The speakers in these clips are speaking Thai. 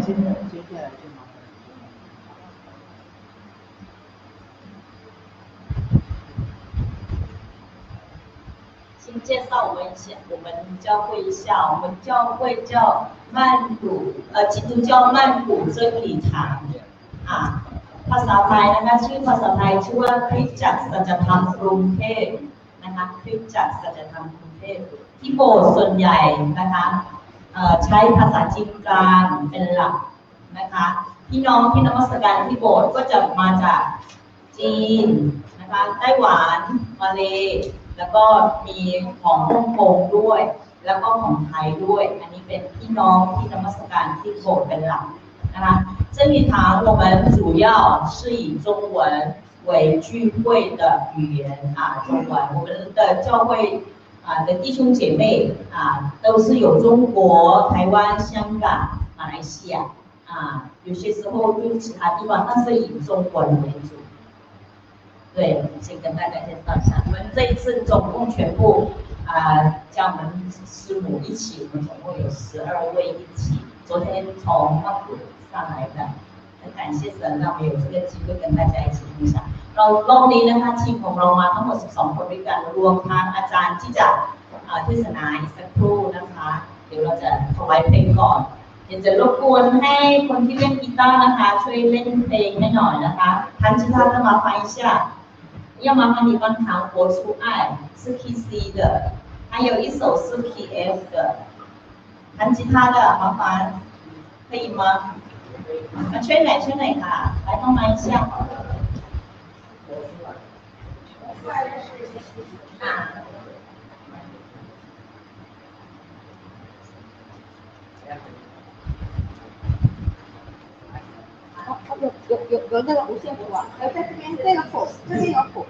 接下来就麻烦。先介绍我们教会一下，我们教会叫曼谷基督教曼谷真理堂啊，ภาษาไทยนะคะชื่อภาษาไทยชื่อว่าคริสตจักรสัจธรรมกรุงเทพนะคะคริสตจักรสัจธรรมกรุงเทพที่โบสถ์ส่วนใหญ่นะคะใช้ภาษาจีนกลางเป็นหลักนะคะพี่น้องที่นมัสการที่โบสถ์ก็จะมาจากจีนนะคะไต้หวันมาเลแล้วก็มีของฮ่องกงด้วยแล้วก็ของไทยด้วยอันนี้เป็นพี่น้องที่นมัสการที่โบสถ์เป็นหลักนะคะ真理堂我们主要是以中文为聚会的语言啊，中文我们的教会的弟兄姐妹都是有中国、台湾、香港、马来西亚有些时候就其他地方，但是以中文为主。对，先跟大家介绍一下，我们这一次总共全部加我们师母一起，我们总共有12位一起。昨天从曼谷上来的，很感谢神让我们有这个机会跟大家一起分享。รอบนี้นะคะทีมของเรามาทั้งหมด12คนด้วยกันรวมทั้งอาจารย์ที่จะเทศนาอีกสักครู่นะคะเดี๋ยวเราจะถวายเพลงก่อนเดี๋ยวจะรบกวนให้คนที่เล่นกีตาร์นะคะช่วยเล่นเพลงให้หน่อยนะคะ弹吉他的麻烦一下要麻烦你帮唐活出爱是 Key C 的还有一首是 Key F 的弹吉他的麻烦可以吗มาช่วยหน่อยค่ะ来帮忙一下有那个五线谱在这边这个谱这边有谱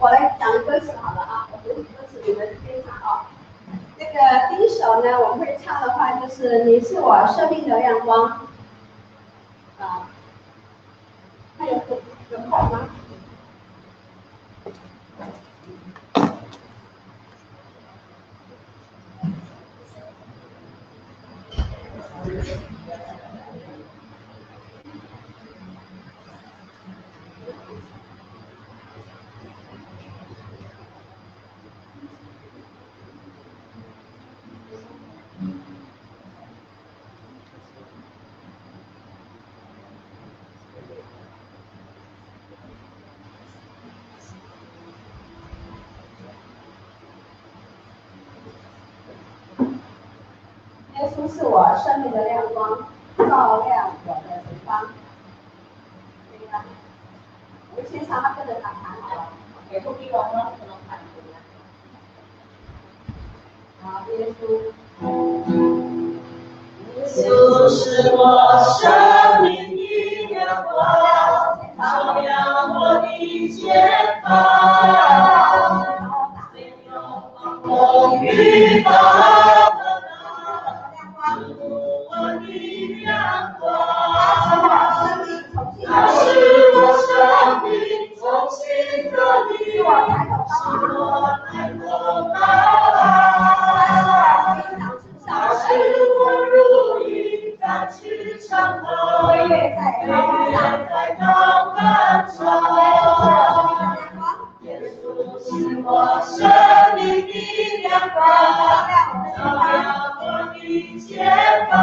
我来讲歌词好了我读歌词你们听唱这个第一首呢我们会唱的话就是你是我生命的亮光还有空吗耶稣是我生命的亮光，照亮我的前方。可以吗？我们先唱，他跟着弹好了。给后臂弯弯，不能弹出来。好，耶稣。耶稣是我生命的亮光，照亮我的前方。没有风雨大。它是我生命重新的力量，是我抬头大海，它是我如鹰展翅长航，飞越在高岗上。耶稣是我生命的亮光，照亮我的前方。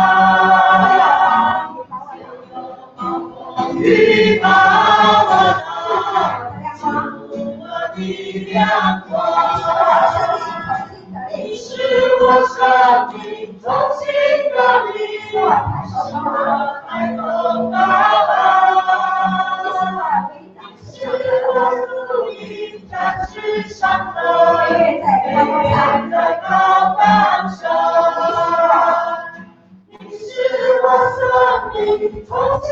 雨把我照我的亮光，你是我生命中心的力，使我抬头高望。你是我如鹰展翅上腾，飞跃在高岗上。你是我生命中心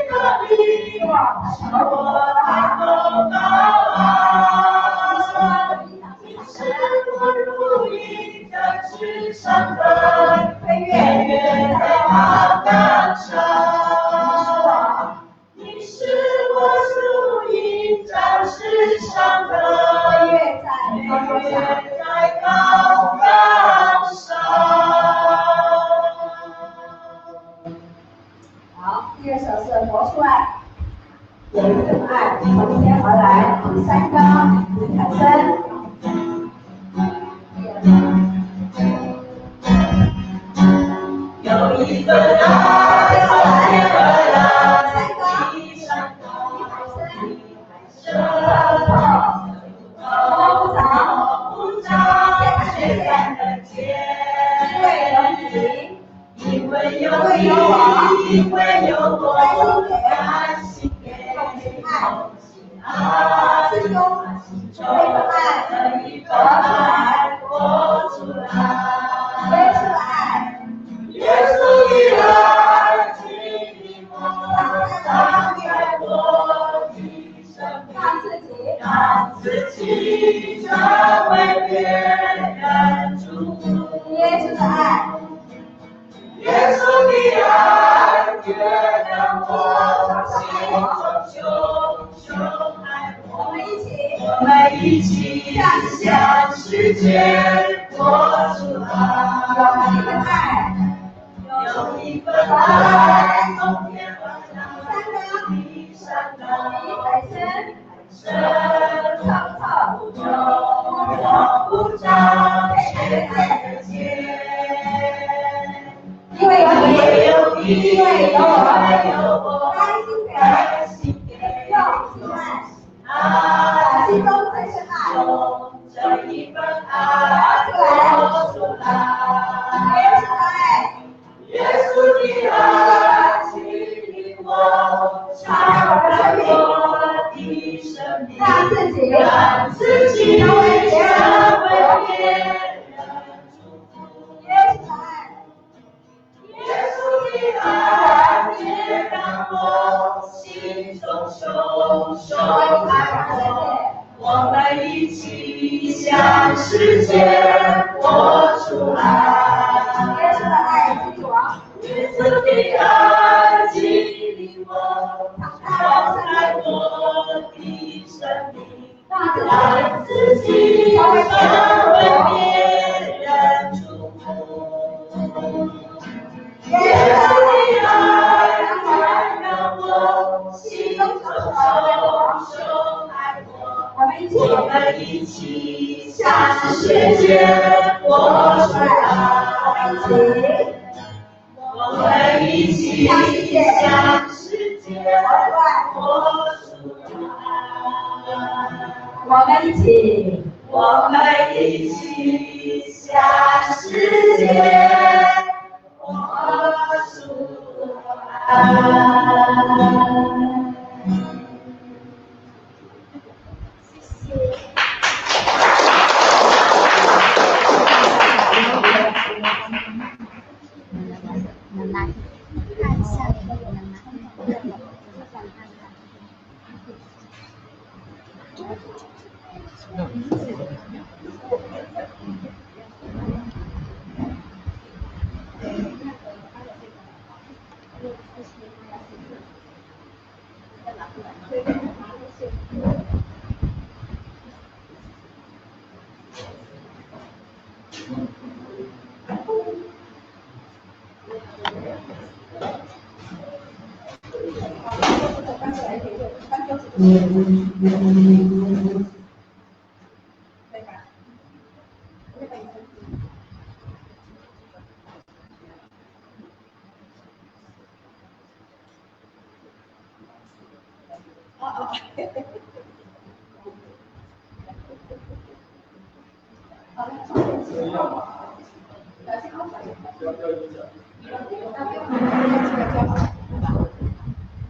的力，使我抬头高望。你是我如鹰展翅上腾，飞跃在高岗上。你是我如鹰展翅上腾，飞跃在高岗上。好，第二首是活出爱，有一份爱从天而来，第三章李凯森。有一份爱从天而来，地上高深不着，却看得见。因为有你，因为有我，甘心给爱，心中这一份爱活出来。耶稣的爱激励我，打开我的生命，让自己成为别人祝福。耶稣的爱原谅我，心中熊爱我，我们一起向世界活出来。有一份爱从天而来，地上的深不着，不着，却看得见。因为有你，因为有我，甘心给用爱，心中这一份爱活出来。耶稣的爱激励我，超越我的生命，让自己成为别人祝福。耶稣的爱也让我心中熊爱我，我们一起向世界活出来。耶稣的爱激励我，敞开我的生命，让自己成为别人祝福。耶稣的爱让我心中熊爱我，我们一起向世界活出来。我们一起向世界活出来。我们一起向世界活出来。好的，充电器。小心口水。那不用这个胶水，对吧？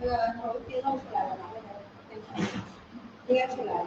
那个头别弄出来了，拿那个应该出来了。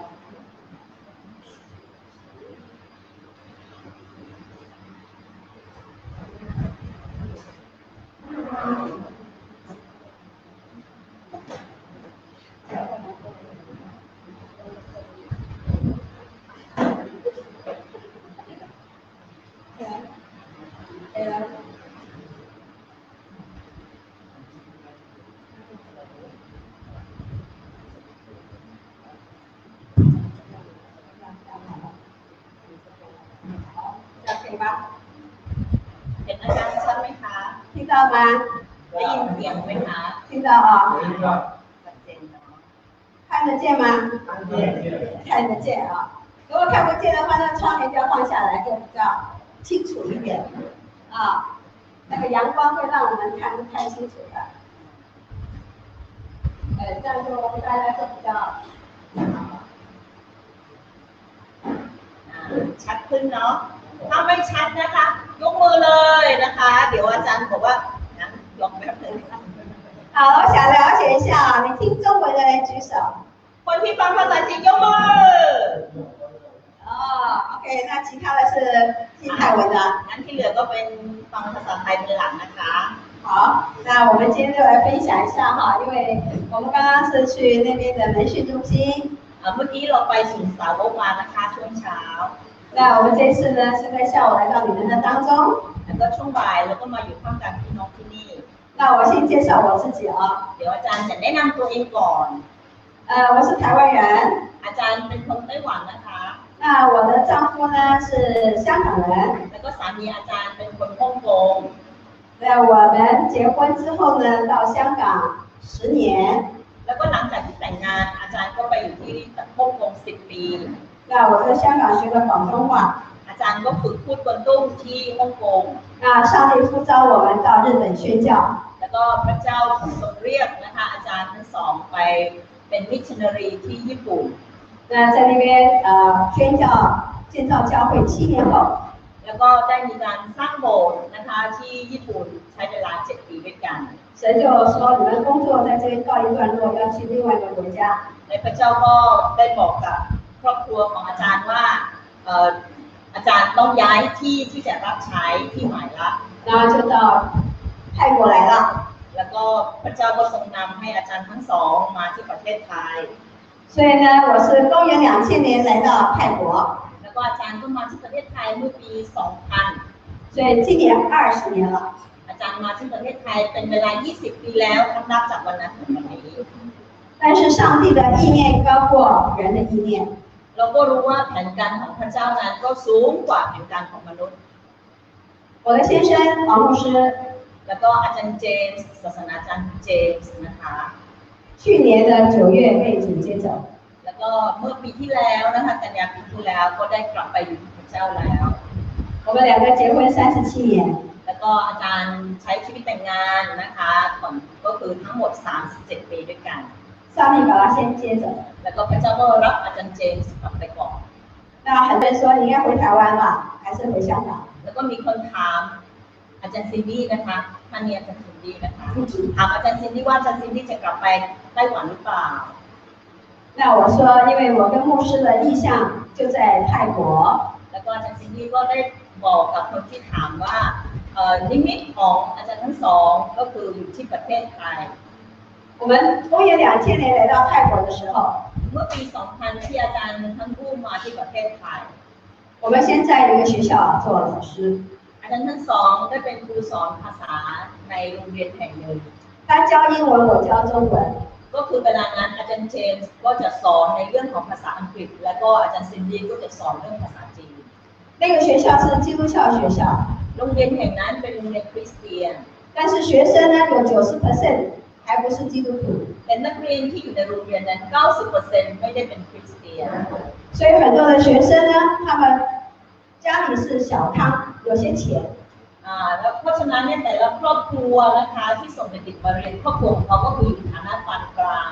可以吧？เห็นอาจารย์ชัดไหมคะ 听到吗？ ได้ยินเสียงไหมคะ 听到啊？ ชัดเจนเนาะ 看得见吗？看得见啊。如果看不见的话，那窗帘就要放下来，就比较清楚一点啊。那个阳光会让我们看得太清楚的。这样就大家就比较。 ชัดขึ้นเนาะถ้าไม่ชัดนะคะยกมือเลยนะคะเดี๋ยวอาจารย์บอกว่างั้นยกแบบนึง 好，我想了解一下，你听中文的人举手。 คนที่ฟังภาษาจีนยกมือ 哦 ，OK， 那其他的是听泰文的。 งั้นที่เหลือก็เป็นฟังภาษาไทยเป็นหลักนะคะ 好，那我们今天就来分享一下哈，因为我们刚刚是去那边的门训中心。 เมื่อกี้เราไปศูนย์สาวกมานะคะช่วงเช้า 那我们这次呢是在下午来到你们的当中。 แล้วก็ช่วงบ่ายเราก็มาอยู่ข้างกันพี่น้องที่นี่ 那我先介绍我自己啊， เดี๋ยวอาจารย์จะแนะนำตัวเองก่อน 我是台湾人， อาจารย์เป็นคนไต้หวันนะคะ 那我的丈夫呢是香港人， แล้วก็สามีอาจารย์เป็นคนฮ่องกง 那我们结婚之后呢到香港10年， แล้วก็หลังจากที่แต่งงานอาจารย์ก็ไปอยู่ที่ฮ่องกง10 ปี 那我在香港学了广东话， อาจารย์ก็ฝึกพูดกวนตุ้งที่ฮ่องกง 那上帝呼召我们到日本宣教， แล้วก็พระเจ้าทรงเรียกนะคะอาจารย์ทั้งสองไปเป็นมิชชันนารีที่ญี่ปุ่น 那在那边宣教建造教会7年后， แล้วก็ได้มีการสร้างโบสถ์นะคะที่ญี่ปุ่นใช้เวลา7 ปีด้วยกัน 神就说你们工作在这边告一段落，要去另外一个国家。 ในพระเจ้าก็ได้บอกกับครอบครัวของอาจารย์ว่าอาจารย์ต้องย้ายที่จะรับใช้ที่ใหม่ละ 然后就到泰国来了。 แล้วก็พระเจ้าก็ทรงนำให้อาจารย์ทั้งสองมาที่ประเทศไทย 所以呢，我是公元2000年来到泰国， แล้วก็อาจารย์ก็มาที่ประเทศไทยเมื่อปี 2000 所以今年20年了。 อาจารย์มาที่ประเทศไทยเป็นเวลา 20 ปีแล้วนับจากวันนั้นถึงวันนี้ 但是上帝的意念高过人的意念。 เราก็รู้ว่าแผนการของพระเจ้านั้นก็สูงกว่าแผนการของมนุษย์ 我的先生王牧师 แล้วก็อาจารย์เจมส์ศาสนาจารย์เจมส์นะคะ 去年的9月被主接走， แล้วก็เมื่อปีที่แล้วนะคะกันยายนปีที่แล้วก็ได้กลับไปอยู่กับพระเจ้าแล้ว 我们2个结婚37年， แล้วก็อาจารย์ใช้ชีวิตแต่งงานนะคะก็คือทั้งหมด37 ปีด้วยกัน 上帝把他先接走。 แล้วก็พระเจ้าก็รับอาจารย์เจมส์กลับไปก่อน 那很多人说你应该回台湾吧，还是回香港？ แล้วก็มีคนถามอาจารย์ซินดี้นะคะท่านนี้อาจารย์ซินดี้นะคะถามอาจารย์ซินดี้ว่าอาจารย์ซินดี้จะกลับไปไต้หวันหรือเปล่า 那我说，因为我跟牧师的意向就在泰国， แล้วก็อาจารย์ซินดี้ก็ได้บอกกับคนที่ถามว่านิมิตของอาจารย์ทั้งสองก็คืออยู่ที่ประเทศไทย 我们公元2000年来到泰国的时候， เมื่อปี 2000 ที่อาจารย์ทั้งคู่มาที่ประเทศไทย 我们先在一个学校做老师， อาจารย์ทั้งสองได้เป็นครูสอนภาษาในโรงเรียนแห่งหนึ่ง 他教英文，我教中文。 ก็คือเวลานั้นอาจารย์เจมส์ก็จะสอนในเรื่องของภาษาอังกฤษ แล้วก็อาจารย์ซินดี้ก็จะสอนเรื่องภาษาจีน 那个学校是基督教学校， โรงเรียนแห่งนั้นเป็นโรงเรียนคริสเตียน 但是学生呢有90%还不是基督徒， แต่นักเรียนที่อยู่ในโรงเรียนนั้น 90% ไม่ได้เป็นคริสเตียน 所以很多的学生呢，他们家里是小康，有些钱， แล้วเพราะฉะนั้นเนี่ยแต่ละครอบครัวนะคะที่ส่งเด็กๆมาเรียนครอบครัวของเขาก็คืออยู่ฐานะปานกลาง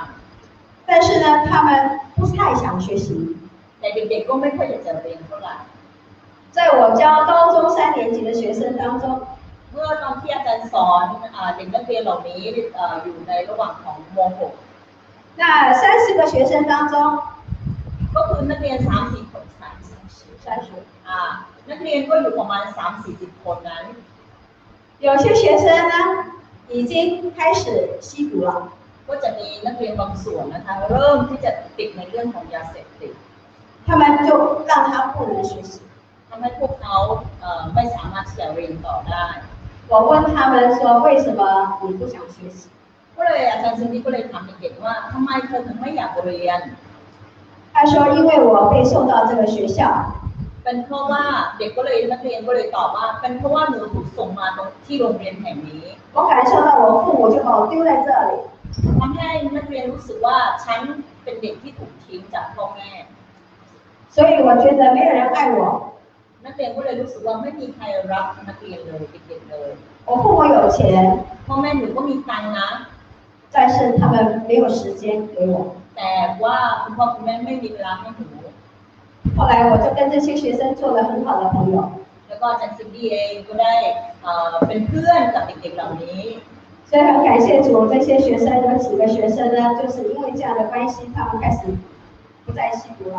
但是呢，他们不太想学习。 แต่เด็กๆก็ไม่ค่อยอยากจะเรียนเท่าไหร่ 这在我教高中3年级的学生当中， เมื่อตอนที่อาจารย์สอนเด็กนักเรียนเหล่านี้อยู่ในระหว่างของม .6 那30个学生当中， ก็คือนักเรียน30 คนนักเรียนก็อยู่ประมาณ30-40 คนนั้น 有些学生呢已经开始吸毒了， ก็จะมีนักเรียนบางส่วนนะคะเริ่มที่จะติดในเรื่องของยาเสพติด 他们就让他不能学习。 ทำให้พวกเขาไม่สามารถที่จะเรียนต่อได้ 我问他们说，为什么你不想学习？ ก็เลยอาจารย์ซินดี้ก็เลยถามเด็กๆว่าทำไมเธอถึงไม่อยากเรียน 他说，因为我被送到这个学校， เป็นเพราะว่าเด็กก็เลยนักเรียนก็เลยตอบว่าเป็นเพราะว่าหนูถูกส่งมาตรงที่โรงเรียนแห่งนี้ 我感受到我父母就把我丢在这里， ทำให้นักเรียนรู้สึกว่าฉันเป็นเด็กที่ถูกทิ้งจากพ่อแม่ 所以我觉得没有人爱我。 นักเรียนก็เลยรู้สึกว่าไม่มีใครรักนักเรียนเลยเด็กๆเลย 我父母有钱， พ่อแม่หนูก็มีตังค์นะ 但是他们没有时间给我。 แต่ว่าคุณพ่อคุณแม่ไม่มีเวลาให้หนู 后来我就跟这些学生做了很好的朋友。 แล้วก็อาจารย์ซินดี้เองก็ได้เป็นเพื่อนกับเด็กๆเหล่านี้ 所以很感谢主，这些学生有几个学生呢，就是因为这样的关系，他们开始不再吸毒了。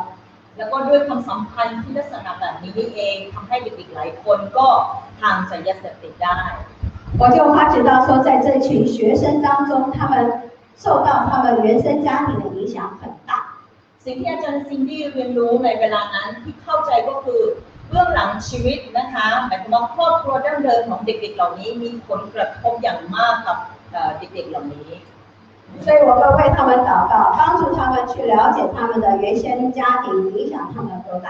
แล้วก็ด้วยความสัมพันธ์ที่ลักษณะแบบนี้เองทำให้เด็กๆหลายคนก็ทางจากยาเสพติดได้ 我就发觉到说，在这群学生当中，他们受到他们原生家庭的影响很大。 สิ่งที่อาจารย์ซินดี้เรียนรู้ในเวลานั้นที่เข้าใจก็คือเบื้องหลังชีวิตนะคะหมายถึงว่าครอบครัวดั้งเดิมของเด็กๆเหล่านี้มีผลกระทบอย่างมากกับเด็กๆเหล่านี้ 所以我会为他们祷告，帮助他们去了解他们的原生家庭影响他们多大。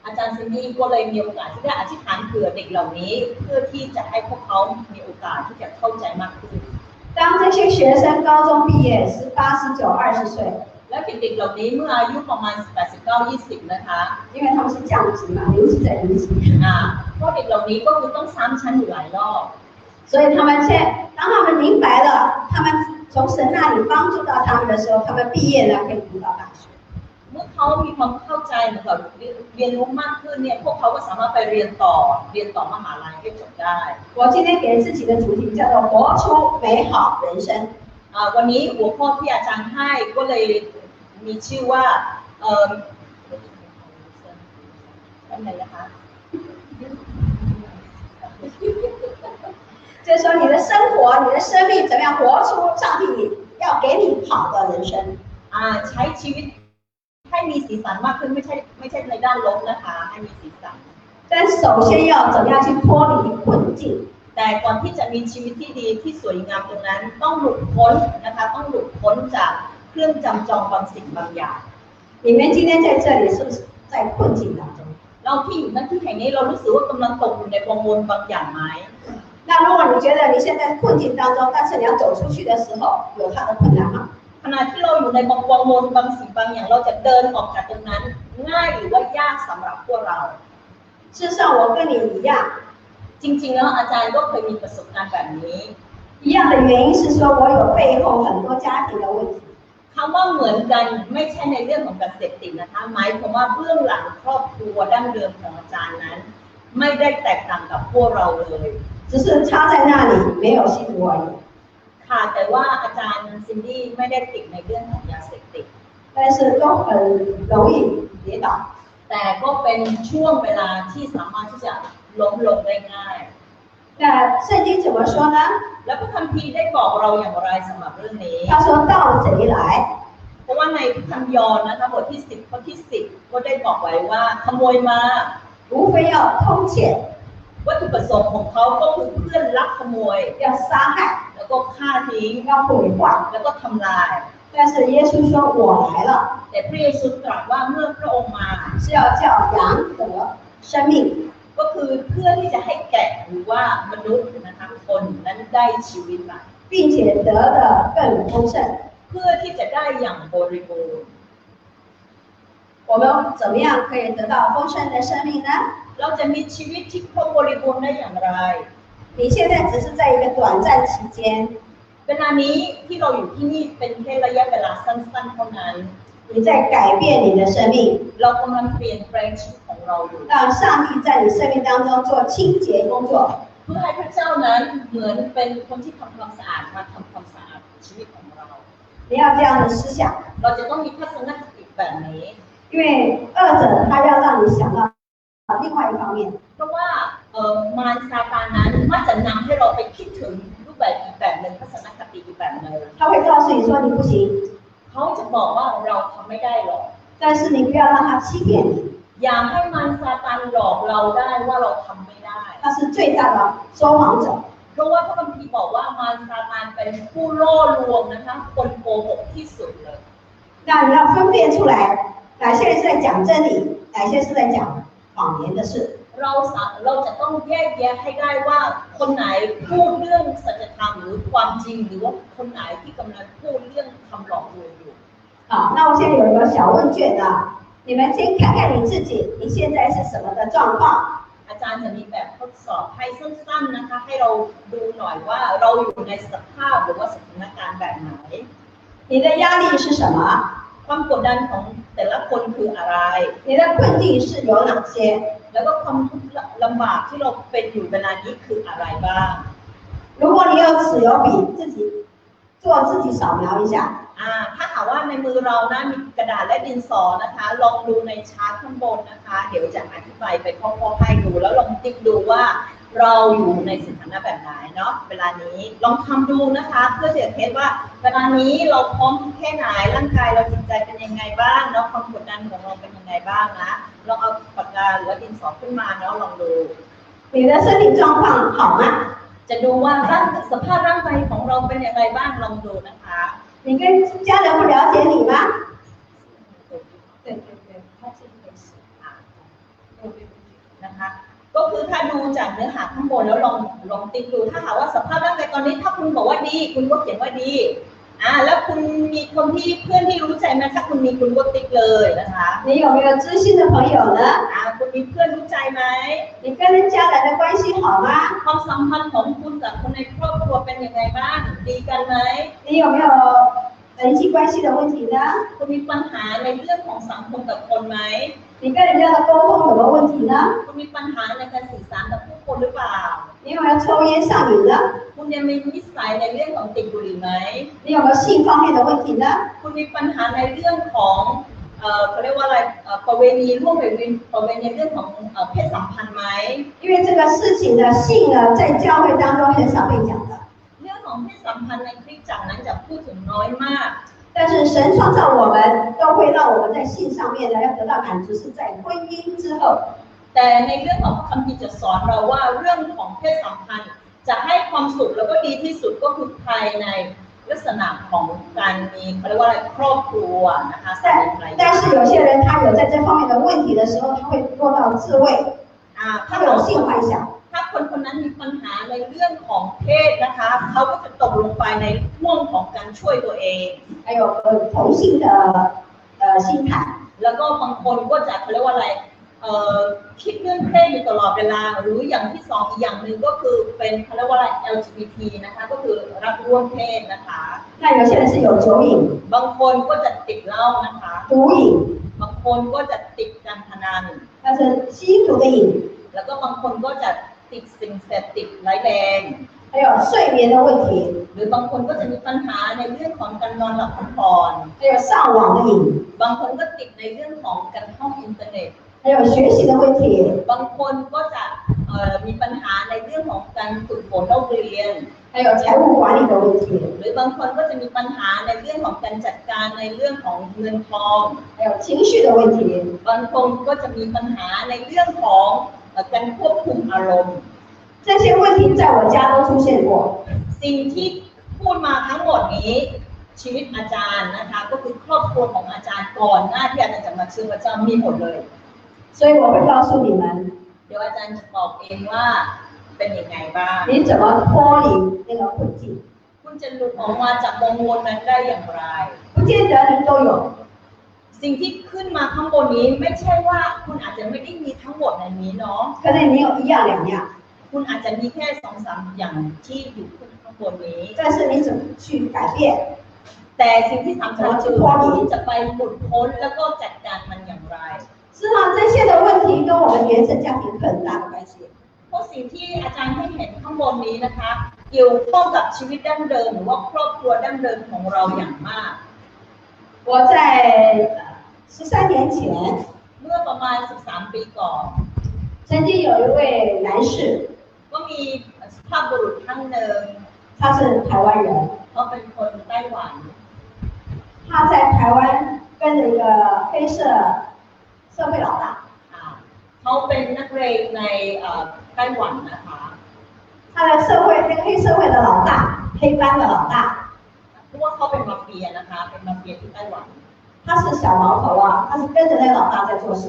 อาจารย์ซินดี้ก็เลยมีโอกาสที่ได้อธิษฐานเผื่อเด็กเหล่านี้เพื่อที่จะให้พวกเขามีโอกาสที่จะเข้าใจมากขึ้น 当这些学生高中毕业18、19、20岁， แล้วเด็กๆเหล่านี้เมื่ออายุประมาณ18 19 20นะคะ 因为他们是降级嘛，留级在留级， เพราะเด็กเหล่านี้ก็คือต้องซ้ำชั้นอยู่หลายรอบ 所以当他们明白了，他们从神那里帮助到他们的时候，他们毕业了可以读到大学。 เมื่อเขามีความเข้าใจเหมือนกับเรียนรู้มากขึ้นเนี่ยพวกเขาก็สามารถไปเรียนต่อมหาลัยให้จบได้ 我今天给自己的主题叫做活出美好人生。 วันนี้หัวข้อที่อาจารย์ให้ก็เลยมีชื่อว่าอะไรนะคะ 就是说你的生活、你的生命怎么样活出上帝要给你好的人生。 ใช้ชีวิตให้มีสีสันมากขึ้นไม่ใช่ในด้านลบนะคะให้มีสีสัน 但首先要怎么样去脱离困境？ แต่ก่อนที่จะมีชีวิตที่ดีที่สวยงามตรงนั้นต้องหลุดพ้นนะคะต้องหลุดพ้นจากเครื่องจำจองบางสิ่งบางอย่าง 你们今天在这里是不是在困境当中？ เราที่อยู่ณที่แห่งนี้เรารู้สึกว่ากำลังตกอยู่ในวงวนบางอย่างไหม 那如果你觉得你现在困境当中，但是你要走出去的时候，有它的困难吗？ ขณะที่เราอยู่ในวงวนบางสิ่งบางอย่างเราจะเดินออกจากตรงนั้นง่ายหรือว่ายากสำหรับพวกเรา 事实上，我跟你一样， จริงๆแล้วอาจารย์ก็เคยมีประสบการณ์แบบนี้ 一样的原因是说我有背后很多家庭的问题。 คำว่าเหมือนกันไม่ใช่ในเรื่องของการเสพติดนะคะหมายความว่าเบื้องหลังครอบครัวดั้งเดิมของอาจารย์นั้น ไม่ได้แตกต่างกับพวกเราเลย 只是差在那里没有吸毒而已。 ค่ะแต่ว่าอาจารย์ซินดี้ไม่ได้ติดในเรื่องของยาเสพติด 但是都很容易跌倒。 แต่ก็เป็นช่วงเวลาที่สามารถที่จะล้มลงได้ง่าย 那圣经怎么说呢？ แล้วพระคัมภีร์ได้บอกเราอย่างไรสำหรับเรื่องนี้ 他说盗贼来， เพราะว่าในพระคัมภีร์ยอห์นนะคะบทที่10ข้อที่10ก็ได้บอกไว้ว่าขโมยมา 无非要偷窃， วัตถุประสงค์ของเขาก็คือเพื่อนลักขโมย 要杀害， แล้วก็ฆ่าทิ้ง 要毁坏。 แล้วก็ทำลาย 但是耶稣说：“我来了， แต่พระเยซูตรัสว่าเมื่อพระองค์มา 是要叫羊得生命， ก็คือเพื่อที่จะให้แกะหรือว่ามนุษย์นะคะคนนั้นได้ชีวิตใหม่ 并且得的更丰盛。 เพื่อที่จะได้อย่างบริบูรณ์ 我们怎么样可以得到丰盛的生命呢？ เราจะมีชีวิตที่ครบบริบูรณ์ได้อย่างไร 你现在只是在一个短暂期间， เวลานี้ที่เราอยู่ที่นี่เป็นแค่ระยะเวลาสั้นๆเท่านั้น 你在改变你的生命， เรากำลังเปลี่ยนแปลงชีวิตของ เราอยู่让上帝在你生命当中做清洁工作，เพื่อให้พระเจ้านั้นเหมือนเป็นคนที่ทำความสะอาดมาทำความสะอาดชีวิตของเรา你要这样的思想，เราจะต้องมีทัศนคติแบบนี้因为二者他要让你想到另外一方面，เพราะว่ามารซาตานนั้นมักจะนำให้เราไปคิดถึงรูปแบบอีกแบบหนึ่งทัศนคติอีกแบบหนึ่ง他会告诉你说你不行，เขาจะบอกว่าเราทำไม่ได้หรอก但是你不要让他欺骗你，อย่าให้มารซาตานหลอกเราได้ว่าเราทำไม่ได้他是最大的说谎者。เพราะว่าพระคัมภีร์บอกว่ามารซาตานเป็นผู้ล่อลวงนะคะคนโกหกที่สุดเลย那你要分辨出来，哪些人是在讲真理，哪些是在讲谎言的事。เราจะต้องแยกแยะให้ได้ว่าคนไหนพูดเรื่องสัจธรรมหรือความจริงหรือว่าคนไหนที่กำลังพูดเรื่องคำหลอกลวงอยู่好，那我现在有一个小问卷啊，你们先看看你自己，你现在是什么的状况？อาจารย์จะมีแบบทดสอบให้สั้นๆนะคะให้เราดูหน่อยว่าเราอยู่ในสภาพหรือว่าสถานการณ์แบบไหน你的压力是什么？ความกดดันของแต่ละคนคืออะไร你的困境是有哪些？แล้วก็ความทุกข์ลำบากที่เราเป็นอยู่เวลานี้คืออะไรบ้าง如果你有纸有笔，自己自己扫描一下。ถ้าหากว่าในมือเรานะมีกระดาษและดินสอนะคะลองดูในชาร์ตข้างบนนะคะเดี๋ยวจะอธิบายไปข้อๆให้ดูแล้วลองติ๊กดูว่าเราอยู่ในสถานะแบบไหนเนาะเวลานี้ลองทำดูนะคะเพื่อจะเทสว่าเวลานี้เราพร้อมแค่ไหนร่างกายเราจิตใจเป็นยังไงบ้างเนาะความกดดันของเราเป็นยังไงบ้างนะลองเอาปากกาหรือดินสอขึ้นมาเนาะลองดู你的身体状况好吗？จะดูว่าสภาพร่างกายของเราเป็นยังไงบ้างลองดูนะคะ你跟家人不了解你吗？对对对，他这个是นะคะก็คือถ้าดูจากเนื้อหาข้างบนแล้วลองติ๊กดูถ้าหากว่าสภาพร่างกายตอนนี้ถ้าคุณบอกว่าดีคุณก็เขียนว่าดีแล้วคุณมีคนที่เพื่อนที่รู้ใจไหมถ้าคุณมีคุณก็ติ๊กเลยนะคะ你有没有知心的朋友呢？คุณมีเพื่อนรู้ใจไหม你跟人家人的关系好吗？ความสัมพันธ์ของคุณกับคนในครอบครัวเป็นยังไงบ้างดีกันไหม你有没有人际关系的问题呢？คุณมีปัญหาในเรื่องของสังคมกับคนไหม你跟人家的沟通有没有问题呢？คุณมีปัญหาในการสื่อสารกับผู้คนหรือเปล่า你有没有抽烟上瘾呢？คุณยังมีนิสัยในเรื่องของติดบุหรี่ไหม你有没有性方面的问题呢？คุณมีปัญหาในเรื่องของเขาเรียกว่าอะไรประเวณีร่วมประเวณีเรื่องของเพศสัมพันธ์ไหม因为这个事情的性呢，在教会当中很少被讲的。เรื่องของเพศสัมพันธ์ในคริสตจักรนั้นจะพูดถึงน้อยมาก但是神创造我们，都会让我们在性上面呢要得到满足，是在婚姻之后。แต่ในเรื่องของคัมภีร์จะสอนเราว่าเรื่องของเพศสัมพันธ์จะให้ความสุขแล้วก็ดีที่สุดก็คือภายในลักษณะของการมีเขาเรียกว่าอะไรครอบครัวนะคะ但是有些人他有在这方面的问题的时候，他会落到自慰，他有性幻想。ถ้าคนนั้นมีปัญหาในเรื่องของเพศนะคะเขาก็จะตกลงไปในห่วงของการช่วยตัวเอง还有同性的心态แล้วก็บางคนก็จะเขาเรียกว่าอะไรคิดเรื่องเพศอยู่ตลอดเวลาหรืออย่างที่สองอีกอย่างหนึ่งก็คือเป็นเขาเรียกว่าอะไร LGBT นะคะก็คือรักร่วมเพศนะคะ那有些人是有酒瘾บางคนก็จะติดเหล้านะคะ毒瘾บางคนก็จะติดการพนัน那是吸毒的瘾แล้วก็บางคนก็จะติดสิ่งเสพติดร้ายแรง还有睡眠的问题หรือบางคนก็จะมีปัญหาในเรื่องของการนอนหลับพักผ่อน还有上网的瘾บางคนก็ติดในเรื่องของการเข้าอินเทอร์เน็ต还有学习的问题บางคนก็จะมีปัญหาในเรื่องของการฝึกฝนเรียน还有财务管理的问题หรือบางคนก็จะมีปัญหาในเรื่องของการจัดการในเรื่องของเงินทอง还有情绪的问题บางคนก็จะมีปัญหาในเรื่องของการควบคุมอารมณ์这些问题在我家都出现过สิ่งที่พูดมาทั้งหมดนี้ชีวิตอาจารย์นะคะก็คือครอบครัวของอาจารย์ก่อนหน้าที่อาจารย์จะมาเชื่อพระเจ้ามีหมดเลย所以我会告诉你们เดี๋ยวอาจารย์จะบอกเองว่าเป็นยังไงบ้าง你怎么脱离那个困境คุณจะหลุดออกมาจากวงวนนั้นได้อย่างไร不见得你都有สิ่งที่ขึ้นมาข้างบนนี้ไม่ใช่ว่าคุณอาจจะไม่ได้มีทั้งหมดในนี้เนาะ可能你有一样两样คุณอาจจะมีแค่2-3อย่างที่อยู่ข้างบนนี้但是你怎么去改变แต่สิ่งที่สำคัญคือที่จะไปหลุดพ้นแล้วก็จัดการมันอย่างไร是啊，这些的问题跟我们原生家庭很大的关系。เพราะสิ่งที่อาจารย์ให้เห็นข้างบนนี้นะคะเกี่ยวข้องกับชีวิตดั้งเดิมหรือว่าครอบครัวดั้งเดิมของเราอย่างมาก我在13年前เมื่อประมาณ13ปีก่อน曾经有一位男士ก็มีสุภาพบุรุษท่านหนึ่ง他是台湾人เขาเป็นคนไต้หวัน他在台湾跟着一个黑色社会老大เขาเป็นนักเรียนในไต้หวันนะคะ他的社会那个黑社会的老大黑帮的老大เพราะว่าเขาเป็นมาเฟียนะคะเป็นมาเฟียที่ไต้หวัน他是小毛头啊他是跟着那个老大在做事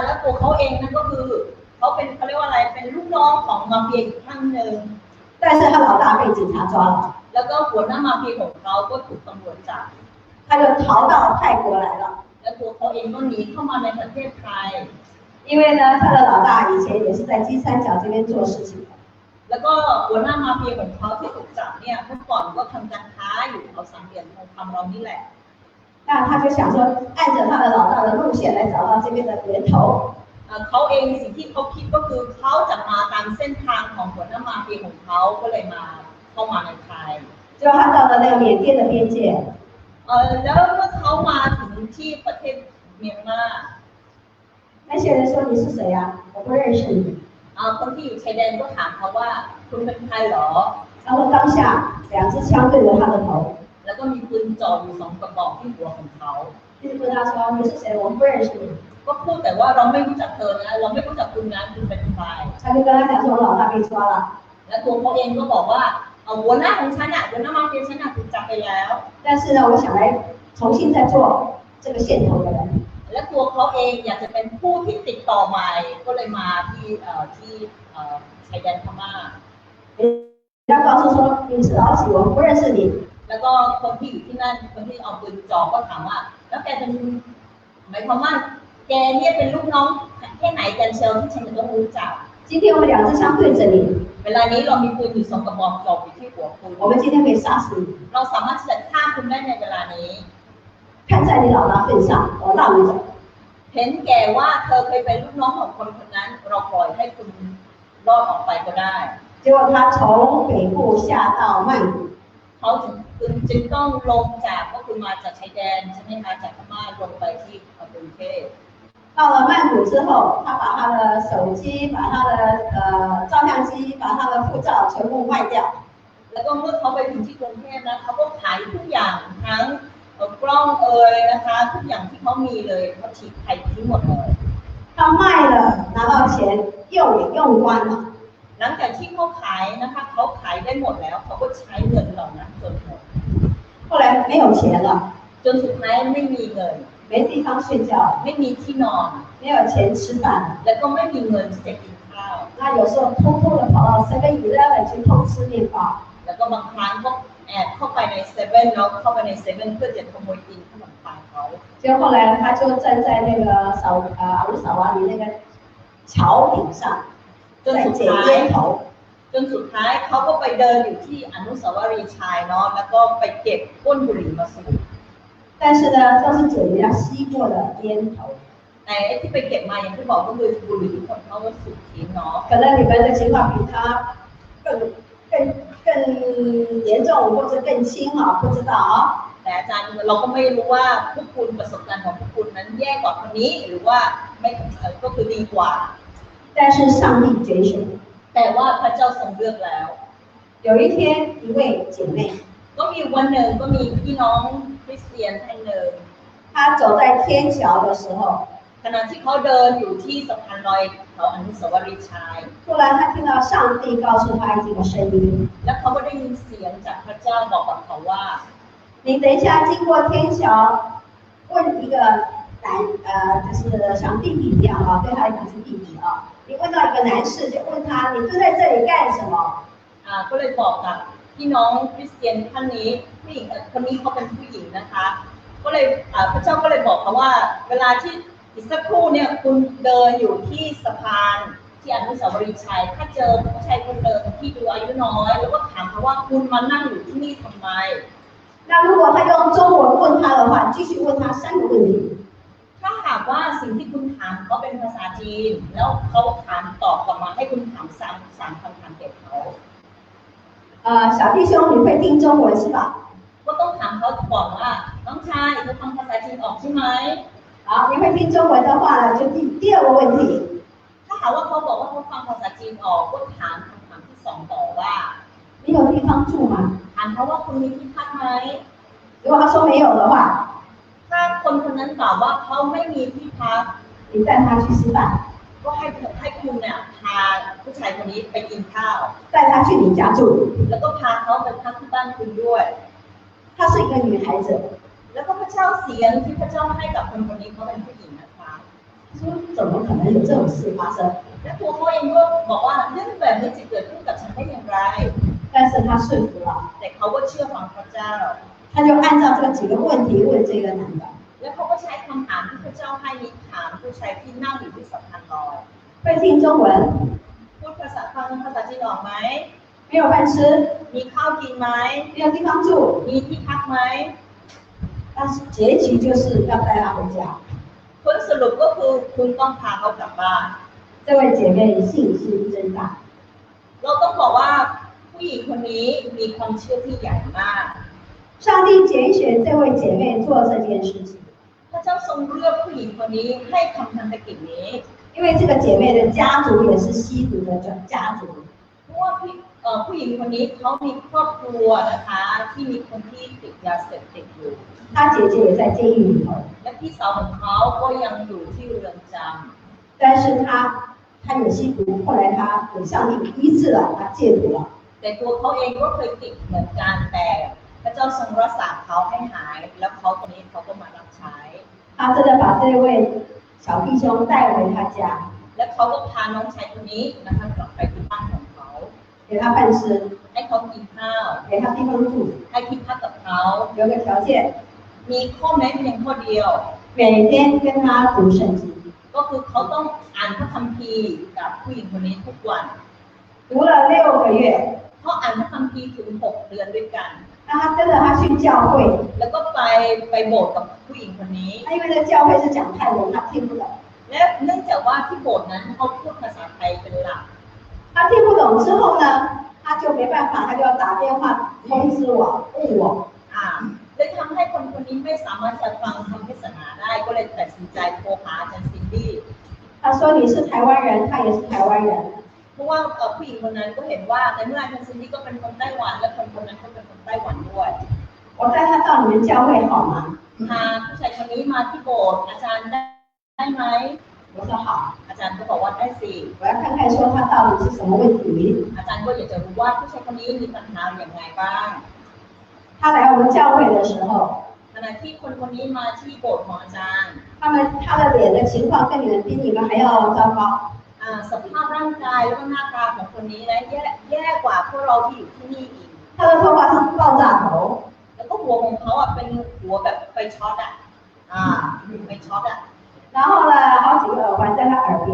แล้วตัวเขาเองนั่นก็คือเขาเป็นเขาเรียกว่าอะไรเป็นลูกน้องของมาเฟียอีกท่านหนึ่ง但是他老大被警察抓了แล้วก็หัวหน้ามาเฟียของเขาก็ถูกตำรวจจับ他就逃到泰国来了แล้วตัวเขาเองก็หนีเข้ามาในประเทศไทย因为呢他的老大以前也是在金三角这边做事情แล้วก็หัวหน้ามาเฟียของเขาที่ถูกจับเนี่ยเมื่อก่อนก็ทำการค้าอยู่เอาสามเหลี่ยมทองคำเรานี่แหละ那他就想说按着他的老大的路线来找到这边的源头เขาเองสิ่งที่เขาคิดก็คือเขาจะมาตามเส้นทางของหัวหน้ามาเฟียของเขาก็เลยมาเข้ามาในไทย结果他到了那个缅甸的边界แล้วเมื่อเขามาถึงที่ประเทศเมียนมา那些人说你是谁呀我不认识你คนที่อยู่ชายแดนก็ถามเขาว่าคุณเป็นใครเหรอ然后当下2支枪对着他的头แล้วก็มีปืนจ่ออยู่2 กระบอกที่หัวของเขา就问他说你是谁我们不认识你ก็พูดแต่ว่าเราไม่รู้จักเธอนะเราไม่รู้จักคุณนะคุณเป็นใคร他就跟他讲说我老大被抓了แล้วตัวเขาเองก็บอกว่าหัวหน้าของฉันน่ะหัวหน้ามาเฟียฉันน่ะถูกจับไปแล้ว但是呢我想来重新再做这个线头的人และตัวเขาเองอยากจะเป็นผู้ที่ติดต่อใหม่ก็เลยมาที่ชายแดนพม่า要告诉说你是老几我们不认识你แล้วก็คนที่อยู่ที่นั่นคนที่เอาปืนจ่อก็ถามว่าแล้วแกเป็นหมายความว่าแกเนี่ยเป็นลูกน้องแค่ไหนกันเชียวที่ฉันจะต้องรู้จัก今天我们2支枪对着你เวลานี้เรามีปืนอยู่2 กระบอกจ่ออยู่ที่หัวคุณ我们今天可以杀死你เราสามารถที่จะฆ่าคุณได้ในเวลานี้看在你老大份上我让你走เห็นแก่ว่าเธอเคยเป็นลูกน้องของคนคนนั้นเราปล่อยให้คุณรอดออกไปก็ได้结果他从北部下到曼谷เขาจึงต้องลงจากก็คือมาจากชายแดนใช่ไหมคะจากพม่าลงไปที่กรุงเทพ到了曼谷之后他把他的手机把他的照相机把他的护照全部卖掉แล้วก็เมื่อเขาไปถึงที่กรุงเทพนะเขาก็ขายทุกอย่างทั้งกล้องนะคะทุกอย่างที่เขามีเลยเขาทิ้งทิ้งหมดเลย他卖了拿到钱用也用光了หลังจากที่เขาขายนะคะเขาขายได้หมดแล้วเขาก็ใช้เงินเหล่านั้นจนหมด后来没有钱了จนสุดท้ายไม่มีเงิน没地方睡觉ไม่มีที่นอน没有钱吃饭แล้วก็ไม่มีเงินที่จะกินข้าว那有时候偷偷的跑到7-11去偷吃面包แล้วก็บางครั้งก็แอบเข้าไปในเซเว่นแล้วเข้าไปในเซเว่นเพื่อจะขโมยกินขนมปังเขา结果后来他就站在那个阿鲁萨瓦里那个桥顶上จนสุดท้ายเขาก็ไปเดินอยู่ที่อนุสาวรีย์ชายเนาะแล้วก็ไปเก็บก้นบุหรี่มาสูบ但是呢都是捡人家吸过的烟头แต่ไอ้ที่ไปเก็บมาอย่างที่บอกก็คือบุหรี่ที่คนเขาก็สูบทิ้งเนาะ可能你们的情况比他更严重或者更轻不知道แต่อาจารย์เราก็ไม่รู้ว่าพวกคุณประสบการณ์ของพวกคุณนั้นแย่กว่าคนนี้หรือว่าไม่ก็คือดีกว่า但是上帝拣选แต่ว่าพระเจ้าทรงเลือกแล้ว有一天一位姐妹ก็มีวันหนึ่งก็มีพี่น้องคริสเตียนท่านหนึ่ง她走在天桥的时候ขณะที่เขาเดินอยู่ที่สะพานลอยแถวอนุสาวรีย์ชาย突然她听到上帝告诉她一个声音แล้วเขาก็ได้ยินเสียงจากพระเจ้าบอกกับเขาว่า你等一下经过天桥问一个就是像弟弟一样对他来讲是弟弟你问到一个男士就问他你坐在这里干什么ก็เลยบอกกับพี่น้องคริสเตียนท่านนี้ผู้หญิงคนนี้เขาเป็นผู้หญิงนะคะก็เลยพระเจ้าก็เลยบอกเขาว่าเวลาที่อีกสักครู่เนี่ยคุณเดินอยู่ที่สะพานที่อนุสาวรีย์ชัยถ้าเจอผู้ชายคนเดิมที่ดูอายุน้อยแล้วก็ถามเขาว่าคุณมานั่งอยู่ที่นี่ทำไม那如果他用中文问他的话继续问他3个问题ถ้า าหากว่าสิ่งที่คุณถามเขาเป็นภาษาจีนแล้วเขาถามตอบกลับมาให้คุณถาม3คำถามเก็บเขา小弟兄你会听中文是吧ก็ต้องถามเขาก่อนว่าน้องชายจะฟังภาษาจีนออกใช่ไหม好你会听中文的话呢就第二个问题ถ้าหากว่าเขาบอกว่าเขาฟังภาษาจีนออกก็ถามคำถามที่2ต่อว่า你有地方住吗ถามเขาว่าคุณมีที่พักไหม如果他说没有的话ถ้าคนนั้นตอบว่าเขาไม่มีที่พัก你带他去吃饭ก็ให้คุณเนี่ยพาผู้ชายคนนี้ไปกินข้าว带他去你家住แล้วก็พาเขาไปพักที่บ้านคุณด้วย她是一个女孩子แล้วก็พระเจ้าเสียงที่พระเจ้าให้กับคนคนนี้เขาเป็นผู้หญิงนะคะ说怎么可能有这种事发生และตัวเขาเองก็บอกว่าเรื่องแบบนี้จะเกิดขึ้นกับฉันได้อย่างไร但是他说服了แต่เขาก็เชื่อฟังพระเจ้า他就按照这几个问题问这个男的แล้วเขาก็ใช้คำถามที่พระเจ้าให้นี้ถามผู้ชายที่นั่งอยู่ที่สะพานลอย会听中文พูดภาษาจีนออกไหม没有饭吃มีข้าวกินไหม没有地方住มีที่พักไหม但是结局就是要带他回家ผลสรุปก็คือคุณต้องพาเขากลับบ้าน这位姐妹信心真大เราต้องบอกว่าผู้หญิงคนนี้มีความเชื่อที่ใหญ่มาก上帝拣选这位姐妹做这件事情พระเจ้าทรงเลือกผู้หญิงคนนี้ให้ทำพันธกิจนี้因为这个姐妹的家族也是吸毒的家族เพราะว่าผู้หญิงคนนี้เขามีครอบครัวนะคะที่มีคนที่ติดยาเสพติดอยู่她姐姐也在监狱里头และพี่สาวของเขาก็ยังอยู่ที่เรือนจำ但是她有吸毒后来她有上帝医治了她戒毒了แต่ตัวเขาเองก็เคยติดเหมือนกันแต่พระเจ้าทรงรักษาเขาให้หายแล้วเขาตอนนี้เขาก็มารับใช้他真的把这位小弟兄带回他家และเขาก็พาน้องชายคนนี้นะคะกลับไปที่บ้านของเขา给他饭吃ให้เขากินข้าว给他地方住ให้ที่พักกับเขา有个条件มีข้อแม้เพียงข้อเดียว每天跟他读圣经ก็คือเขาต้องอ่านพระคัมภีร์กับผู้หญิงคนนี้ทุกวัน读了6个月เขาอ่านพระคัมภีร์ถึง6 เดือนด้วยกัน那他跟着他去教会แล้วก็ไปโบสถ์กับผู้หญิงคนนี้因为那教会是讲泰文他听不懂และเนื่องจากว่าที่โบสถ์นั้นเขาพูดภาษาไทยเป็นหลัก他听不懂之后呢他就没办法他就要打电话通知我问我เลยทำให้คนคนนี้ไม่สามารถจะฟังคำเทศนาได้ก็เลยตัดสินใจโทรหาอาจารย์ซินดี้他说你是台湾人他也是台湾人เพราะว่าผู้หญิงคนนั้นก็เห็นว่าในเมื่ออาจารย์ซินดี้ก็เป็นคนไต้หวันและคนนั้นก็เป็นคนไต้หวันด้วย我带他到你们教会好吗พาผู้ชายคนนี้มาที่โบสถ์อาจารย์ได้ไหม我说好อาจารย์ก็บอกว่าได้สิ我要看看说他到底是什么问题อาจารย์ก็อยากจะรู้ว่าผู้ชายคนนี้มีปัญหาอย่างไรบ้าง他来我们教会的时候ขณะที่คนคนนี้มาที่โบสถ์ของอาจารย์他的脸的情况跟比你们还要糟糕สภาพร่างกายและหน้าตาของคนนี้นะแย่กว่าพวกเราที่อยู่ที่นี่อีก他的头发是爆炸头แล้วก็หัวของเขาเป็นหัวแบบไปช็อตไปช็อต然后呢好几个耳环在他耳边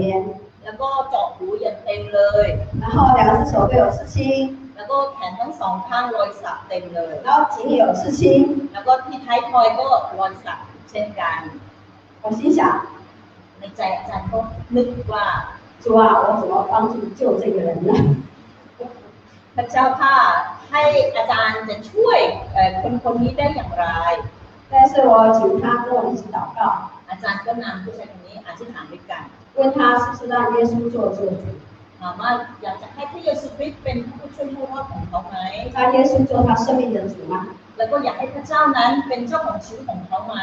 แล้วก็เจาะหูอย่างเต็มเลย然后2只手都有刺青แล้วก็แขนทั้ง2ข้างรอยสักเต็มเลย然后颈也有刺青แล้วก็ที่ท้ายทอยก็รอยสักเช่นกัน我心想ในใจอาจารย์ก็นึกว่า主啊我怎么帮助救这个人呢พระเจ้าข้าให้อาจารย์จะช่วยคนนี้ได้อย่างไร但是我请他跟我一起祷告อาจารย์ก็นำผู้ชายคนนี้อธิษฐานด้วยกัน问他是不是让耶稣做主ถามว่าอยากจะให้พระเยซูคริสต์เป็นผู้ช่วยผู้รอดของเขาไหม让耶稣做他生命的主吗แล้วก็อยากให้พระเจ้านั้นเป็นเจ้าของชีวิตของเขาไหม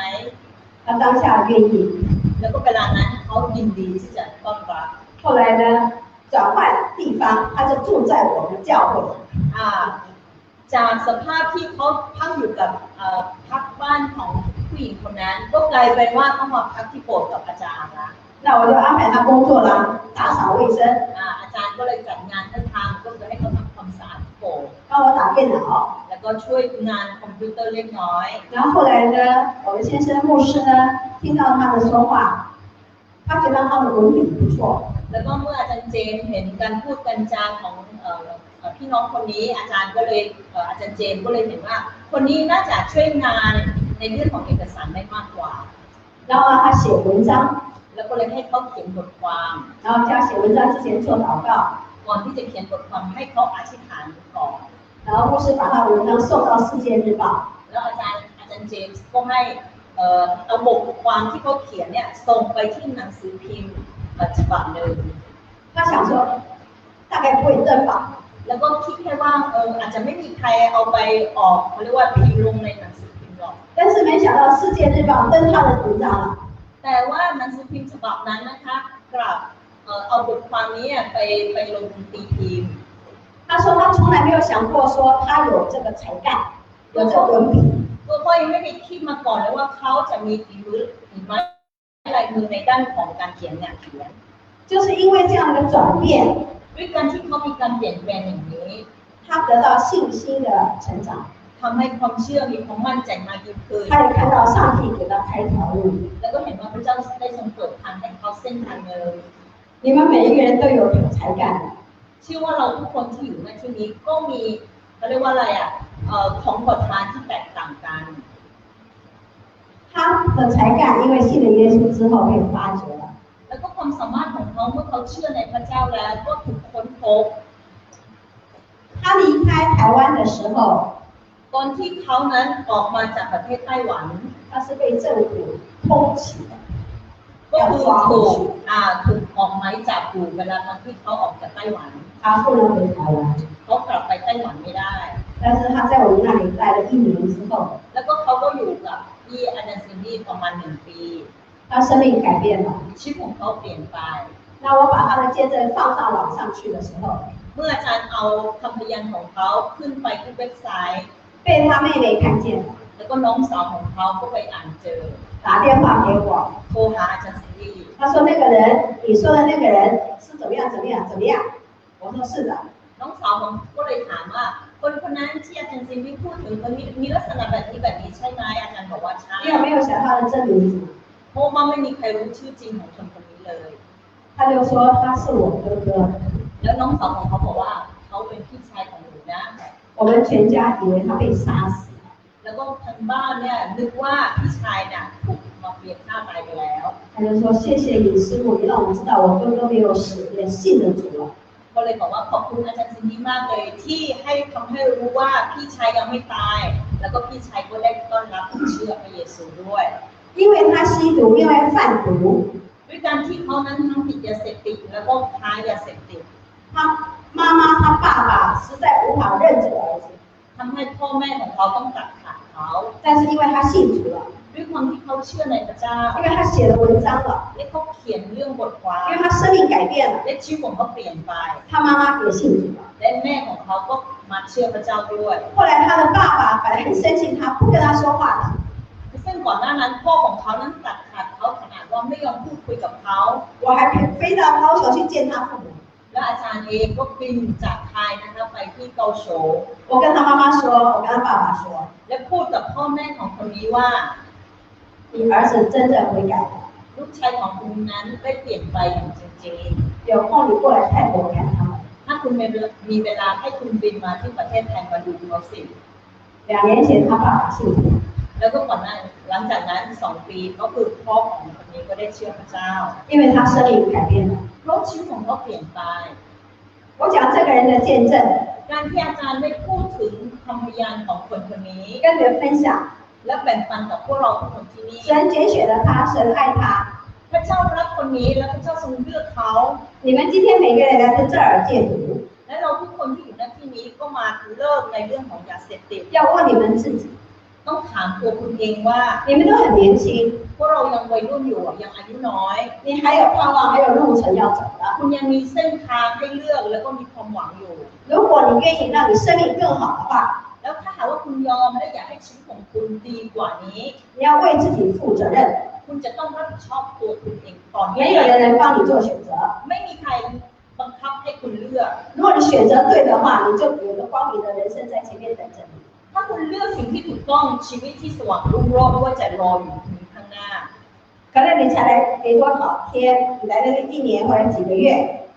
他当下愿意แล้วก็เวลานั้นเขายินดีที่จะต้อนรับ后来呢转换地方他就住在我们教会จากสภาพที่เขาพักอยู่กับพักบ้านของผู้หญิงคนนั้นก็กลายเป็นว่าเขามาพักที่โบสถ์กับอาจารย์ละ那我就安排他工作啦打扫卫生อาจารย์ก็เลยจัดงานให้ทำก็คือให้เขาทำความสะอาดโบสถ์帮我打电脑แล้วก็ช่วยงานคอมพิวเตอร์เล็กน้อย然后后来呢我们先生牧师呢听到他们说话他觉得他们文笔不错แล้วก็เมื่ออาจารย์เจมเห็นการพูดกันจาของพี่น้องคนนี้อาจารย์ก็เลยอาจารย์เจมก็เลยเห็นว่าคนนี้น่าจะช่วยงานในเรื่องของเอกสารได้มากกว่า然后他写文章， แล้วก็เลยให้เขาเขียนบทความ 然后叫他写文章之前做祷告， ก่อนที่จะเขียนบทความให้เขาอธิษฐานก่อน 然后牧师把他的文章送到《世界日报》， แล้วอาจารย์เจมส์ก็ให้เอาบทความที่เขาเขียนเนี่ยส่งไปที่หนังสือพิมพ์ฉบับหนึ่ง 他想说大概不会登吧， แล้วก็คิดแค่ว่าอาจจะไม่มีใครเอาไปออกเขาเรียกว่าพิมพ์ลงในหนังสือพิมพ์หรอก 但是没想到《世界日报》登他的文章了。 แต่ว่าหนังสือพิมพ์ฉบับนั้นนะคะกลับเอาบทความนี้ไปลงตีพิมพ์ 他说他从来没有想过说他有这个才干，有这个文笔。 ตัวเขายังไม่ได้คิดมาก่อนเลยว่าเขาจะมีฝีมือลายมือในด้านของการเขียนงานเขียน 就是因为这样的转变， ด้วยการที่เขามีการเปลี่ยนแปลงอย่างนี้ 他得到信心的成长， ทำให้ความเชื่อมีความมั่นใจมากยิ่งขึ้น 他也看到上帝给他开条路。 แล้วก็เห็นว่าพระเจ้าได้ทรงเปิดทางให้เขาเส้นทางเดิน 你们每一个人都有才干， เชื่อว่าเราทุกคนที่อยู่ในที่นี้ก็มีเขาเรียกว่าอะไรของบทบาทที่แตกต่างกัน 他的才干因为信了耶稣之后被发掘了。 แล้วก็ความสามารถของเขาเมื่อเขาเชื่อในพระเจ้าแล้วก็ถูกค้นพบ 他离开台湾的时候， ตอนที่เขานั้นออกมาจากประเทศไต้หวัน 他是被政府通缉的， ก็ 要 คือ 抓回 ถูก 去。 ออกหมายจับอยู่เวลาตอนที่เขาออกจากไต้หวัน 他不能回台湾， เขากลับไปไต้หวันไม่ได้ 但是他在我们那里待了1年之后， แล้วก็เขาก็อยู่กับที่อาจารย์ซินดี้ประมาณ1 ปี 他生命改变了。 ชีวิตของเขาเปลี่ยนไป 那我把他的见证放上网上去的时候， เมื่ออาจารย์เอาคำพยานของเขาขึ้นไปที่เว็บไซต์ 被他妹妹看见了， แล้วก็น้องสาวของเขาก็ไปอ่านเจอ 打电话给我， โทรหาอาจารย์ซินดี้ 他说那个人，你说的那个人是怎么样怎么样怎么样？我说是的， น้องสาวผมก็เลยถามว่าคนนั้นที่อาจารย์ซินดี้พูดถึงคนนี้มีลักษณะแบบนี้ใช่ไหมอาจารย์บอกว่าใช่ 你有没有想他的真名字？ เพราะว่าไม่มีใครรู้ชื่อจริงของคนนี้เลย 他就说他是我哥哥， แล้วน้องสาวของเขาบอกว่าเขาเป็นพี่ชายของหนูนะ 我们全家以为他被杀死了。 แล้วก็ทั้งบ้านเนี่ยนึกว่าพี่ชายเนี่ยถูกมาเฟียฆ่าตายไปแล้ว 他就说谢谢你师傅，你让我们知道我哥哥没有死，也信了主了。 ก็เลยบอกว่าขอบคุณอาจารย์ซินดี้มากเลยที่ให้ทำให้รู้ว่าพี่ชายยังไม่ตาย แล้วก็พี่ชายก็ได้ต้อนรับเชื่อพระเยซูด้วย 因为他吸毒，因为贩毒， ด้วยการที่เขานั้นทั้งติดยาเสพติดแล้วก็ค้ายาเสพติด 他妈妈他爸爸实在无法认这个儿子， ทำให้พ่อแม่ของเขาต้องตัดขาดเขา 但是因为他信主了， ด้วยความที่เขาเชื่อในพระเจ้า 因为他写了文章了， และเขาเขียนเรื่องบทความ 因为他生命改变了， และชีวิตของเขาเปลี่ยนไป 他妈妈也信主了。 และแม่ของเขาก็มาเชื่อพระเจ้าด้วย 后来他的爸爸本来很生气他，不跟他说话的， ซึ่งก่อนหน้านั้นพ่อของเขานั้นตัดขาดเขาขนาดว่าไม่ยอมพูดคุยกับเขา 我还飞到高雄去见他父母。 และอาจารย์เองก็บินจากไทยนะคะไปที่เกาโฉ 我跟他妈妈说，我跟他爸爸说， และพูดกับพ่อแม่ของคนนี้ว่า 你儿子真正悔改了， ลูกชายของคุณนั้นได้เปลี่ยนไปอย่างจริง 有空你过来泰国看他们。 ๆ ถ้าคุณมีเวลาให้คุณบินมาที่ประเทศไทยมาดูเขาสิ 2年前他爸爸信主， แล้วก็ก่อนหน้าหลังจากนั้น2 ปีก็คือพ่อของคนนี้ก็ได้เชื่อพระเจ้า 因为他生命改变了。 เพราะชีวิตของเขาเปลี่ยนไป 我讲这个人的见证， การที่อาจารย์ได้พูดถึงคำพยานของคนคนนี้ 跟你们分享， และแบ่งปันกับพวกเราทุกคนที่นี่ 神拣选了他，神爱他。 พระเจ้ารักคนนี้และพระเจ้าทรงเลือกเขา 你们今天每个人来到这儿戒毒， และเราทุกคนที่อยู่ณที่นี้ก็มาเลิกในเรื่องของยาเสพติด 要问你们自己， ต้องถามตัวคุณเองว่า 你们都很年轻， พวกเรายังวัยรุ่นอยู่ยังอายุน้อย 你还有盼望，还有路程要走的。 คุณยังมีเส้นทางให้เลือกแล้วก็มีความหวังอยู่ 如果你愿意让你生命更好的话， แล้วถ้าหากว่าคุณยอมและอยากให้ชีวิตของคุณดีกว่านี้ 你要为自己负责任， คุณจะต้องรับผิดชอบตัวคุณเองก่อน 没有人能帮你做选择。 ไม่มีใครบังคับให้คุณเลือก 如果你选择对的话，你就有个光明的人生在前面等着你。 ถ้าคุณเลือกสิ่งที่ถูกต้องชีวิตที่สว่างรุ่งโรจน์ก็จะรออยู่คุณข้างหน้า 可能你才来没多少天，你来了1年或者几个月，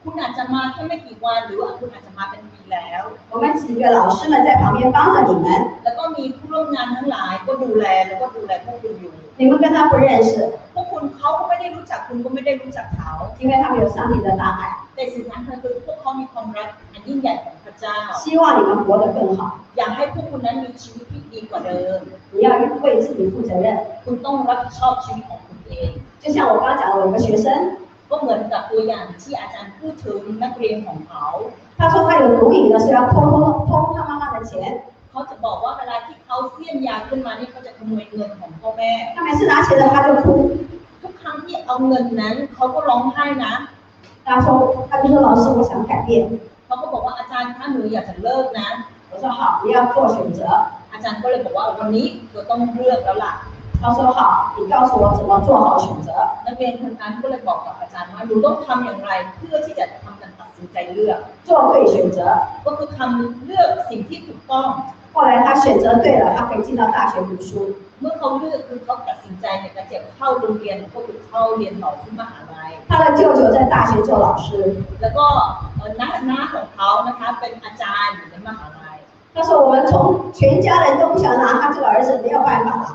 คุณอาจจะมาแค่ไม่กี่วันหรือว่าคุณอาจจะมาเป็นปีแล้ว 我们几个老师们在旁边帮着你们， แล้วก็มีผู้ร่วมงานทั้งหลายก็ดูแลแล้วก็ดูแลพวกคุณอยู่ 你们跟他不认识， พวก คุณเขาก็ไม่ได้รู้จักคุณก็ไม่ได้รู้จักเขา因为他们有上帝的大爱， แต่สิ่งนั้นคือพวกเขามีความรักอันยิ่งใหญ่ของพระเจ้า希望你们活得更好。อยากให้พวกคุณนั้นมีชีวิตที่ดีกว่าเดิม你要为自己负责任。คุณต้องรับผิดชอบชีวิตของคุณเอง就像我刚刚讲的，我有个学生，ก็เหมือนกับตัวอย่างที่อาจารย์พูดถึงนักเรียนของเขา他说他有毒瘾的是要偷他妈妈的钱。เขาจะบอกว่าเวลาที่เขาเสี้ยนยาขึ้นมานี่เขาจะขโมยเงินของพ่อแม่ 他每次拿钱了他就哭。ทุกครั้งที่เอาเงินนั้นเขาก็ร้องไห้นะ他就说老师我想改变。เขาก็บอกว่าอาจารย์ถ้าหนูอยากจะเลิกนะ我说好，你要做选择。อาจารย์ก็เลยบอกว่าวันนี้เราต้องเลือกแล้วล่ะ他说好，你告诉我怎么做好选择。นักเรียนคนนั้นก็เลยบอกกับอาจารย์ว่าหนูต้องทำอย่างไรเพื่อที่จะทำการตัดสินใจเลือก做对选择ก็คือทำเลือกสิ่งที่ถูกต้อง后来他选择对了，他可以进到大学读书。เมื่อเขาเลือกคือเขาตัดสินใจในการจะเข้าโรงเรียนก็คือเข้าเรียนต่อที่มหาลัย他的舅舅在大学做老师，แล้วก็น้าของเขานะคะเป็นอาจารย์อยู่ในมหาลัย他说我们全家人都不想拿他这个儿子，没有办法了。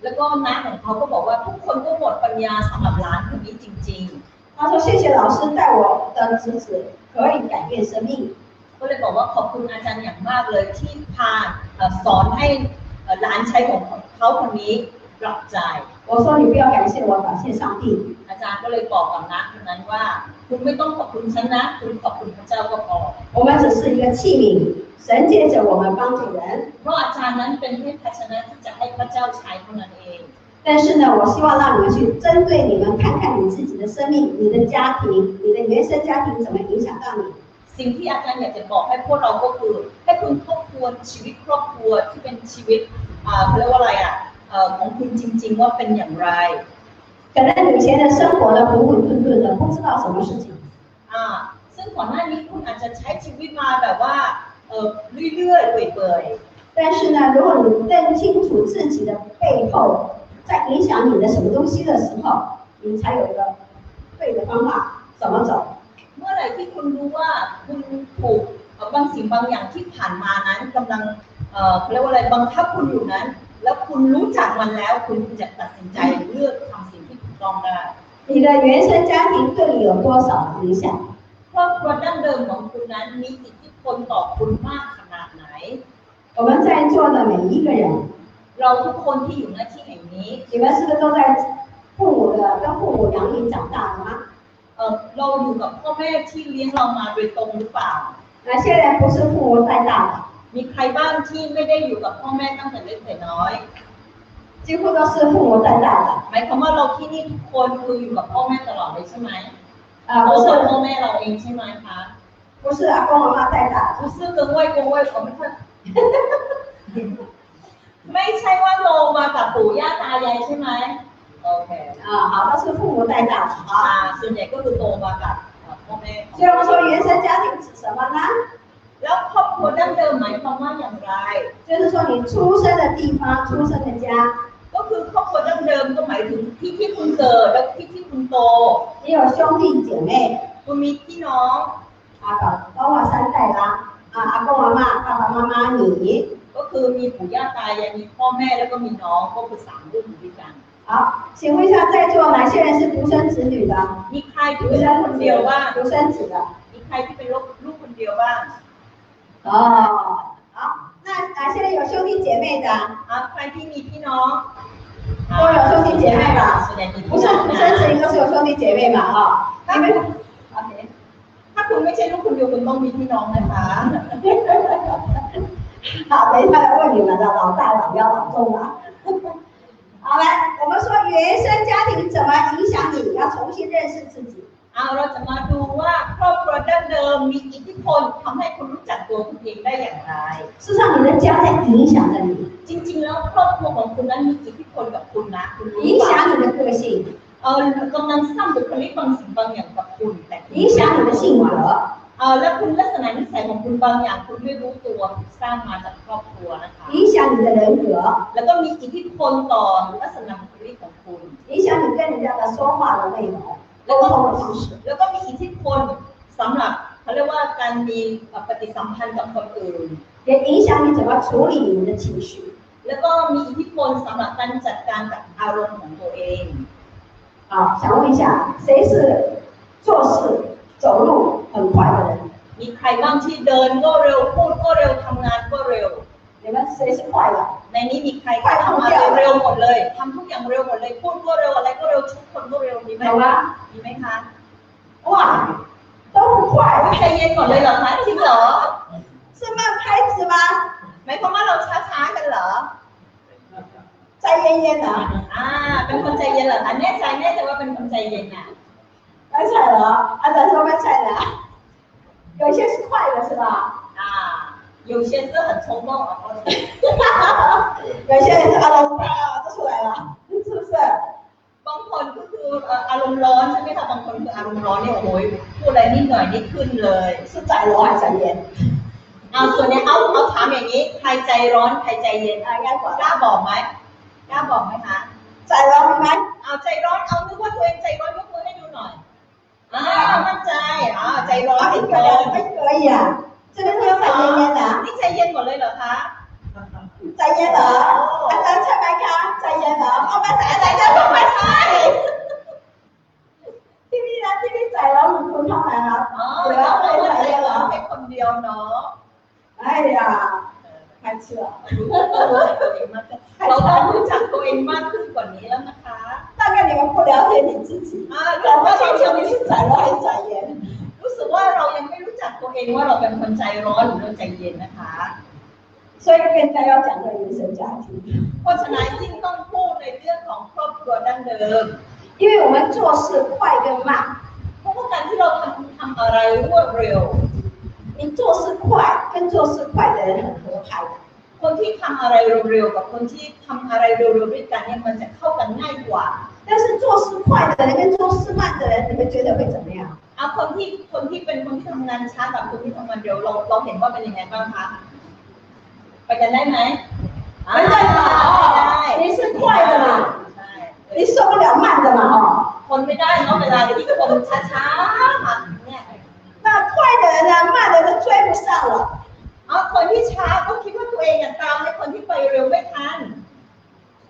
แล้วก็น้าของเขาก็บอกว่าทุกคนก็หมดปัญญาสำหรับหลานคนนี้จริงๆ他说谢谢老师带我的侄子可以改变生命。ก็เลยบอกว่าขอบคุณอาจารย์อย่างมากเลยที่พาสอนให้หลานชายของเขาคนนี้ปรับใจ我说你不要感谢我，感谢上帝。อาจารย์ก็เลยบอกกับน้าคนนั้นว่าคุณไม่ต้องขอบคุณฉันนะคุณขอบคุณพระเจ้าก็พอ我们只是一个器皿，神借着我们帮助人。เพราะอาจารย์นั้นเป็นแค่ภาชนะที่จะให้พระเจ้าใช้เท่านั้นเอง但是呢，我希望让你们去针对你们看看你自己的生命、你的家庭、你的原生家庭怎么影响到你。สิ่งที่อาจารย์อยากจะบอกให้พวกเราก็คือให้คุณทบทวนชีวิตครอบครัวที่เป็นชีวิตเขาเรียกว่าอะไรของคุณจริงๆว่าเป็นอย่างไร可能以前的生活呢混混沌沌的，不知道什么事情。ซึ่งก่อนหน้านี้คุณอาจจะใช้ชีวิตมาแบบว่าเรื่อยๆเปื่อยๆ但是呢，如果你认清楚自己的背后在影响你的什么东西的时候，你才有一个对的方法怎么走。เมื่อไหร่ที่คุณรู้ว่าคุณถูกบางสิ่งบางอย่างที่ผ่านมานั้นกำลังเขาเรียกว่าอะไรบังคับคุณอยู่นั้นแล้วคุณรู้จักมันแล้วคุณจะตัดสินใจเลือกทำสิ่งที่ถูกต้องได้你的原生家庭对你有多少影响？ครอบครัวดั้งเดิมของคุณนั้นมีอิทธิพลต่อคุณมากขนาดไหน我们在座的每一个人，เราทุกคนที่อยู่ณที่แห่งนี้你们是不是都在跟父母养你长大的吗？เราอยู่กับพ่อแม่ที่เลี้ยงเรามาโดยตรงหรือเปล่า哪些人不是父母带大的？มีใครบ้างที่ไม่ได้อยู่กับพ่อแม่ตั้งแต่เล็กแต่น้อย几乎都是父母带大的。หมายความว่าเราที่นี่ทุกคนคืออยู่กับพ่อแม่ตลอดเลยใช่ไหม不是พ่อแม่เราเองใช่ไหมคะ不是阿公阿妈带大的。不是跟外公外婆ไม่ค่อยไม่ใช่ว่าโตมากับปู่ย่าตายายใช่ไหมโอเค好，都是父母带大的ส่วนใหญ่ก็คือโตมากับพ่อแม่所以我们说原生家庭指什么呢？แล้วครอบครัวดั้งเดิมหมายความว่าอย่างไร就是说你出生的地方、出生的家，ก็คือครอบครัวดั้งเดิมก็หมายถึงที่คุณเกิดและที่คุณโต你有兄弟姐妹，คุณมีพี่น้อง包括三代啦，阿公阿妈、爸爸妈妈你，ก็คือมีปู่ย่าตายายมีพ่อแม่แล้วก็มีน้องก็คือ3รุ่นอยู่ด้วยกัน好，请问一下在座哪些人是独生子女的？มีใครที่เป็นลูกคนเดียวบ้าง独生子的，มีใครที่เป็นลูกคนเดียวบ้าง好，那哪些人有兄弟姐妹的？ใครที่มีพี่น้อง都有兄弟姐妹吧？不是独生子女都是有兄弟姐妹嘛？你们 OK？ ถ้าคุณไม่ใช่ลูกคนเดียวคุณต้องมีพี่น้องนะคะ好，等一下来问你们的老大、老幺、老中了。好，来，我们说原生家庭怎么影响你，要重新认识自己。เราจะมาดูว่าครอบครัวดั้งเดิมมีอิทธิพลทำให้คุณรู้จักตัวคุณเองได้อย่างไร事实上你的家在影响着你จริงๆแล้วครอบครัวของคุณนั้นมีอิทธิพลกับคุณนะคุณรู้影响你的个性กำลังสร้างบุคลิกบางสิ่งบางอย่างกับคุณแต่影响你的性格และคุณลักษณะนิสัยของคุณบางอย่างคุณไม่รู้ตัวสร้างมาจากครอบครัวนะคะ影响你的人格แล้วก็มีอิทธิพลต่อลักษณะบุคลิกของคุณ影响你跟人家的说话的内容แล้วก็มีอิทธิพลสำหรับเขาเรียกว่าการมีปฏิสัมพันธ์กับคนอื่น也影响你怎么处理你的情绪แล้วก็มีอิทธิพลสำหรับการจัดการกับอารมณ์ของตัวเอง啊，想问一下，谁是做事走路很快的人？ มีใครบ้างที่เดินก็เร็วพูดก็เร็วทำงานก็เร็ว 你们谁是快的？ ในนี้มีใครที่ทำงานเร็วหมดเลยทำทุกอย่างเร็วหมดเลยพูดก็เร็วอะไรก็เร็วทุกคนก็เร็วมีไหม 有吗？ มีไหมคะ 哇，都很快， ใจเย็นหมดเลยเหรอคะจริงเหรอ 是慢拍子吗？ หมายความว่าเราช้าๆกันเหรอ 在烟烟的， เป็นคนใจเย็นเหรอคะแน่ใจว่าเป็นคนใจเย็นอ่ะ 没踩了，按照说没踩了，有些是快的是吧？有些是很冲动啊，有些人是阿龙都出来了，是不是？ บางคนก็คืออารมณ์ร้อนใช่ไหมคะบางคนคืออารมณ์ร้อนเนี่ยโอ้โหพูดอะไรนิดหน่อยนี่ขึ้นเลย 是在罗还是在烟？ ส่วนนี้เอาถามอย่างนี้ใครใจร้อนใครใจเย็น 啊，应该管 กล้าบอกไหมกล้าบอกไหมคะ 在罗明白？ เอาใจร้อนเอานึกว่าตัวเองใจร้อนยกมือให้ดูหน่อยมั่นใจใจร้อน 啊，一个人还可以啊，这边都在烟烟的， นี่ใจเย็นหมดเลยเหรอคะ 在烟的，阿张蔡白卡在烟的，我们在这都快猜。ที่นี่นะที่นี่ใส่แล้วมันคุณเท่าไหร่ครับ เหลือใจร้อนให้คนเดียวเนาะ 哎呀，太吃了。 เราต้องรู้จักตัวเองมากขึ้นกว่านี้แล้วนะคะ 大概你们不了解你自己，搞不清楚你是宰了还是宰盐。 รู้สึกว่าเรายังไม่รู้จักตัวเองว่าเราเป็นคนใจร้อนหรือเราใจเย็นนะคะ 所以更加要讲的原生家庭， เพราะฉะนั้นยิ่งต้องพูดในเรื่องของครอบครัวดั้งเดิม 因为我们做事快跟慢， เพราะว่าการที่เราทำอะไรรวดเร็ว 你做事快跟做事快的人很合拍的。 คนที่ทำอะไรเร็วๆกับคนที่ทำอะไรเร็วๆด้วยกันเนี่ยมันจะเข้ากันง่ายกว่า 但是做事快的人跟做事慢的人，你们觉得会怎么样？ คนที่เป็นคนที่ทำงานช้ากับคนที่ทำงานเร็วเราเห็นว่าเป็นยังไงบ้างคะไปกันได้ไหม 没办法哦，你是快的嘛， ใช่ 你受不了慢的嘛哦。 คนไม่ได้เนาะเวลาที่คนช้าๆมาเนี่ย 那快的人呢，慢的都追不上了。 คนที่ช้าก็คิดว่าตัวเองตามให้คนที่ไปเร็วไม่ทัน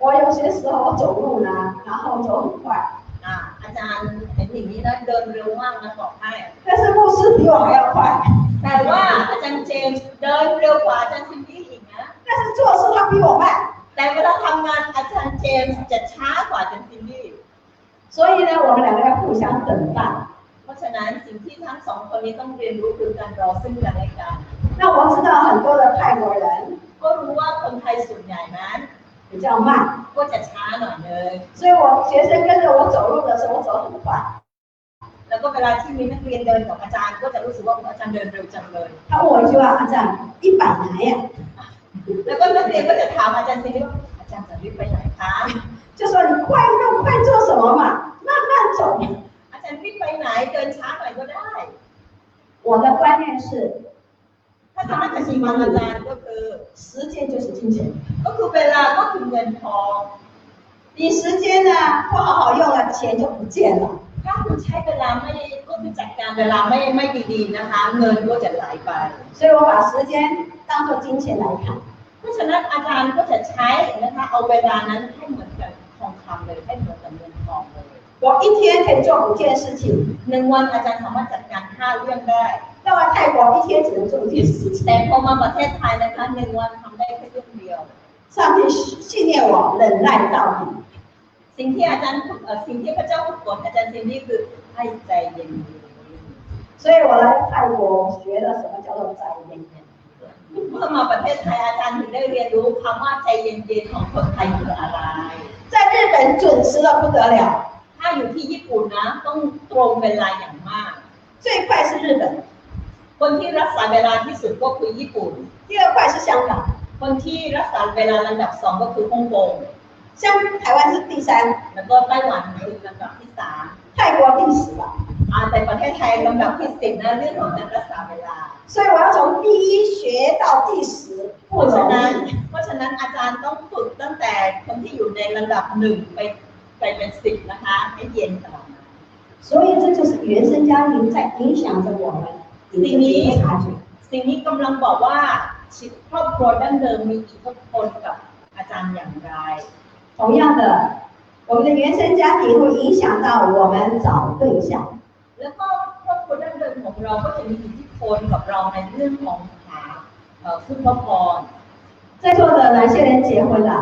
我有些时候我走路呢，然后走很快， อาจารย์เห็นอย่างนี้นะเดินเร็วมากนะบอกให้ 但是牧师比我还要快， แต่ว่าอาจารย์เจมส์เดินเร็วกว่าอาจารย์ซินดี้อีกนะ 但是做事他比我慢， แต่เวลาทำงานอาจารย์เจมส์จะช้ากว่าอาจารย์ซินดี้ 所以呢，我们两个要互相等待。 เพราะฉะนั้นสิ่งที่ทั้งสองคนนี้ต้องเรียนรู้คือการรอซึ่งกันและกัน 那我知道很多的泰国人 ก็รู้ว่าคนไทยส่วนใหญ่นั้น 比较慢， ก็จะช้าหน่อยนึง 所以我学生跟着我走路的时候，我走很快。 แล้วก็เวลาที่มีนักเรียนเดินกับอาจารย์ก็จะรู้สึกว่าอาจารย์เดินเร็วจังเลย 他问我一句话，阿赞，100来呀？ แล้วก็นักเรียนก็จะถามอาจารย์ซินดี้ว่าอาจารย์จะรีบไปไหนคะ 就说你快那么快做什么嘛？慢慢走。 อาจารย์รีบไปไหนเดินช้าหน่อยก็ได้ 我的观念是， ถ้าทำให้กสิมันอาจารย์ก็คือ 时间就是金钱。 ก็คือเวลาก็คือเงินทอง 你时间呢不好好用了，钱就不见了。 ถ้าคุณใช้เวลาไม่ก็คือจัดการเวลาไม่ดีๆนะคะ เงินก็จะไหลไป 所以我把时间当做金钱来看。 เพราะฉะนั้นอาจารย์ก็จะใช้นะคะเอาเวลานั้นให้เหมือนกับทองคำเลยให้เหมือนกับเงินทองเลย 我一天可以做5件事情， 1 วันอาจารย์สามารถจัดการ5 เรื่องได้ 到了泰国一天只能做1件事情。 แต่พอมาประเทศไทยนะคะ1 วันทำได้แค่เรื่องเดียว 上帝训练我忍耐到底。 สิ่งที่อาจารย์สิ่งที่พระเจ้าฝึกฝนอาจารย์ซินดี้คือให้ใจเย็น 所以我来泰国学了什么叫做ใจเย็น เมื่อมาประเทศไทยอาจารย์ถึงได้เรียนรู้คำว่าใจเย็นๆของคนไทยคืออะไร 在日本准时的不得了， ถ้าอยู่ที่ญี่ปุ่นนะต้องตรงเวลาอย่างมาก 最快是日本， คนที่รักษาเวลาที่สุดก็คือญี่ปุ่น 第2快是香港， คนที่รักษาเวลาลำดับ2ก็คือฮ่องกง 台湾是第3， แล้วก็ไต้หวันคือลำดับที่3泰国第10吧。แต่ประเทศไทยลำดับที่10นะเรื่องของการรักษาเวลา 所以我要从第1学到第10， เพ 不 ราะฉะ 容 นั้น 易。 อาจารย์ต้องฝึกตั้งแต่คนที่อยู่ในลำดับ1ไปเป็น10นะคะให้เย็นตลอด 所以这就是原生家庭在影响着我们有这么一个差距。 สิ่งนี้กำลังบอกว่าชีวิตครอบครัวดั้งเดิมมีอิทธิพลกับอาจารย์อย่างไร 同样的，我们的原生家庭会影响到我们找对象。 แล้วก็ครอบครัวดั้งเดิมของเราก็จะมีอิทธิพลกับเราในเรื่องของหาผู้ครอบครอง在座的哪些人结婚了？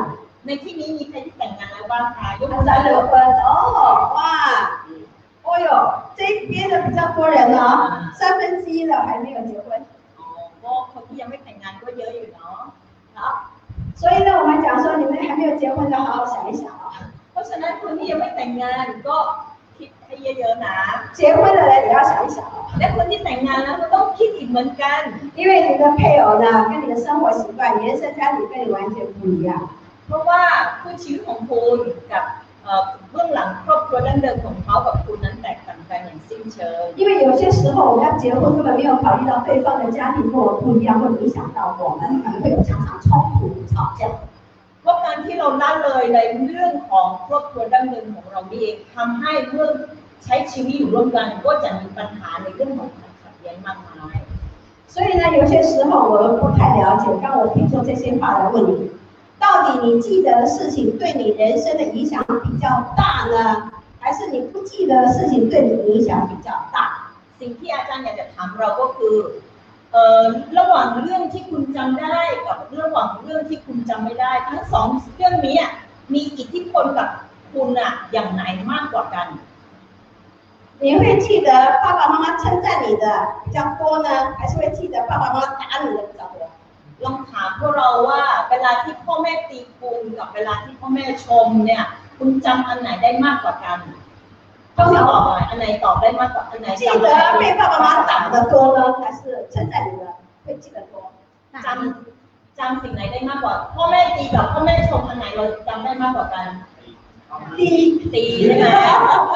ในที่นี้มีใครที่แต่งงานแล้วบ้างคะยกมื 大 อได้ 家 เลย 有婚哦，哇，哦哟，这边的比较多人哦，1/3的还没有结婚。 ก็คนที่ยังไม่แต่งงานก็เยอะอยู่เนาะ 好，所以呢，我们讲说你们还没有结婚的，好好想一想啊。 เพราะฉะนั้นคนที่ยังไม่แต่งงานก็คิดให้เยอะๆนะ 结婚的人也要想一想啊， และคนที่แต่งงานแล้วก็ต้องคิดอีกเหมือนกัน 因为你的配偶呢，跟你的生活习惯、原生家庭跟你完全不一样。 เพราะว่าคู่ชีวิตของคุณกับเบื้องหลังครอบครัวดั้งเดิมของเขากับคุณนั้นแตกต่างกันอย่างสิ้นเชิง 因为有些时候我们要结婚，根本没有考虑到对方的家庭跟我不一样，会影响到我们，可能会有常常冲突、吵架。 เพราะการที่เราละเลยในเรื่องของครอบครัวดั้งเดิมของเราเองทำให้เมื่อใช้ชีวิตอยู่ร่วมกันก็จะมีปัญหาในเรื่องของความขัดแย้งมากมาย 所以呢，有些时候我们不太了解。当我听说这些话来问你，到底你记得的事情对你人生的影响比较大呢，还是你不记得的事情对你影响比较大？ สิ่งที่อาจารย์อยากจะถามเราก็คือระหว่างเรื่องที่คุณจำได้กับระหว่างเรื่องที่คุณจำไม่ได้ทั้งสองเรื่องนี้มีอิทธิพลกับคุณอะอย่างไหนมากกว่ากัน 你会记得爸爸妈妈称赞你的比较多呢，还是会记得爸爸妈妈打你的比较多？ ลองถามพวกเราว่าเวลาที่พ่อแม่ตีคุณกับเวลาที่พ่อแม่ชมเนี่ยคุณจำอันไหนได้มากกว่ากันต้องตอบหน่อยอันไหนตอบได้มากกว่าอันไหน 记 จำ 得 ได้ 被爸爸妈妈打的多呢，还是称赞你的会记得多？ จำสิ่งไหนได้มากกว่าพ่อแม่ตีกับพ่อแม่ชมอันไหนเราจำได้มากกว่ากัน ตีใช่ไหม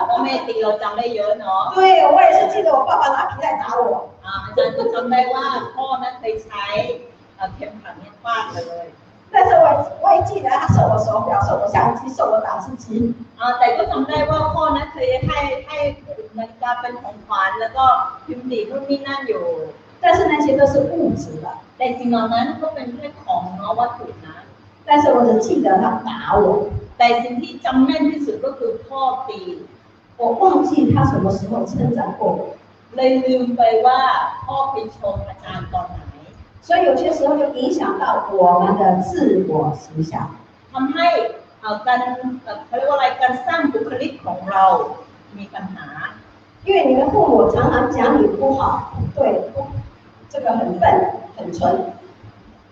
พ่อแม่ตีเราจำได้เยอะเนาะ 对，我也是记得我爸爸拿皮带打我。 อาจารย์ก็จำได้ว่าพ่อนั้นเคยใช้เข็มขัดเนี่ยฟาดเลย 但是我也记得他送我手表、送我相机、送我打字机。 แต่ก็จำได้ว่าพ่อนั้นเคยให้นาฬิกาเป็นของขวัญแล้วก็พิมพ์ดีนู่นนี่นั่นอยู่ 但是那些都是物质的， แต่สิ่งเหล่านั้นก็เป็นแค่ของเนาะวัตถุนะ 但是我只记得他打我， แต่สิ่งที่จำแม่นที่สุดก็คือพ่อตี 我忘记他什么时候称赞过我， เลยลืมไปว่าพ่อไปชมอาจารย์ตอนไหน 所以有些时候就影响到我们的自我形象。 ทำให้การเขาเรียกว่าอะไรการสร้างบุคลิกของเรามีปัญหา 因为你的父母常常讲你不好、不对、这个很笨、很蠢，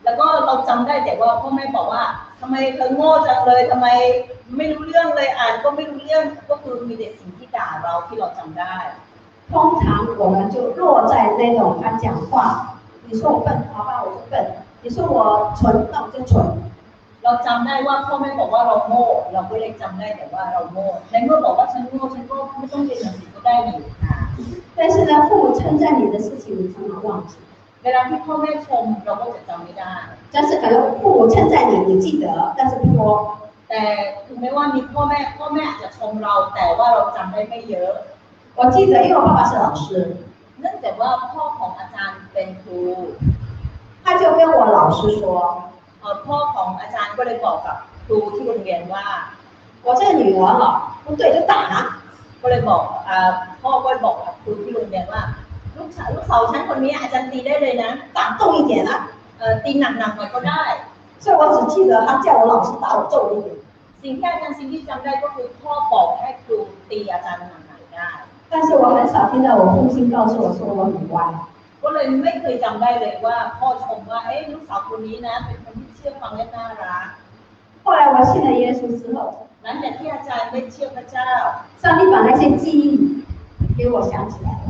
แล้วก็เราจำได้แต่ว่าพ่อแม่บอกว่าทำไมเธอโง่จังเลยทำไมไม่รู้เรื่องเลยอ่านก็ไม่รู้เรื่องก็คือมีแต่สิ่งที่ด่าเราที่เราจำได้ 通常我们就落在那种他讲话，你说我笨，好吧，我就笨；你说我蠢，那我就蠢。 เราจำได้ว่าพ่อแม่บอกว่าเราโง่เราก็เลยจำได้แต่ว่าเราโง่ในเมื่อบอกว่าฉันโง่ฉันก็ไม่ต้องเรียนหนังสือก็ได้นี่ค่ะ 但是呢，父母称赞你的事情，你常常忘记。 เวลาที่พ่อแม่ชมเราก็จะจำไม่ได้ 但是可能父母称赞你，你记得，但是不多。 แต่ถึงแม้ว่ามีพ่อแม่อาจจะชมเราแต่ว่าเราจำได้ไม่เยอะ 我记得，因为我爸爸是老师， เนื่องจากว่าพ่อของอาจารย์เป็นครู 他就跟我老师说， พ่อของอาจารย์ก็เลยบอกกับครูที่โรงเรียนว่า 我这个女儿哈，不对就打她。 ก็เลยบอกพ่อก็บอกกับครูที่โรงเรียนว่าลูกสาวฉันคนนี้อาจารย์ตีได้เลยนะ 打重一点啊。 ตีหนักหน่อยก็ได้ 所以我只记得他叫我老师打我重一点。 สิ่งที่อาจารย์ซินดี้จำได้ก็คือพ่อบอกให้ครูตีอาจารย์หนักๆได้ 但是我很少听到我父亲告诉我说我很乖。 ก็เลยไม่เคยจำได้เลยว่าพ่อชมว่าลูกสาวคนนี้นะเป็นคนที่เชื่อฟังและน่ารัก 后来我信了耶稣之后， หลังจากที่อาจารย์ได้เชื่อพระเจ้า 上帝把那些记忆给我想起来了。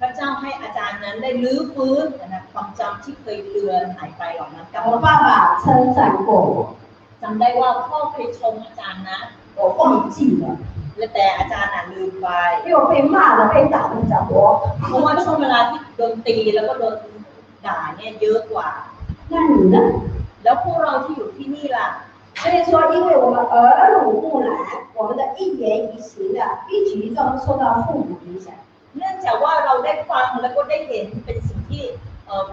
พระเจ้าให้อาจารย์นั้นได้ลื้อฟื้นนะความจำที่เคยเลือนหายไปเหล่านั้นกลับ 我 มา 爸爸称赞过我， จำได้ว่าพ่อเคยชมอาจารย์นะ 我忘记了， แต่อาจารย์ลืมไป 因为我被骂的、被打的比较多。 เพราะว่าช่วงเวลาที่โดนตีแล้วก็โดนด่าเนี่ยเยอะกว่า 那你呢？ แล้วพวกเราที่อยู่ที่นี่ล่ะ 所以说，因为我们耳濡目染，我们的一言一行的一举一动受到父母影响。 เนื่องจากว่าเราได้ฟังแล้วก็ได้เห็นเป็นสิ่งที่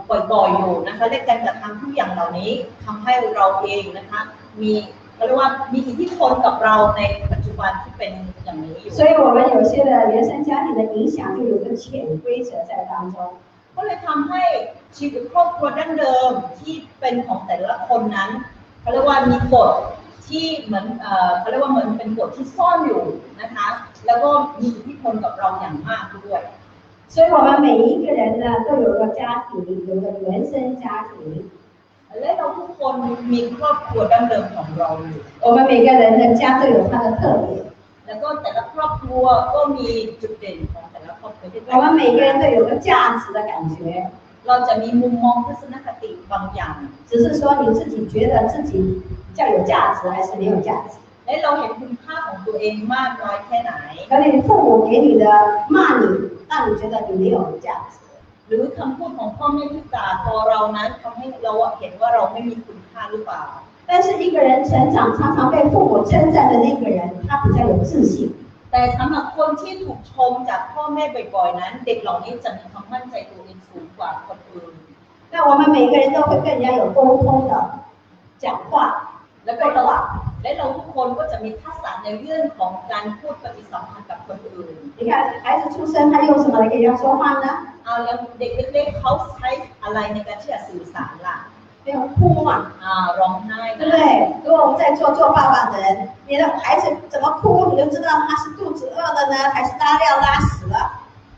บ่อยๆอยู่นะคะและการกระทำทุกอย่างเหล่านี้ทำให้เราเองนะคะมีเรียกว่ามีอิทธิพลกับเราในปัจจุ บันที่เป็นอย่างนี้อยู่所以我们有些的原生家庭的影响就有个潜规则在当中ก็เลยทำให้ชีวิตครอบครัวดั้งเดิมที่เป็นของแต่ละคนนั้นเขาเรียกว่ามีกฎที่เหมือนเขาเรียกว่าเหมือนเป็นกฎที่ซ่อนอยู่นะคะแล้วก็มีอิทธิพลกับเราอย่างมากด้วย所以我们每一个人呢都有个家庭有个原生家庭และเราทุกคนมีครอบครัวดั้งเดิมของเราอยู่我们每个人的家都有它的特点แล้วก็แต่ละครอบครัวก็มีจุดเด่นของแต่ละครอบครัวที่我们每个人都有个价值的感觉เราจะมีมุมมองทัศนคติบางอย่าง只是说你自己觉得自己较有价值还是没有价值และเราเห็นคุณค่าของตัวเองมากน้อยแค่ไหน可能父母给你的骂你让你觉得你没有价值หรือคำพูดของพ่อแม่ที่ด่าทอเรานั้นทำให้เราเห็นว่าเราไม่มีคุณค่าหรือเปล่า但是一个人成长常常被父母称赞的那个人他比较有自信แต่สำหรับคนที่ถูกชมจากพ่อแม่บ่อยๆนั้นเด็กเหล่านี้จะมีความมั่นใจตัวเองสูงกว่าคนอื่น那我们每个人都会更加有沟通的讲话และเราทุกคนก็จะมีทักษะในเรื่องของการพูดปฏิสัมพันธ์กับคนอื่น你看孩子出生他用什么来跟人家说话呢เอาแล้วเด็กเล็กๆเขาใช้อะไรในการที่จะสื่อสารล่ะ用哭嘛ร้องไห้对不对如果我们在做爸爸的人你的孩子怎么哭你就知道他是肚子饿了呢还是拉尿拉屎了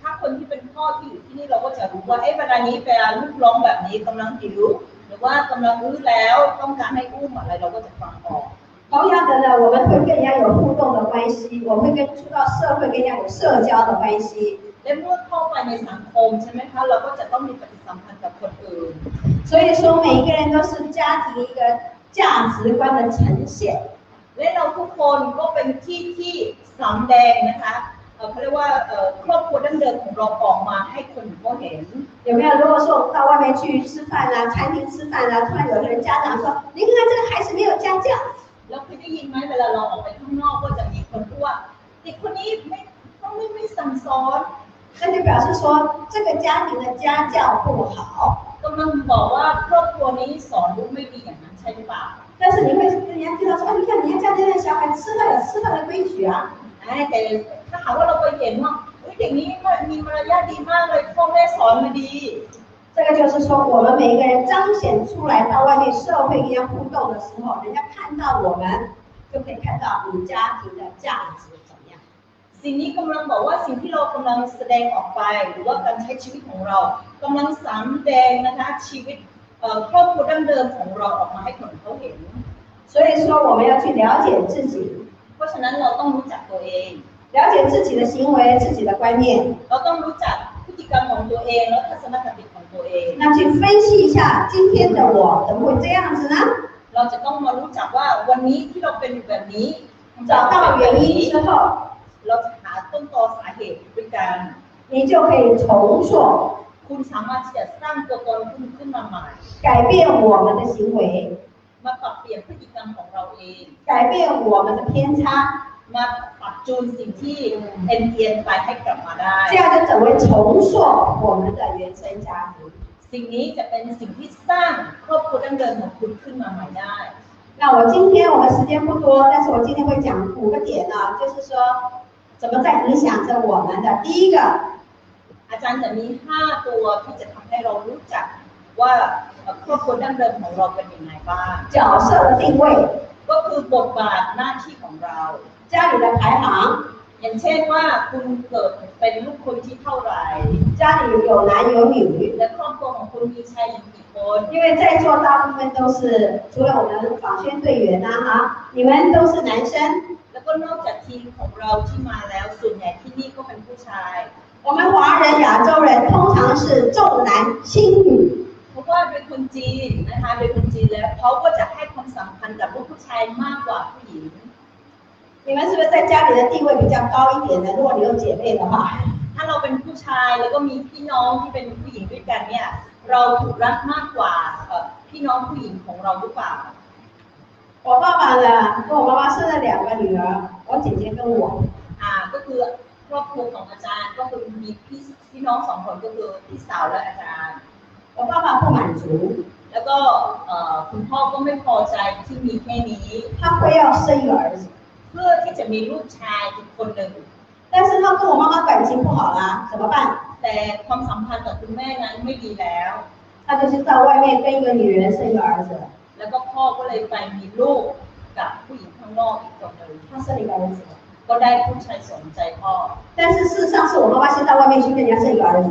ถ้าคนที่เป็นพ่อที่อยู่ที่นี่เราก็จะรู้ว่าเวลานี้เวลาลูกร้องแบบนี้กำลังหิวหรือว่ากำลังอื้อแล้วต้องการให้อุ้มอะไรเราก็จะฟังออก同样的呢我们会更加有互动的关系我们会出到社会更加有社交的关系และเมื่อเข้าไปในสังคมใช่ไหมคะเราก็จะต้องมีปฏิสัมพันธ์กับคนอื่น所以说每一个人都是家庭一个价值观的呈现และเราทุกคนก็เป็นที่สำแดงนะคะเขาเรียกว่าครอบครัวดั้งเดิมของเราออกมาให้คนเขาเห็น有没有如果说我们到外面去吃饭啊餐厅吃饭啊突然有个人家长说你看这个孩子没有家教เราเคยได้ยินไหมเวลาเราออกไปข้างนอกก็จะมีคนพูดว่าเด็กคนนี้ไม่สั่งสอน那就表示说这个家庭的家教不好กำลังบอกว่าครอบครัวนี้สอนลูกไม่ดีอย่างนั้นใช่หรือเปล่า但是你会跟人家听到说你看人家家这个小孩吃饭有吃饭的规矩啊แต่ถ้าหากว่าเราไปเห็นว่าเด็กนี้มีมารยาทดีมากเลยพ่อแม่สอนมาดี这个就是说我们每一个人彰显出来到外面社会跟人家互动的时候人家看到我们就可以看到你家庭的价值怎么样สิ่งนี้กำลังบอกว่าสิ่งที่เรากำลังแสดงออกไปหรือว่าการใช้ชีวิตของเรากำลังสำแดงนะคะชีวิตครอบครัวดั้งเดิมของเราออกมาให้คนเขาเห็น所以说我们要去了解自己เพราะฉะนั้นเราต้องรู้จักตัวเอง了解自己的行为自己的观念เราต้องรู้จักพฤติกรรมของตัวเองและทัศนคติของตัวเอง那去分析一下今天的我怎么会这样子呢เราจะต้องมารู้จักว่าวันนี้ที่เราเป็นแบบนี้找到原因之后เราจะหาต้นตอสาเหตุด้วยกัน你就可以重塑คุณสามารถที่จะสร้างตัวตนขึ้นมาใหม่改变我们的行为มาปรับเปลี่ยนพฤติกรรมของเราเอง改变我们的偏差มาปรับจูนสิ่งที่เอ็นไปให้กลับมาได้这样就成为重塑我们的原生家庭สิ่งนี้จะเป็นสิ่งที่สร้างครอบครัวดั้งเดิมของคุณขึ้นมาใหม่ได้那我今天我们时间不多但是我今天会讲5个点呢就是说怎么在影响着我们的第一个อาจารย์จะมี5ตัวที่จะทำให้เรารู้จักว่าครอบครัวดั้งเดิมของเราเป็นยังไงบ้าง角色的定位ก็คือบทบาทหน้าที่ของเรา家里的排行อย่างเช่นว่าคุณเกิดเป็นลูกคนที่เท่าไหร่家里有男有女และครอบครัวของคุณมีชายหญิงกี่คน因为在座大部分都是除了我们法宣队员你们都是男生แล้วก็นอกจากทีมของเราที่มาแล้วส่วนใหญ่ที่นี่ก็เป็นผู้ชาย我们华人亚洲人通常是重男轻女เพราะว่าโดยคนจีนนะคะโดยคนจีนแล้วเขาก็จะให้ความสำคัญกับลูกผู้ชายมากกว่าผู้หญิง你们是不是在家里的地位比较高一点呢如果你有姐妹的话ถ้าเราเป็นผู้ชายแล้วก็มีพี่น้องที่เป็นผู้หญิงด้วยกันเนี่ยเราถูกรักมากกว่าพี่น้องผู้หญิงของเราหรือเปล่า我爸爸呢跟我妈妈生了2个女儿我姐姐跟我ก็คือครอบครัวของอาจารย์ก็คือมีพี่น้อง2คนก็คือพี่สาวและอาจารย์我爸爸不满足แล้วก็คุณพ่อก็ไม่พอใจที่มีแค่นี้他非要生一个儿子เพื่อที่จะมีลูกชายอีกคนหนึ่ง但是他跟我妈妈感情不好啦，怎么办？แต่ความสัมพันธ์กับคุณแม่นั้นไม่ดีแล้ว他就是在外面跟一个女人生一个儿子，แล้วก็พ่อก็เลยไปมีลูกกับผู้หญิงข้างนอกอีกคนหนึ่ง他生了一个儿子，ก็ได้ผู้ชายสนใจพ่อ但是事实上是我妈妈先到外面去跟人家生一个儿子。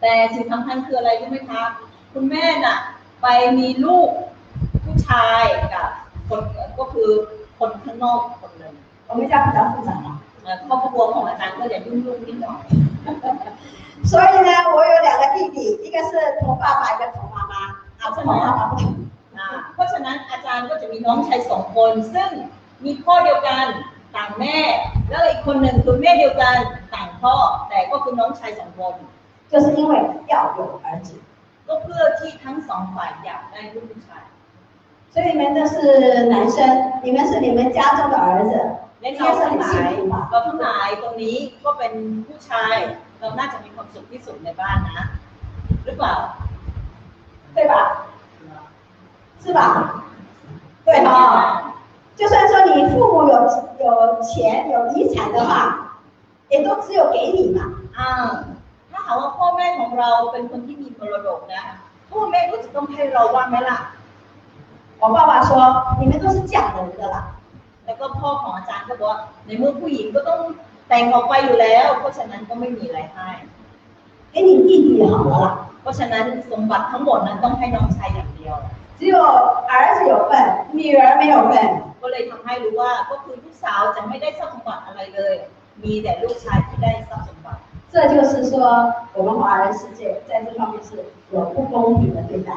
แต่สิ่งสำคัญคืออะไรรู้ไหมคะคุณแม่น่ะไปมีลูกผู้ชายกับคนก็คือคนข้างนอกคนหนึ่ง我们家比较复杂嘛，ครอบครัวของอาจารย์ก็จะยุ่งๆนิดหน่อย所以呢，我有2个弟弟，一个是同爸爸，一个同妈妈，是同妈妈不同。เพราะฉะนั้นอาจารย์ก็จะมีน้องชาย2 คนซึ่งมีพ่อเดียวกันต่างแม่แล้วอีกคนหนึ่งคือแม่เดียวกันต่างพ่อแต่ก็คือน้องชาย2 คน就是因为要有儿子，ก็เพื่อที่ทั้ง2 ฝ่ายอยากได้ลูกผู้ชาย所以你们都是男生，你们是你们家中的儿子，และเราทั้งหลายตรงนี้ก็เป็นผู้ชายเราน่าจะมีความสุขที่สุดในบ้านนะหรือเปล่า对吧？是吧？对哈、哦。就算说你父母有钱有遗产的话，也都只有给你嘛。ถ้าหากว่าพ่อแม่ของเราเป็นคนที่มีมรดกนะพ่อแม่ก็จะต้องให้เราบ้างไหมล่ะ我爸爸说你们都是嫁人的啦。แล้วก็พ่อของอาจารย์ก็บอกว่าในเมื่อผู้หญิงก็ต้องแต่งออกไปอยู่แล้วเพราะฉะนั้นก็ไม่มีอะไรให้给你弟弟好了啦。เพราะฉะนั้นสมบัติทั้งหมดนั้นต้องให้น้องชายอย่างเดียว只有儿子有份，女儿没有份。ก็เลยทำให้รู้ว่าก็คือลูกสาวจะไม่ได้ทรัพย์สมบัติอะไรเลยมีแต่ลูกชายที่ได้ทรัพย์สมบัติ这就是说我们华人世界在这方面是有不公平的对待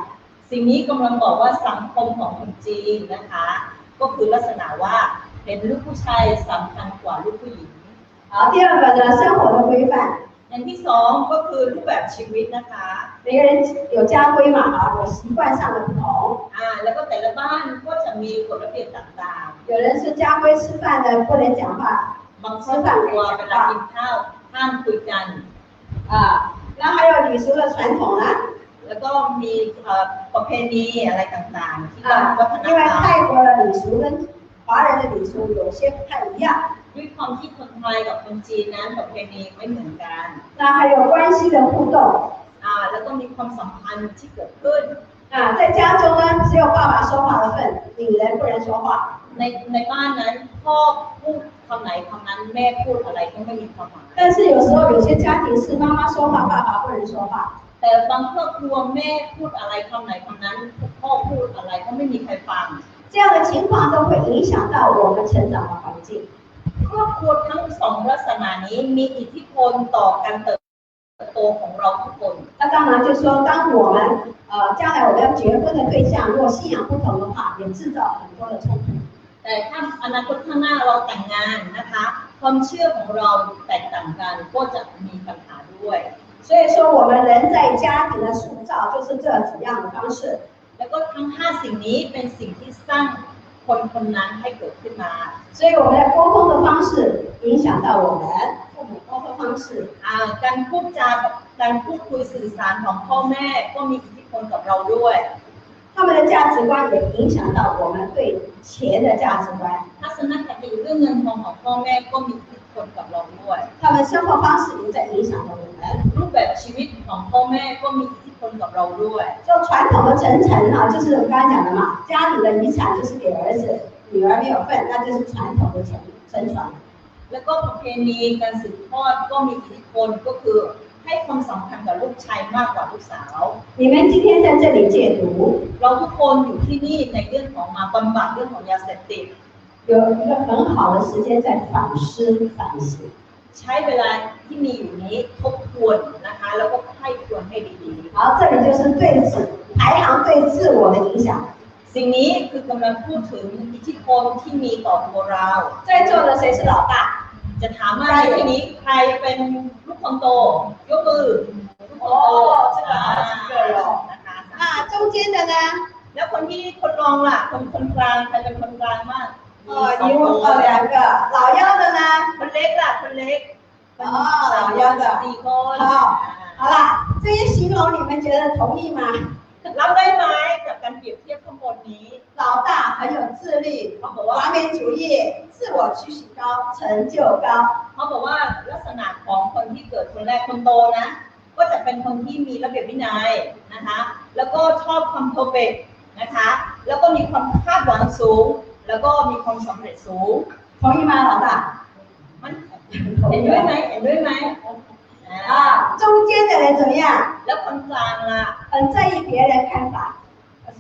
สิ่งนี้กำลังบอกว่าสังคมของคนจีนนะคะก็คือลักษณะว่าเป็นลูกผู้ชายสำคัญกว่าลูกผู้หญิง好第二个呢生活的规范อย่างที่2ก็คือรูปแบบชีวิตนะคะ每个人有家规嘛有习惯上的不同แล้วก็แต่ละบ้านก็จะมีกฎระเบียบต่างๆ有人是家规吃饭的不能讲话บางครอบครัวเวลากินข้าวห้ามคุยกันแล้ว还有礼俗的传统啦แล้วก็มีประเพณีอะไรต่างๆที่ต้องวัฒนธรรม因为泰国的礼俗跟华人的礼俗有些不太一样ด้วยความที่คนไทยกับคนจีนนั้นประเพณีไม่เหมือนกัน那还有关系的互动แล้วก็มีความสัมพันธ์ที่เกิดขึ้น在家中呢只有爸爸说话的份女人不能说话ในบ้านนั้นพ่อพูดคำไหนคำนั้นแม่พูดอะไรก็ไม่มีความหมาย但是有时候有些家庭是妈妈说话爸爸不能说话แต่บางครอบครัวแม่พูดอะไรคำไหนคำนั้นพ่อพูดอะไรก็ไม่มีใครฟัง这样的情况都会影响到我们成长的环境ครอบครัวทั้ง2 ลักษณะนี้มีอิทธิพลต่อการเติบโตของเราทุกคน那当然就是说当我们将来我们要结婚的对象如果信仰不同的话也制造很多的冲突แต่ถ้าอนาคตข้างหน้าเราแต่งงานนะคะความเชื่อของเราแตกต่างกันก็จะมีปัญหาด้วย所以说我们人在家庭的塑造就是这几样的方式แล้วก็ทั้ง5 สิ่งนี้เป็นสิ่งที่สร้างคนคนนั้นให้เกิดขึ้นมา所以我们的沟通的方式影响到我们父母沟通方式การพูดจาการพูดคุยสื่อสารของพ่อแม่ก็มีอิทธิพลกับเราด้วย他们的价值观也影响到我们对钱的价值观ทัศนคติเรื่องเงินทองของพ่อแม่ก็มีอิทธิพลกับเราด้วย他们生活方式也在影响着我们รูปแบบชีวิตของพ่อแม่ก็มีอิทธิพลกับเราด้วย就传统的传承就是我们刚才讲的嘛家里的遗产就是给儿子女儿没有份那就是传统的承传แล้วก็ประเพณีการสืบทอดก็มีอิทธิพลก็คือให้ความสำคัญกับลูกชายมากกว่าลูกสาว你们今天在这里戒毒เราทุกคนอยู่ที่นี่ในเรื่องของมาบำบัดเรื่องของยาเสพติด有一个很好的时间在反思反省ใช้เวลาที่มีอยู่นี้ทบทวนนะคะแล้วก็ให้ควรให้ดีๆ好这里就是对排行对自我的影响สิ่งนี้คือกำลังพูดถึงอิทธิพลที่มีต่อตัวเรา在座的谁是老大จะถามว่าในที่นี้ใครเป็นลูกคนโตยกมือลูกคนโตนะคะ中间的呢แล้วคนรองล่ะคนกลางใครเป็นคนกลางมาก你问2个老幺的呢คนเล็กล่ะคนเล็ก老幺的4 คน好啦这些形容你们觉得同意吗รับได้ไหมกับการเปรียบเทียบ ข้างบนนี้老大很有自律，完美主义，自我期许高，成就高。เขาบอกว่าลักษณะของคนที่เกิดคนแรกคนโตนะก็จะเป็นคนที่มีระเบียบวินัยนะคะแล้วก็ชอบความเพอร์เฟกต์นะคะแล้วก็มีความคาดหวังสูงแล้วก็มีความสำเร็จสูง同意吗，老大？มันเห็นด้วยไหมเห็นด้วยไหม中间的人怎么样？แล้วคนกลางล่ะ很在意别人看法，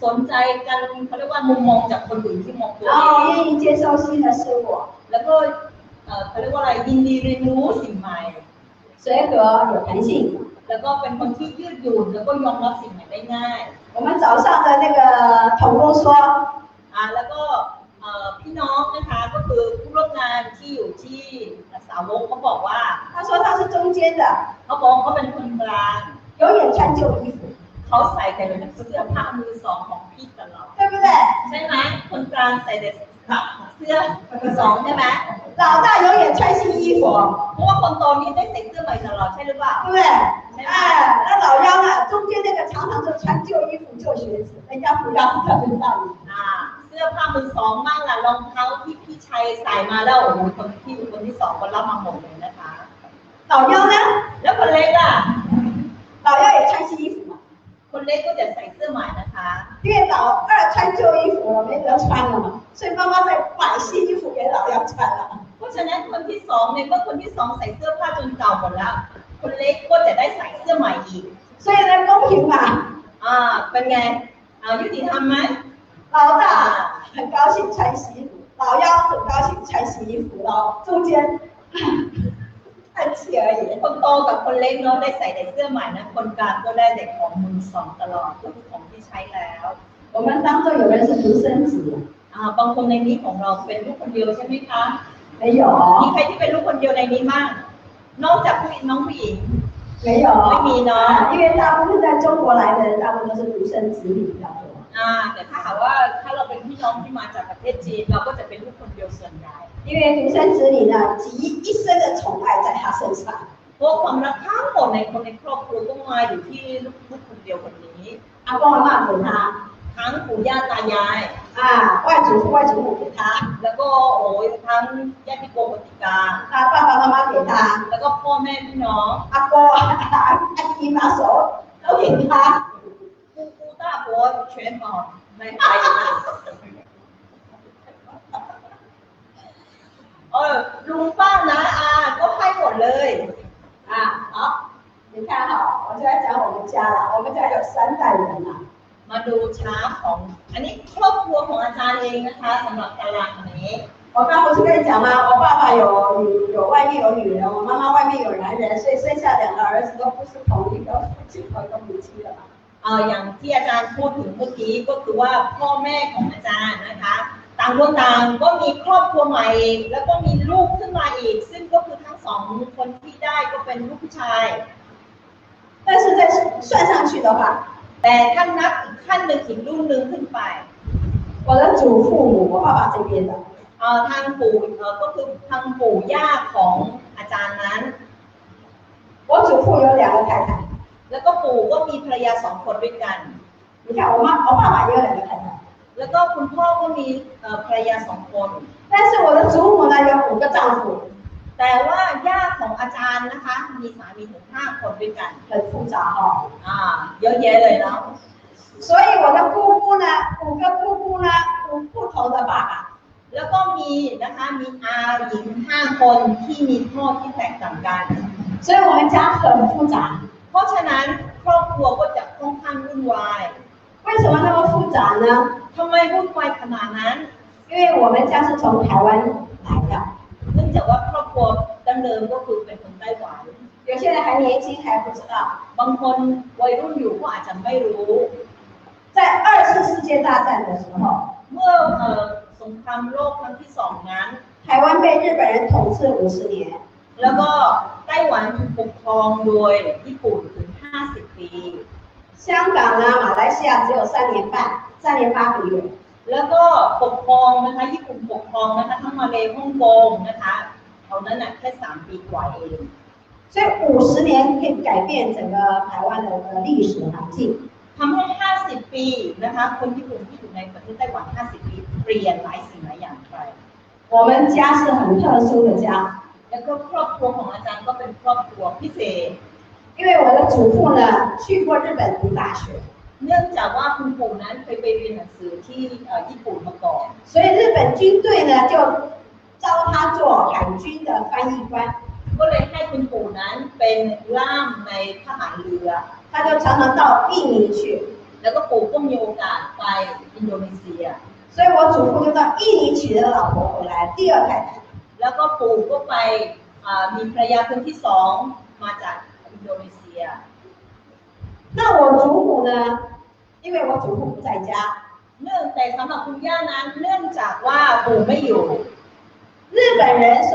สนใจกันเขาเรียกว่ามุมมองจากคนอื่นที่มองตัวเอง愿意接受新的事物，แล้วก็เขาเรียกว่าอะไรยินดีเรียนรู้สิ่งใหม่随和有弹性。แล้วก็เป็นคนที่ยืดหยุ่นแล้วก็ยอมรับสิ่งใหม่ได้ง่าย我们早上的那个童工说แล้วก็พี่น้องนะคะก็คือผู้ร่วมงานที่อยู่ที่สาวกเขาบอกว่า他说他是中间的เขาบอกเขาเป็นคนกลาง永远穿旧衣服เขาใส่แต่เสื้อผ้ามือสองของพี่ตลอด对不对ใช่ไหมคนกลางใส่แต่เสื้อมือสองใช่ไหม老大永远穿新衣服เพราะว่าคนโตนี้ได้ใส่เสื้อใหม่ตลอดใช่หรือเปล่า对不对那老幺呢中间那个常常就穿旧衣服旧鞋子人家不要他就让你เสื้อผ้ามือสองบ้างล่ะรองเท้าที่พี่ชัยใส่มาแล้วโอ้โหคนที่สองก็รับมาหมดเลยนะคะ老幺呢แล้วคนเล็กอ่ะ老幺也穿新衣服嘛คนเล็กก็จะใส่เสื้อใหม่นะคะ因为老二穿旧衣服了没得穿了嘛所以妈妈在买新衣服给老幺穿了เพราะฉะนั้นคนที่สองเนี่ยเมื่อคนที่สองใส่เสื้อผ้าจนเก่าหมดแล้วคนเล็กก็จะได้ใส่เสื้อใหม่อีก所以呢公平嘛เป็นไงยุติธรรมไหม老大很高兴穿新衣服老幺很高兴穿新衣服然后中间看气而已คนโตกับคนเล็กเนาะได้ใส่แต่เสื้อใหม่นะคนกลางก็ได้แต่ของมือสองตลอดก็คือของที่ใช้แล้ว我们当中有人是独生子บางคนในนี้ของเราเป็นลูกคนเดียวใช่ไหมคะ没有มีใครที่เป็นลูกคนเดียวในนี้บ้างนอกจากน้องผู้หญิง没有ไม่มีเนาะ因为大部分在中国来的人大部分都是独生子女比较多แต่ถ้าหากว่าถ้าเราเป็นพี่น้องที่มาจากประเทศจีนเราก็จะเป็นลูกคนเดียวส่วนใหญ่因为独生子女呢集一生的宠爱在他身上เพราะความรักทั้งหมดในคนในครอบครัวก็มาอยู่ที่ลูกคนเดียวคนนี้阿公阿嬷给他ทั้งปู่ย่าตายาย外祖父外祖母给他แล้วก็โอ้ยทั้งญาติโกโหติกา爸爸妈妈给他แล้วก็พ่อแม่พี่น้อง阿公阿姨妈嫂都给他姑大伯全好ไม่ไปลุงป้านะก็ให้หมดเลย好你看哈我就要讲我们家了我们家有3代人了มาดูชาร์ตของอันนี้ครอบครัวของอาจารย์เองนะคะสำหรับตารางนี้我刚不是跟你讲吗我爸爸有外面有女人我妈妈外面有男人所以生下2个儿子都不是同一个父亲同一个母亲的嘛อย่างที่อาจารย์พูดถึงเมื่อกี้ก็คือว่าพ่อแม่ของอาจารย์นะคะต่างคนต่างก็มีครอบครัวใหม่แล้วก็มีลูกขึ้นมาอีกซึ่งก็คือทั้ง2คนที่ได้ก็เป็นลูกผู้ชาย但是再算上去的话แต่ถ้านับอีกขั้นหนึ่งอีกรุ่นหนึ่งขึ้นไป我的祖父母我爸爸这边的ทางปู่ก็คือทางปู่ย่าของอาจารย์นั้น我祖父有2个太太แล้วก็ปู่ก็มีภรรยา2คนด้วยกัน你看我爸爸也有2个太太แล้วก็คุณพ่อก็มีภรรยา2คน但是我的祖母呢有5个丈夫แต่ว่าย่าของอาจารย์นะคะมีสามีถึง5คนด้วยกัน很复杂เยอะแยะเลยเนาะ所以我的姑姑呢5个姑姑呢5不同的爸爸แล้วก็มีนะคะมีอาหญิง5คนที่มีพ่อที่แตกต่างกัน所以我们家很复杂เพราะฉะนั้นครอบครัวก็จะค่อนข้างวุ่นวาย为什么那么复杂呢ทำไมวุ่นวายขนาดนั้น因为我们家是从台湾来的เนื่องจากว่าครอบครัวดั้งเดิมก็คือเป็นคนไต้หวัน有些人还年轻还不知道บางคนวัยรุ่นอยู่ก็อาจจะไม่รู้在2次世界大战的时候เมื่อสงครามโลกครั้งที่2นั้น台湾被日本人统治50年แล้วก็ไต้หวันถูกปกครองโดยญี่ปุ่นถึง50ปี香港呢马来西亚只有3年半3年8个月แล้วก็ปกครองนะคะญี่ปุ่นปกครองนะคะทั้งมาเลฮ่องกงนะคะเอานั้นแค่3ปีกว่าเอง所以50年可以改变整个台湾的历史环境ทำให้50 ปีนะคะคนญี่ปุ่นที่อยู่ในประเทศไต้หวัน50 ปีเปลี่ยนหลายสิ่งหลายอย่างไป我们家是很特殊的家，แล้วก็ครอบครัวของอาจารย์ก็เป็นครอบครัวพิเศษ因为我的祖父呢去过日本读大学，เนื่องจากว่าคุณปู่นั้นเคยไปเรียนหนังสือที่ญี่ปุ่นมาก่อน所以日本军队呢就招他做海军的翻译官，ก็เลยให้คุณปู่นั้นเป็นล่ามในทหารเรือ他就常常到印尼去，แล้วก็ปู่ก็มีโอกาสไปอินโดนีเซีย所以我祖父就到印尼娶了老婆回来，第二太太。แล้วก็ปู่ก็ไปมีภรรยาคนที่2มาจากอินโดนีเซีย那我祖母呢？因为我祖父不在家，แต่สำหรับคุณย่านั้นเนื่องจากว่าปู่ไม่อยู่日本人说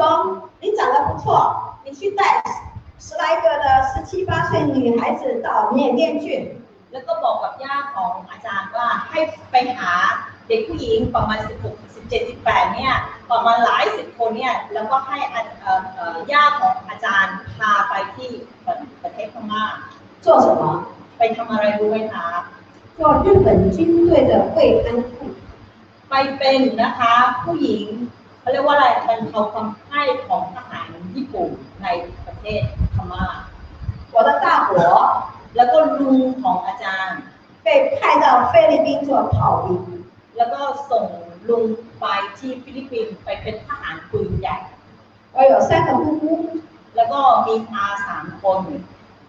你长得不错，你去带10来个的17、18岁女孩子到缅甸去。แล้วก็บอกกับย่าของอาจารย์ว่าให้ไปหาเด็กผู้หญิงประมาณ16 17 18เนี่ยประมาณหลาย10 คนเนี่ยแล้วก็ให้ย่าของอาจารย์พาไปที่ประเทศพม่า做什么？ไปทำอะไรรู้ไหมคะ做日本军队的慰安妇。ไปเป็นนะคะผู้หญิงเขาเรียกว่าอะไรบรรเทาความพ่ายของทหารญี่ปุ่นในประเทศพม่า我的大伯แล้วก็ลุงของอาจารย์被派到菲律宾做炮兵，แล้วก็ส่งลุงไปที่ฟิลิปปินส์ไปเป็นทหารปืนใหญ่我有3个姑姑，แล้วก็มีอา3 คน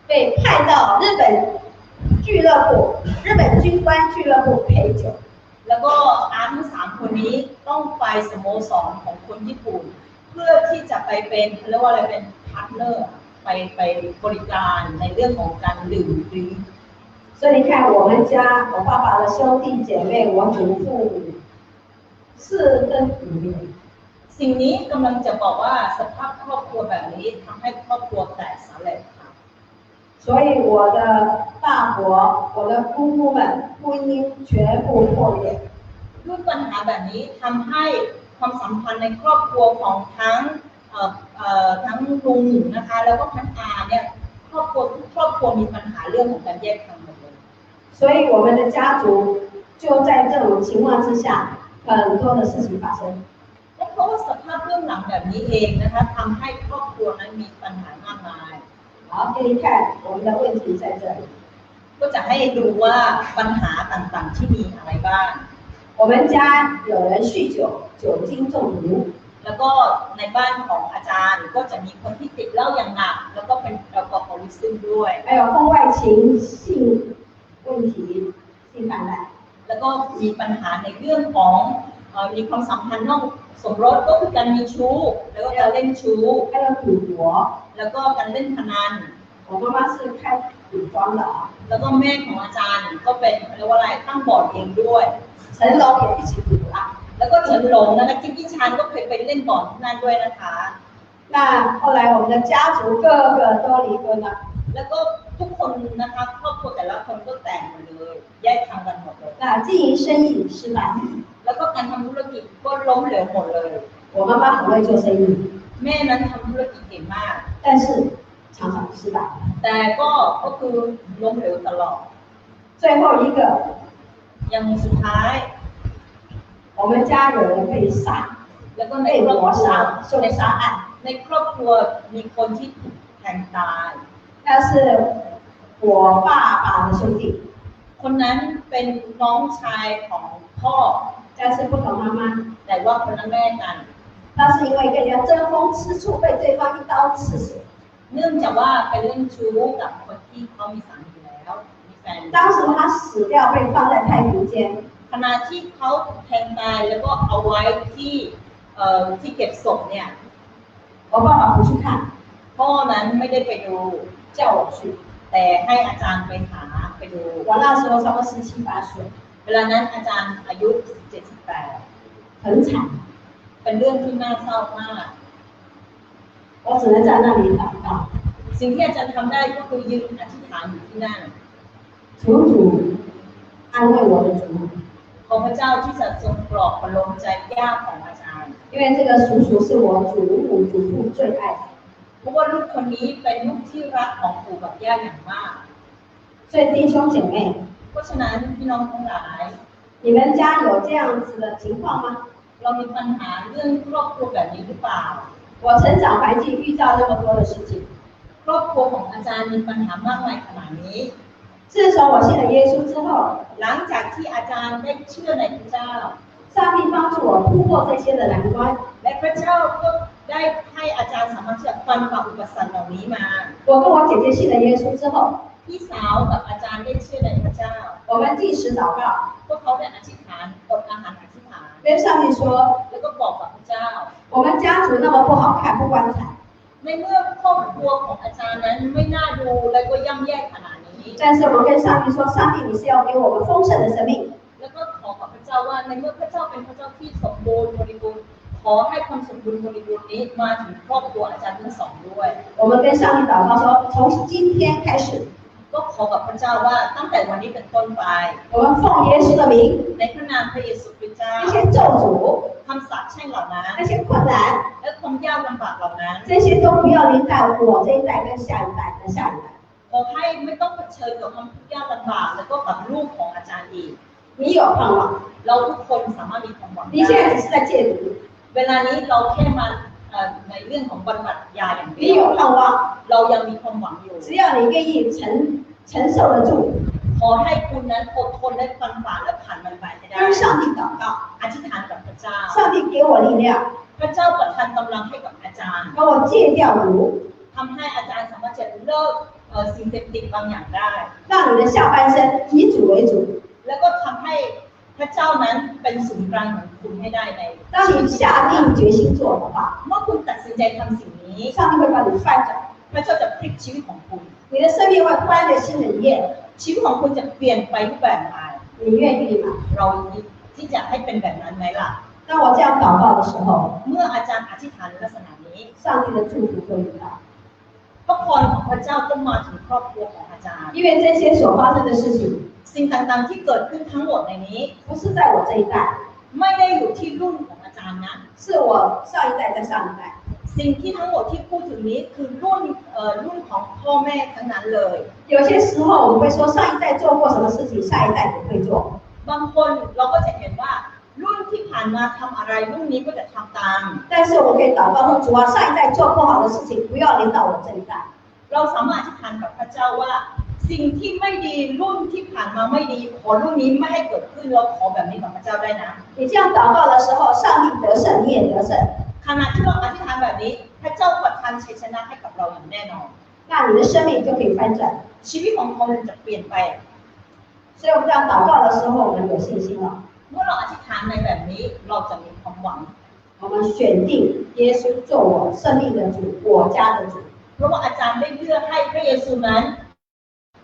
被派到日本俱乐部、日本军官俱乐部陪酒。แล้วก็อาทั้ง3 คนนี้ต้องไปสโมสรของคนญี่ปุ่นเพื่อที่จะไปเป็นเรียกว่าอะไรเป็นพาร์ทเนอร์ไปบริการในเรื่องของการดื่มดริงก์所以你看，我们家我爸爸的兄弟姐妹，我祖父4分5裂。สิ่งนี้กำลังจะบอกว่าสภาพครอบครัวแบบนี้ทำให้ครอบครัวแตกสลายค่ะ所以我的大伯、我的姑姑们婚姻全部破裂。ด้วยปัญหาแบบนี้ทำให้ความสัมพันธ์ในครอบครัวของทั้งลุงนะคะแล้วก็ทั้งอาเนี่ยครอบครัวมีปัญหาเรื่องของการแยกทางหมดเลย所以我们的家族就在这种情况之下，很多的事情发生。และเพราะว่าสภาพเรื่องหลังแบบนี้เองนะคะทำให้ครอบครัวนั้นมีปัญหามากมาย好，给你看我们的问题在这里。ก็จะให้ดูว่าปัญหาต่างๆที่มีอะไรบ้าง我们家有人酗酒，酒精中毒。แล้วก็ในบ้านของอาจารย์ก็จะมีคนที่ติดเหล้าอย่างหนักแล้วก็เป็นแอลกอฮอลิซึมด้วย还有婚外情、性问题、性泛滥。แล้วก็มีปัญหาในเรื่องของมีความสัมพันธ์นอกสมรสก็คือการมีชู้แล้วก็การเล่นชู้还有赌博，แล้วก็การเล่นพนัน我妈妈是开赌庄的啊。แล้วก็แม่ของอาจารย์ก็เป็นเรียกว่าอะไรตั้งบอร์ดเองด้วย成龙也一起赌啊。แล้วก็เฉินหลงนะคะจิ๊กกี้ชานก็เคยไปเล่นบอร์ดที่นั่นด้วยนะคะ那后来我们的家族个个都离婚了。แล้วก็ทุกคนนะคะครอบครัวแต่ละคนก็แตกหมดเลยแยกทางกันหมดเลย那经营生意失败，แล้วก็การทำธุรกิจก็ล้มเหลวหมดเลย我妈妈很会做生意，แม่นั้นทำธุรกิจเก่งมาก但是常常失败。แต่ก็คือล้มเหลวตลอด最后一个，อย่างสุดท้าย我们家有人被杀，แล้วก็ในครอบครัว受杀案。ในครอบครัวมีคนที่ถูกแทงตาย那是我爸爸的兄弟，คนนั้นเป็นน้องชายของพ่อ但是不同妈妈。แต่ว่าคนละแม่กัน他是因为跟人家争风吃醋，被对方一刀刺死。เนื่องจากว่าไปเล่นชู้กับคนที่เขามีสามีแล้วมีแฟน当时他死掉，被放在太平间。ขณะที่เขาแทงตายแล้วก็เอาไว้ที่เก็บศพเนี่ย我爸爸不去看，พ่อนั้นไม่ได้ไปดู叫我去，แต่ให้อาจารย์ไปหาไปดู我那时候差不多17、18岁，เวลานั้นอาจารย์อายุ17-18很惨，เป็นเรื่องที่น่าเศร้ามาก我只能在那里祷告。สิ่งที่อาจารย์ทำได้ก็คือยืนอธิษฐานอยู่ที่นั่น求主安慰我的祖母，ขอพระเจ้าที่จะทรงปลอบประโลมใจย่าของอาจารย์因为这个叔叔是我祖母祖父最爱的，เพราะว่าลูกคนนี้เป็นลูกที่รักของปู่กับย่าอย่างมาก所以弟兄姐妹， เพราะฉะนั้นพี่น้องทั้งหลาย你们家有这样子的情况吗？ เรามีปัญหาเรื่องครอบครัวแบบนี้หรือเปล่า我成长环境遇到那么多的事情，ครอบครัวของอาจารย์มีปัญหามากมายขนาดนี้自从我信了耶稣之后，หลังจากที่อาจารย์ได้เชื่อในพระเจ้า上帝帮助我突破这些的难关，และพระเจ้าก็ได้ให้อาจารย์สามารถที่จะฟันฝ่าอุปสรรคเหล่านี้มา我跟我姐姐信了耶稣之后，พี่สาวกับอาจารย์ได้เชื่อในพระเจ้า我们禁食祷告，พวกเขาได้อธิษฐานอดอาหารอธิษฐาน跟上帝说，แล้วก็บอกกับพระเจ้า我们家族那么不好看，不光彩。ในเมื่อครอบครัวของอาจารย์นั้นไม่น่าดูและก็ย่ำแย่ขนาดนี้但是我们跟上帝说，上帝你是要给我们丰盛的生命，แล้วก็ขอกับพระเจ้าว่าในเมื่อพระเจ้าเป็นพระเจ้าที่สมบูรณ์บริบูรณ์ขอให้ความสมบูรณ์บริบูรณ์นี้มาถึงครอบครัวอาจารย์ทั้งสองด้วย我们跟上帝祷告说，从今天开始，ก็ขอกับพระเจ้าว่าตั้งแต่วันนี้เป็นต้นไป我们奉耶稣的名，ในพระนามพระเยซูคริสต์เจ้า那些咒诅、คำสาปแช่งเหล่านั้น那些困难，และความยากลำบากเหล่านั้น这些都不要临到我这一代跟下一代跟下一代。ขอให้ไม่ต้องเผชิญกับความทุกข์ยากลำบากแล้วก็กับลูกของอาจารย์อีก你有盼望，เราทุกคนสามารถมีความหวัง你现在只是在戒毒，เวลานี้เราแค่มาในเรื่องของบำบัดยาอย่างเดี你ยว有盼望，เรายังมีความหวังอยู่只要你愿意承受得住，ขอให้คุณนั้นอดทนและฟันฝ่าและผ่านมันไปให้ได้跟上帝祷告，อธิษฐานกับพระเจ้า上帝给我力量，พระเจ้าประทานกำลังให้กับอาจารย์让我戒掉毒，ทำให้อาจารย์สามารถจะเลิกสิ่งเสพติดบางอย่างได้让你的下半身以主为主，แล้วก็ทำให้พระเจ้านั้นเป็นศูนย์กลางของคุณให้ได้ใน当你下定决心做的话，เมื่อคุณตัดสินใจทำสิ่งนี้上帝会帮你翻转，พระเจ้าจะพลิกชีวิตของคุณ你的生命会翻着新的一页，ชีวิตของคุณจะเปลี่ยนไปรูปแบบใหม่你愿意吗？เราที่จะให้เป็นแบบนั้นไหมล่ะ当我这样祷告的时候，เมื่ออาจารย์อธิษฐานลักษณะนี้上帝的祝福会临到，พระพรของพระเจ้าต้องมาถึงครอบครัวของอาจารย์因为这些所发生的事情，สิ่งต่างๆที่เกิดขึ้นทั้งหมดในนี้不是在我这一代，ไม่ได้อยู่ที่รุ่นของอาจารย์นะ是我上一代在上一代。สิ่งที่ทั้งหมดที่พูดถึงนี้คือรุ่นของพ่อแม่ทั้งนั้นเลย有些时候我们会说上一代做过什么事情，下一代也会做。บางคนเราก็จะเห็นว่ารุ่นที่ผ่านมาทำอะไรรุ่นนี้ก็จะทำตาม但是我可以祷告说，主啊，上一代做不好的事情，不要临到我这一代。เราสามารถอธิษฐานกับพระเจ้าว่าสิ่งที่ไม่ดีรุ่นที่ผ่านมาไม่ดีขอรุ่นนี้ไม่ให้เกิดขึ้นเราขอแบบนี้กับพระเจ้าได้นะ你这样祷告的时候，上帝得胜，你也得胜。ขณะที่เราอธิษฐานแบบนี้พระเจ้าประทานชัยชนะให้กับเราอย่างแน่นอน那你的生命就可以翻转，ชีวิตของเขาจะเปลี่ยนไป所以我们这样祷告的时候，我们有信心了。เมื่อเราอธิษฐานในแบบนี้เราจะมีความหวัง我们选定耶稣做我生命的主，我家的主。เพราะว่าอาจารย์ได้เลือกให้พระเยซูนั้น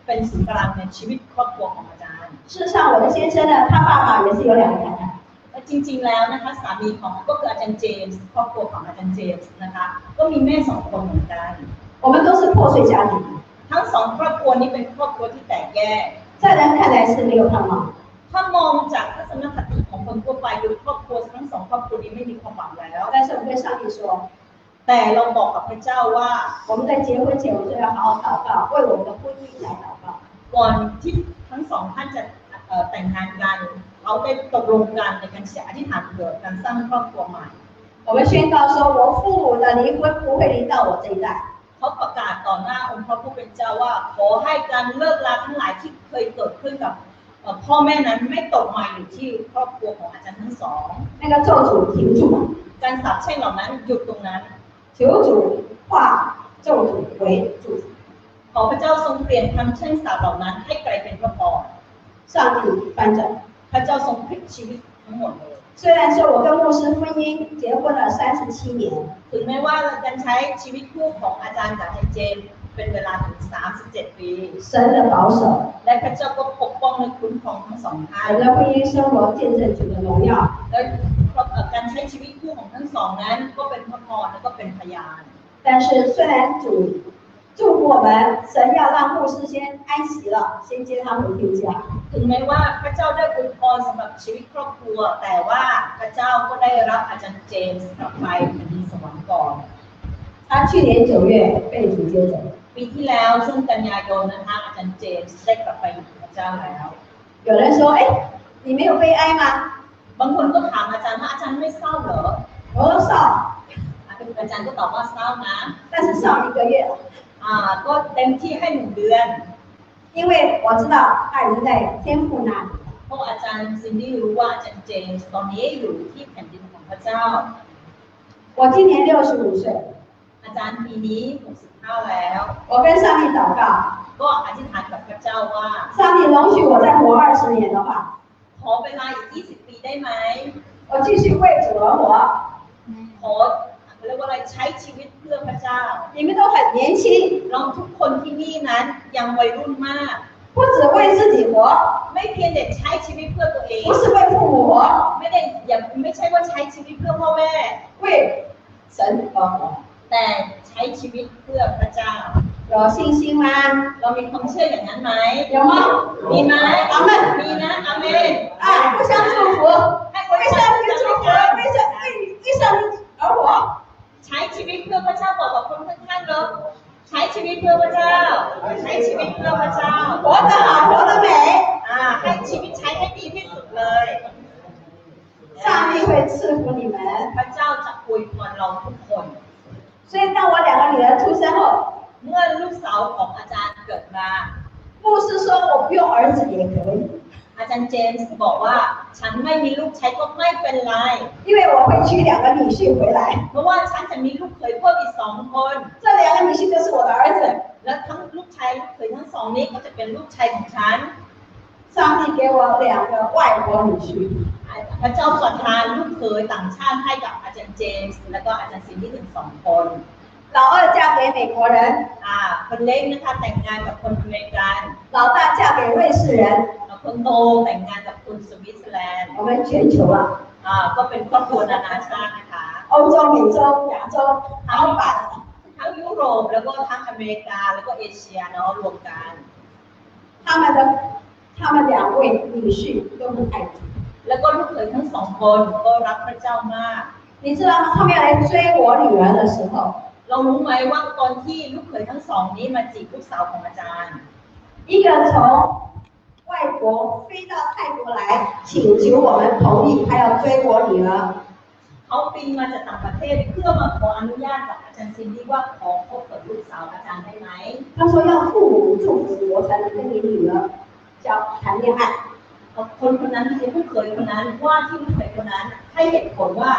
เป็นศูนย์กลางในชีวิตครอบครัวของอาจารย์事实上，我的先生呢，他爸爸也是有2个太太。จริงๆแล้วนะคะสามีของก็คืออาจารย์เจมส์ครอบครัวของอาจารย์เจมส์นะคะก็มีแม่2 คนเหมือนกัน我们都是破碎家庭，ทั้ง2 ครอบครัวนี้เป็นครอบครัวที่แตกแยก在人看来是没有盼望。ถ้ามองจากทัศนคติของคนทั่วไปดูครอบครัวทั้ง2 ครอบครัวนี้ไม่มีความหวังแล้ว但是我们跟上帝说，แต่เราบอกกับพระเจ้าว่า我们在结婚前，我们就要好好祷告，为我们的婚姻来祷告。ก่อนที่ทั้ง2 ท่านจะแต่งงานกันเขาได้ตกลงกันในการอธิษฐานเกิดการสร้างครอบครัวใหม่我们宣告说，我父母的离婚不会临到我这一代。เขาประกาศต่อหน้าองค์พระผู้เป็นเจ้าว่าขอให้การเลิกลาทั้งหลายที่เคยเกิดขึ้นกับพ่อแม่นั้นไม่ตกมาอยู่ที่ครอบครัวของอาจารย์ทั้ง2那个咒诅停住，การสาปแช่งเหล่านั้นหยุดตรงนั้น求主化咒诅为祝福。ขอพระเจ้าทรงเปลี่ยนคำแช่งสาปเหล่านั้นให้กลายเป็นพระพร上帝翻转，พระเจ้าทรงพลิกชีวิตทั้งหมดเลย虽然说我跟牧师婚姻结婚了37年，ถึงแม้ว่าการใช้ชีวิตคู่ของอาจารย์กับอาจารย์เจมส์เป็นเวลาถึง37 ปี神的保守，และพระเจ้าก็ปกป้องและคุ้มครองทั้ง2 ท่าน我的婚姻生活见证主的荣耀。และการใช้ชีวิตคู่ของทั้ง2นั้นก็เป็นพระพรและก็เป็นพยาน但是虽然主祝福我们，神要让牧师先安息了，先接他回天家。ถึงแม้ว่าพระเจ้าได้อวยพรสำหรับชีวิตครอบครัวแต่ว่าพระเจ้าก็ได้รับอาจารย์เจมส์กลับไปแผ่นดินสวรรค์ก่อน他去年9月被主接走。ปีที่แล้วช่วงกันยายนนะคะอาจารย์เจมส์ได้กลับไปอยู่กับพระเจ้าแล้ว有人说，哎，你没有悲哀吗？ บางคนก็ถามอาจารย์ว่าอาจารย์ไม่เศร้าเหรอ 我说少， อาจารย์ก็ตอบว่าเศร้านะ 但是少1个月了， ก็เต็มที่ให้1 เดือน 因为我知道他已经在天父那里。 เพราะอาจารย์ซินดี้รู้ว่าอาจารย์เจมส์ตอนนี้อยู่ที่แผ่นดินของพระเจ้า 我今年65岁， อาจารย์ปีนี้65แล้ว 我跟上帝祷告， ก็อธิษฐานกับพระเจ้าว่า 上帝容许我再活20年的话， ขอเวลาอีก20 ปีได้ไหม 我继续为主而活。 ขอเรียกว่าอะไรใช้ชีวิตเพื่อพระเจ้า 你们都很年轻， เราทุกคนที่นี่นั้นยังวัยรุ่นมาก 不只为自己活， ไม่เพียงแต่ใช้ชีวิตเพื่อตัวเอง 不是为父母活， ไม่ใช่ว่าใช้ชีวิตเพื่อพ่อแม่ 为神而活。 แต่ใช้ชีวิตเพื่อพระเจ้า 有信心吗？ เรามีความเชื่ออย่างนั้นไหม 有吗？ มีไหม 阿门。 มีนะอาเมน 啊，互相祝福， ให้คน 为 ไท 上 ย 帝祝福，为上帝而活。 ใช้ชีวิตเพื่อพระเจ้าบอกกับคนข้างๆเราใช้ชีวิตเพื่อพระเจ้า ใช้ชีวิตเพื่อพระเจ้า 活得好，活得美， ให้ชีวิตใช้ให้ดีที่สุดเลย 上帝会赐福你们。 พระเจ้าจะอวยพรเราทุกคน 所以当我2个女儿出生后， เมื่อลูกสาวของอาจารย์เกิดมา 牧师说我不用儿子也可以， อาจารย์เจมส์บอกว่าฉันไม่มีลูกใช้ก็ไม่เป็นไร 因为我会娶2个女婿回来， เพราะว่าฉันจะมีลูกเขยเพิ่มอีก2 คน 这2个女婿就是我的儿子。 และทั้งลูกชายลูกเขยทั้ง2นี้ก็จะเป็นลูกชายของฉัน 上帝给我2个外国女婿， พระเจ้าประทานลูกเขยต่างชาติให้กับอาจารย์เจมส์และก็อาจารย์ซินดี้ถึง2 คน 老二嫁给美国人， คนเล็กนะคะแต่งงานกับคนอเมริกัน 老大嫁给瑞士人， แล้วคนโตแต่งงานกับคนสวิตเซอร์แลนด์ 我们全球啊， ก็เป็นครอบครัวนานาชาตินะคะ 欧洲、美洲、亚洲，好版。 ทั้งยุโรปแล้วก็ทั้งอเมริกาแล้วก็เอเชียเนาะรวมกัน 他们2位女婿都很爱主， แล้วก็ลูกเขยทั้ง2 คนก็รักพระเจ้ามาก 你知道吗？他们要来追我女儿的时候， เรารู้ไหมว่าตอนที่ลูกเขยทั้ง2นี้มาจีบลูกสาวของอาจารย์ 一个从外国飞到泰国来，请求我们同意，他要追我女儿。 เขาบินมาจากต่างประเทศเพื่อมาขออนุญาตกับอาจารย์ซินดี้ว่าขอพบกับลูกสาวอาจารย์ได้ไหม 他说要父母祝福我才能跟你女儿谈恋爱。 คนคนนั้นคือลูกเขยคนนั้นว่าที่ลูกเขยคนนั้นให้เหตุผลว่า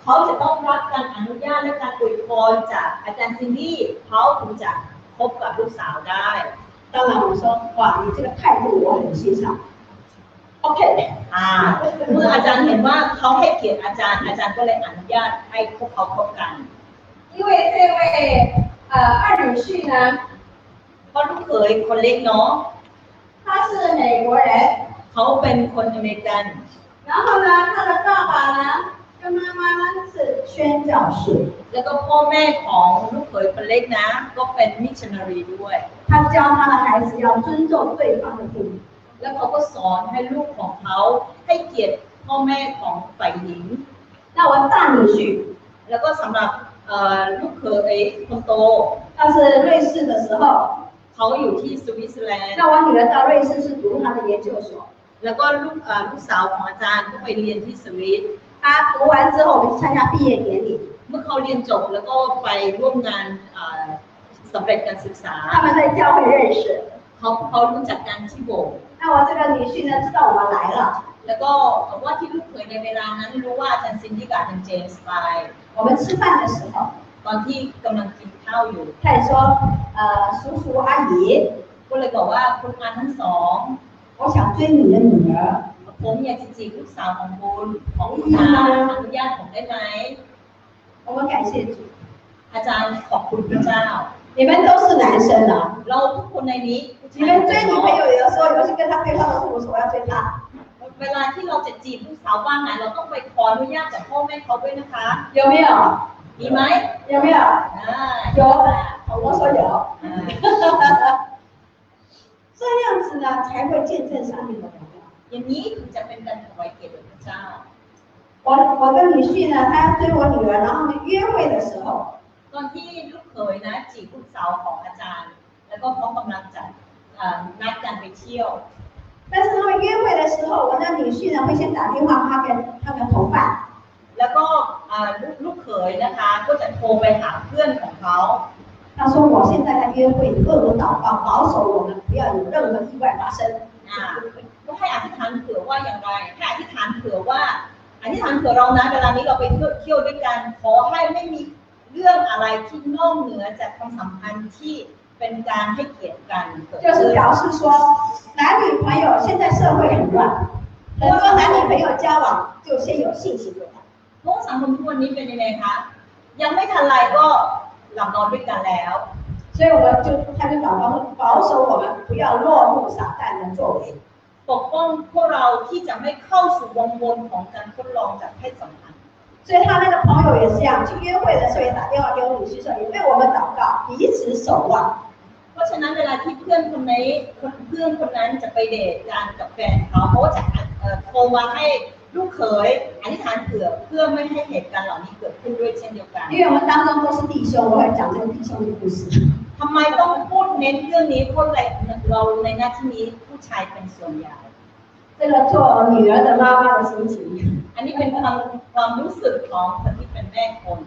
เขาจะต้องรับการอนุญาตและการอวยพรจากอาจารย์ซินดี้เขาถึงจะพบกับลูกสาวได้ 当然我说哇，你这个态度我很欣赏。OK， เมื่ออาจารย์เห็นว่าเขาให้เกียรติอาจารย์ก็เลยอนุญาตให้พวกเขาพบกัน 因为这位二女婿呢， เพราะลูกเขยคนเล็กเนาะ 他是美国人， เขาเป็นคนอเมริกัน 然后呢，他的爸爸呢跟妈妈呢是宣教士， แล้วก็พ่อแม่ของลูกเขยคนเล็กนะ ก็เป็นมิชชันนารีด้วย 他教他的孩子要尊重对方的父母。 แล้วเขาก็สอนให้ลูกของเขาให้เกียรติพ่อแม่ของฝ่ายหญิง 那我大女婿， แล้วก็สำหรับลูกเขยคนโต 他是瑞士的时候， เขาอยู่ที่สวิตเซอร์แลนด์ 那我女儿到瑞士是读她的研究所。 แล้วก็ลูกสาวของอาจารย์ก็ไปเรียนที่สวิต 她读完之后，我们去参加毕业典礼。 เมื่อเขาเรียนจบแล้วก็ไปร่วมงานสำเร็จการศึกษา 他们在教会认识。 เขารู้จักกันที่โบสถ์ 那我这个女婿呢，知道我们来了， แล้วก็ว่าที่ลูกเขยในเวลานั้นรู้ว่าอาจารย์ซินดี้กับอาจารย์เจมส์ไป 我们吃饭的时候， ตอนที่กำลังกินข้าวอยู่ 他也说，叔叔阿姨， ก็เลยบอกว่าคุณอาทั้งสอง 我想追你的女儿。 ผมอยากจะจีบลูกสาวของคุณของคุณอาอนุญาตผมได้ไหม 我们感谢主， อาจารย์ขอบคุณพระเจ้า 你们都是男生啊， เราทุกคนในนี้ 你们追女朋友有的时候，有去跟他对方的父母说我要追他， เวลาที่เราจะจีบลูกสาวบ้านไหนเราต้องไปขออนุญาตจากพ่อแม่เขาด้วยนะคะ 有没有？ มีไหม 有没有？有，我说有。这样子呢，才会见证上帝的荣耀。 อย่างนี้ถึงจะเป็นการถวายเกียรติพระเจ้า 我跟女婿呢，他要追我女儿，然后呢约会的时候， ตอนที่ลูกเขยนะจีบลูกสาวของอาจารย์ แล้วก็เขากำลังจะนัดกันไปเที่ยว 他但是他们约会的时候，我的女婿呢会先打电话给他的同伴。 แล้วก็ลูกเขยนะคะก็จะโทรไปหาเพื่อนของเขา 他说我现在在约会，你为我祷告，保守我们不要有任何意外发生。 ก็ให้อธิษฐานเผื่อว่าอย่างไรให้อธิษฐานเผื่อว่าอธิษฐานเผื่อเรานะเวลานี้เราไปเที่ยวด้วยกันขอให้ไม่มีเรื่องอะไรที่นอกเหนือจากความสัมพันธ์ที่เป็นการให้เกียรติกัน就是表示说，男女朋友现在社会很乱，很多男女朋友交往就先有性行为。 เพราะสังคมทุกวันนี้เป็นยังไงคะยังไม่ทันไรก็หลับนอนด้วยกันแล้ว 所以他就祷告说，保守我们不要落入撒旦的作为。 ปกป้องพวกเราที่จะไม่เข้าสู่วงวนของการทดลองจากเพศสัมพันธ์ 所以他那个朋友也是这样，去约会的时候也打电话给我女婿说，你为我们祷告，彼此守望。 เพราะฉะนั้นเวลาที่เพื่อนคนนั้นจะไปเดทกันกับแฟนเขาจะโทรมาให้ลูกเขยอธิษฐานเพื่อไม่ให้เหตุการณ์เหล่านี้เกิดขึ้นด้วยเช่นเดียวกัน 因为我们当中都是弟兄，我会讲这个弟兄的故事。 ทำไมต้องพูดเน้นเรื่องนี้เพราะเราในหน้าที่นี้ผู้ชายเป็นส่วนใหญ่ 这个做女儿的妈妈的心情， อันนี้เป็นความรู้สึกของคนที่เป็นแม่คน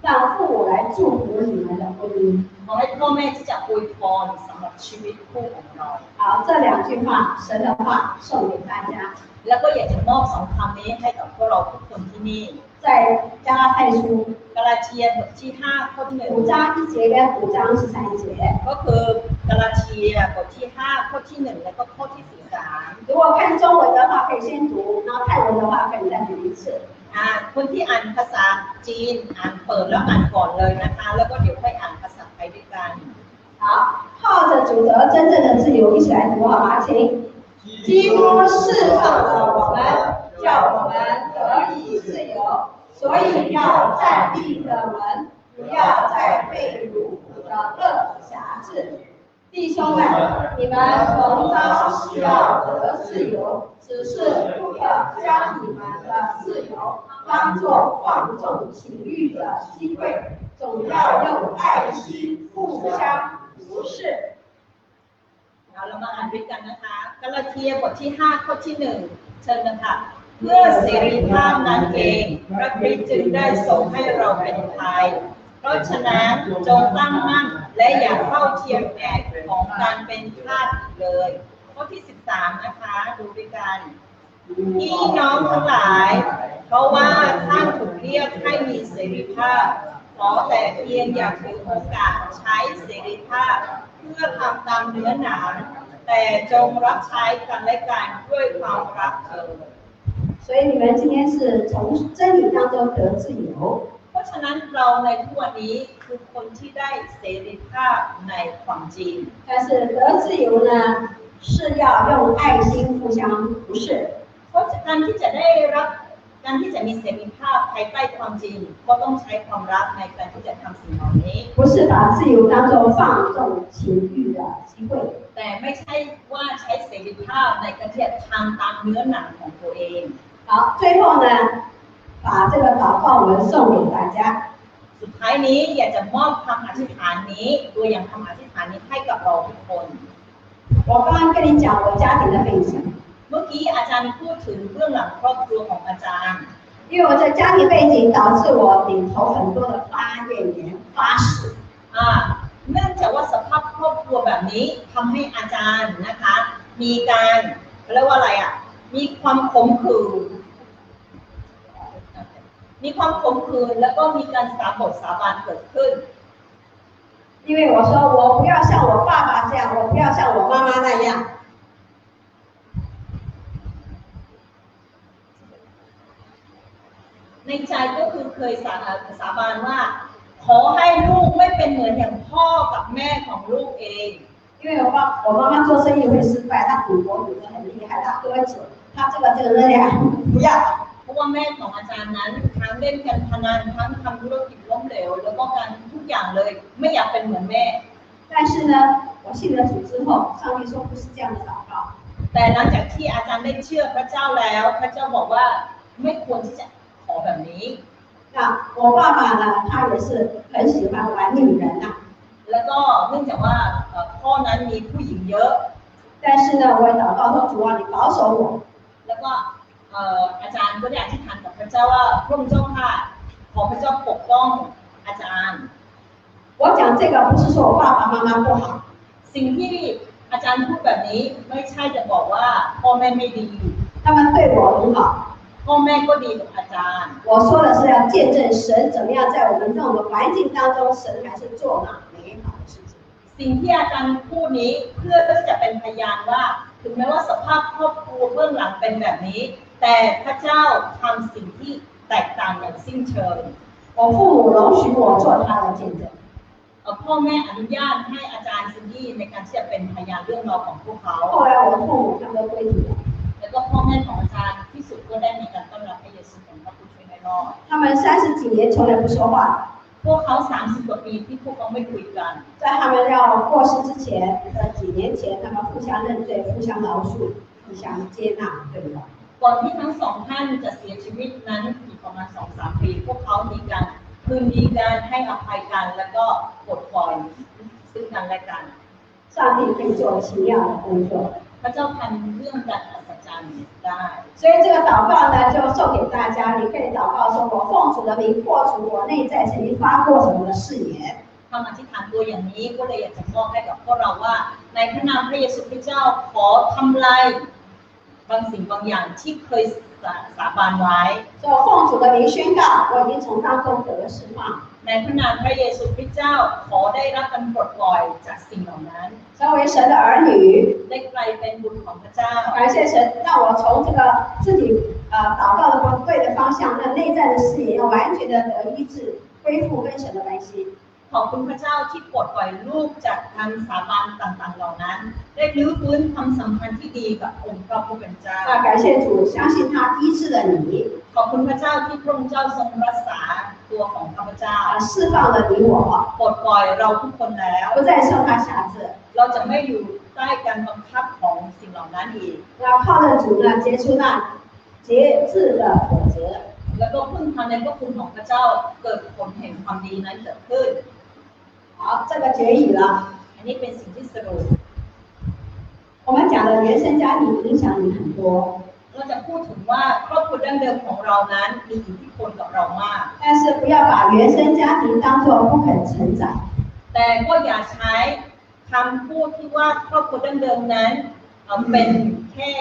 让父母来祝福你们的婚姻。 ขอให้พ่อแม่ที่จะอวยพรสำหรับชีวิตคู่ของเรา 好，这两句话，神的话送给大家。 แล้วก็อยากจะมอบสองคำนี้ให้กับพวกเราทุกคนที่นี่ 在加拉太书กาลาเทียบทที่5ข้อที่1 5章1节跟5章13节。 ก็คือกาลาเทียบทที่5ข้อที่1แล้วก็ข้อที่13如果看中文的话，可以先读，然后泰文的话可以再读一次。คนที่อ่านภาษาจีนอ่านเปิดแล้วอ่านก่อนเลยนะคะแล้วก็เดี๋ยวค่อยอ่านภาษาไทยด้วยกัน 好，靠着主得真正的自由，一起来读好吗？请。基督释放了我们，叫我们得以自由，所以要站立的门，不要再被掳的恶辖制。弟兄们，你们蒙召是要得自由，只是不可将你们的自由当作放纵情欲的机会，总要用爱心互相服侍。 เรามาอ่านด้วยกันนะคะกาลาเทียบทที่5ข้อที่1เชิญนะคะเพื่อเสรีภาพนั้นเองพระคริสต์จึงได้ทรงให้เราเป็นไทยเพราะฉะนั้นจงตั้งมั่นและอย่าเข้าเทียมแอบของการเป็นทาสเลยข้อที่13นะคะดูด้วยกันพี่น้องทั้งหลายเพราะว่าท่านถูกเรียกให้มีเสรีภาพขอแต่เพียงอย่าถือโอกาสใช้เสรีภาพเพื่อทำตามเนื้อหนังแต่จงรับใช้กันและกันด้วยความรักเถิด 所以你们今天是从真理当中得自由。 เพราะฉะนั้นเราในทุกวันนี้คือคนที่ได้เสรีภาพในความจริง 但是得自由呢，是要用爱心互相服侍。 เพราะการที่จะได้รับการที่จะมีเสรีภาพภายใต้ความจริงก็ต้องใช้ความรักในการที่จะทำสิ่งเหล่านี้ 不是把自由当作放纵情欲的机会。 แต่ไม่ใช่ว่าใช้เสรีภาพในการที่จะทำตามเนื้อหนังของตัวเอง 好，最后呢，把这个祷告文送给大家。 สุดท้ายนี้อยากจะมอบคำอธิษฐานนี้ตัวอย่างคำอธิษฐานนี้ให้กับเราทุกคน 我刚刚跟你讲我家庭的背景， เมื่อกี้อาจารย์พูดถึงเรื่องหลังครอบครัวของอาจารย์ 因为我这家庭背景导致我里头很多的发怨言、发誓。 เนื่องจากว่าสภาพครอบครัวแบบนี้ทำให้อาจารย์นะคะมีการเรียกว่าอะไรมีความขมขื่นแล้วก็มีการสาบทสาบานเกิดขึ้น 因为我说我不要像我爸爸这样，我不要像我妈妈那样。 ในใจก็คือเคยสาบานว่าขอให้ลูกไม่เป็นเหมือนอย่างพ่อกับแม่ของลูกเอง 因为我妈妈做生意会失败，她赌博赌得很厉害，她喝酒，她这个那样，不要。 เพราะว่าแม่ของอาจารย์นั้นทั้งเล่นการพนันทั้งทำธุรกิจล้มเหลวแล้วก็การทุกอย่างเลยไม่อยากเป็นเหมือนแม่ 但是呢，我信了主之后，上帝说不是这样的祷告。 แต่หลังจากที่อาจารย์ได้เชื่อพระเจ้าแล้วพระเจ้าบอกว่าไม่ควรที่จะขอแบบนี้ 那我爸爸呢，他也是很喜欢玩女人呐、 แล้วก็เนื่องจากว่าพ่อนั้นมีผู้หญิงเยอะ但是呢，我也祷告说主啊，你保守我。 แล้วก็อาจารย์ก็ได้อธิษฐานกับพระเจ้าว่าพระองค์เจ้าค่ะขอพระเจ้าปกป้องอาจารย์ 我讲这个不是说我爸爸妈妈不好， สิ่งที่อาจารย์พูดแบบนี้ไม่ใช่จะบอกว่าพ่อแม่ไม่ดี 他们对我很好。 พ่อแม่ก็ดีกับอาจารย์ 我说的是要见证神怎么样在我们这种的环境当中，神还是做那美好的事情。 สิ่งที่อาจารย์พูดนี้เพื่อที่จะเป็นพยานว่าถึงแม้ว่าสภาพครอบครัวเบื้องหลังเป็นแบบนี้ แต่พระเจ้าทำสิ่งที่แตกต่างอย่างสิ้นเชิง 我父母容许我做他的见证。 พ่อแม่อนุญาตให้อาจารย์ซินดี้ในการที่จะเป็นพยานเรื่องราวของพวกเขา 后来我的父母他们都归主了， แล้วก็พ่อแม่ของอาจารย์ที่สุดก็ได้มีการต้อนรับพระเยซูเป็นพระผู้ช่วยในรอด 他们30几年从来不说话， พวกเขา30กว่าปีที่พวกเขาไม่คุยกัน 在他们要过世之前几年前，他们互相认罪、互相饶恕、互相接纳，对不对？ ก่อนที่ทั้งสองท่านจะเสียชีวิตนั้นอีกประมาณ 2-3 ปีพวกเขามีการคืนดีกันให้อภัยกันแล้วก็ปลดปล่อยซึ่งกันและกัน 上帝可以做奇妙的工作， พระเจ้าทำเรื่องการอัศจรรย์ได้ 所以这个祷告呢，就送给大家，你可以祷告说：我奉主的名破除我内在曾经发过什么的誓言。 คำอธิษฐานตัวอย่างนี้ก็เลยอยากจะมอบให้กับพวกเราว่าในพระนามพระเยซูคริสต์เจ้าขอทำลายบางสิ่งบางอย่างที่เคยสาบานไว้ 所以我奉主的名宣告，我已经从当中得了释放。 ในพระนามพระเยซูคริสต์เจ้าขอได้รับการปลดปล่อยจากสิ่งเหล่านั้น 成为神的儿女， ได้กลายเป็นบุตรของพระเจ้า 感谢神让我从这个自己祷告的不对的方向，那内在的誓言要完全的得医治，恢复跟神的关系。 ขอบคุณพระเจ้าที่ปลดปล่อยลูกจากคำสาบานต่างๆเหล่านั้น ได้รื้อฟื้นความสัมพันธ์ที่ดีกับองค์พระผู้เป็นเจ้า 感谢主，相信他医治了你， ขอบคุณพระเจ้าที่พระองค์เจ้าทรงรักษาตัวของข้าพเจ้า 释放了你我， ปลดปล่อยเราทุกคนแล้ว 不再受他辖制， เราจะไม่อยู่ใต้การบังคับของสิ่งเหล่านั้นอีก 要靠着主呢结出那节制的果子。 แล้วก็พึ่งพาในพระคุณของพระเจ้าเกิดผลแห่งความดีนั้นเกิดขึ้น 好，这个决议了。 อันนี้เป็นสิ่งที่สรุป 我们讲的原生家庭影响你很多， เราจะพูดถึงว่าครอบครัวดั้งเดิมของเรานั้นมีอิทธิพลกับเรามาก 但是不要把原生家庭当作不肯成长。 แต่ก็อย่าใช้คำพูดที่ว่าครอบครัวดั้งเดิมนั้นเป็นแค่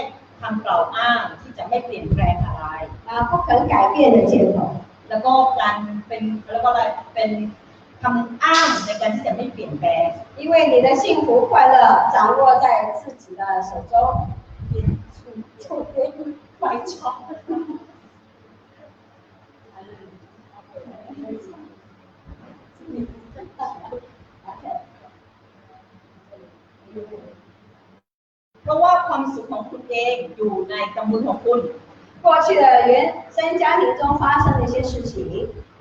คำกล่าวอ้างที่จะไม่เปลี่ยนแปลงอะไร 不肯改变的借口。 แล้วก็การเป็นแล้วก็อะไรเป็นคำอ้างในการที่จะไม่เปลี่ยนแปลง 因为你的幸福快乐掌握在自己的手中。就给你买床。เพราะว่าความสุขของคุณเองอยู่ในกำมือของคุณ 过去的原生家庭中发生的一些事情，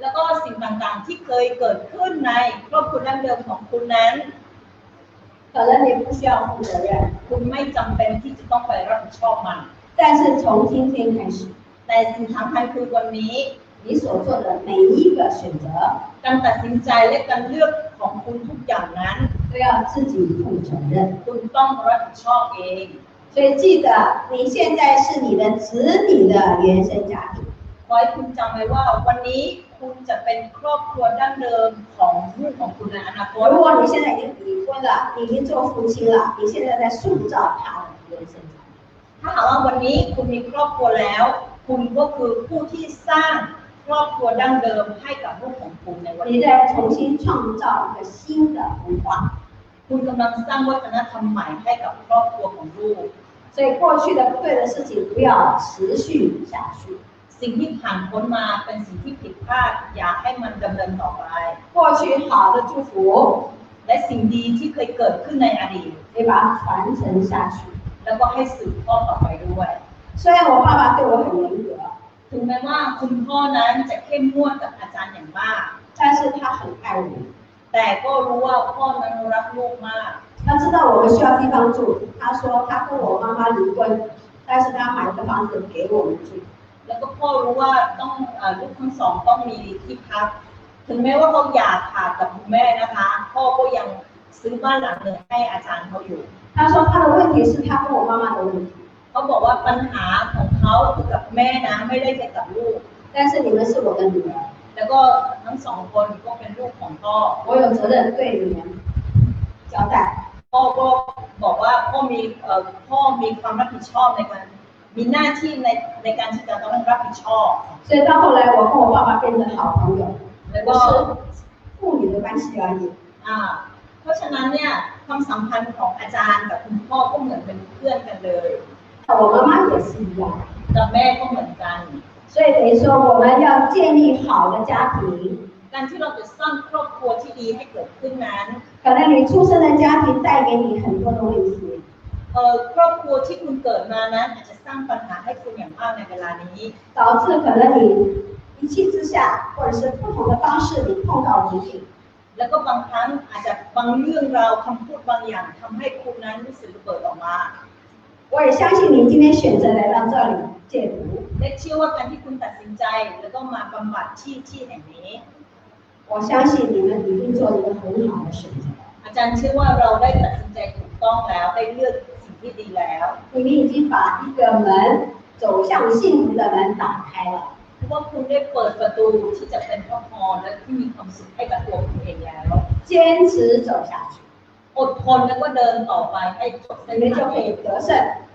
แล้วก็สิ่งต่างๆที่เคยเกิดขึ้นในครอบครัวดั้งเดิมของคุณนั้น 可能你不需要负责任， คุณไม่จำเป็นที่จะต้องไปรับผิดชอบมัน 但是从今天开始， แต่สิ่งสำคัญคือวันนี้ 你所做的每一个选择 การตัดสินใจและการเลือกของคุณทุกอย่างนั้น 都要自己负责任。 คุณต้องรับผิดชอบเอง 所以记得，你现在是你的子女的原生家庭。 ขอให้คุณจำไว้ว่าวันนี้คุณจะเป็นครอบครัวดั้งเดิมของลูกของคุณในอนาคต 如果你现在已经离婚了，你已经做父亲了，你现在在塑造他的原生家庭。 ถ้าหากว่าวันนี้คุณมีครอบครัวแล้ว คุณก็คือผู้ที่สร้างครอบครัวดั้งเดิมให้กับลูกของคุณในวัน 你 นี้ 在重新创造一个新的文化。 คุณกำลังสร้างวัฒนธรรมใหม่ให้กับครอบครัวของลูก 所以过去的不对的事情不要持续下去。 สิ่งที่ผ่านพ้นมาเป็นสิ่งที่ผิดพลาดอย่าให้มันดำเนินต่อไป 过去好的祝福， และสิ่งดีที่เคยเกิดขึ้นในอดีต 得把它传承下去。 แล้วก็ให้สืบทอดต่อไปด้วย 虽然我爸爸对我很严格， ถึงแม้ว่าคุณพ่อนั้นจะเข้มงวดกับอาจารย์อย่างมาก 但是他很爱我。 แต่ก็รู้ว่าพ่อนั้นรักลูกมาก 他知道我们需要地方住，他说他跟我妈妈离婚，但是他买个房子给我们住。 แล้วก็พ่อรู้ว่าต้องลูกทั้งสองต้องมีที่พัก ถึงแม้ว่าเขาอยากขาดกับคุณแม่นะคะ พ่อก็ยังซื้อบ้านหลังหนึ่งให้อาจารย์เขาอยู่ 他他说他的问题是他跟我妈妈的问题， เขาบอกว่าปัญหาของเขากับแม่นะไม่ได้แค่กับลูก 但是你们是我的女儿， แล้วก็ทั้งสองคนก็เป็นลูกของพ่อ 我有责任对你们交代。 พ่อก็บอกว่าพ่อมีความรับผิดชอบในการมีหน้าที่ในการที่จะต้องรับผิดชอบ 所以到后来，我跟我爸爸变成好朋友， แล้ว 不 ก็ 是父女的关系而已。 เพราะฉะนั้นเนี่ยความสัมพันธ์ของอาจารย์กับคุณพ่อก็เหมือนเป็นเพื่อนกันเลย 我妈妈也是一样， กับแม่ก็เหมือนกัน 所以等于说我们要建立好的家庭。 การที่เราจะสร้างครอบครัวที่ดีให้เกิดขึ้นนั้น 可能你出生的家庭带给你很多的问题， ครอบครัวที่คุณเกิดมานั้นอาจจะสร้างปัญหาให้คุณอย่างมากในเวลานี้ 导致可能你一气之下，或者是不同的方式你碰到瓶颈。 แล้วก็บางครั้งอาจจะบางเรื่องราวคำพูดบางอย่างทำให้คุณนั้นรู้สึกระเบิดออกมา 我也相信你今天选择来到这里戒毒， และเชื่อว่าการที่คุณตัดสินใจแล้วก็มาบำบัดที่แห่งนี้ 我相信你们一定做了一个很好的选择。 อาจารย์เชื่อว่าเราได้ตัดสินใจถูกต้องแล้วได้เลือกสิ่งที่ดีแล้ว 你们已经把一个门走向幸福的门打开了。 เพราะว่าคุณได้เปิดประตูที่จะเป็นพระพรและที่มีความสุขให้กับตัวคุณเองแล้ว 坚持走下去， อดทนแล้วก็เดินต่อไปให้จบเส้ 你 น 们就 ทาง 可以得胜，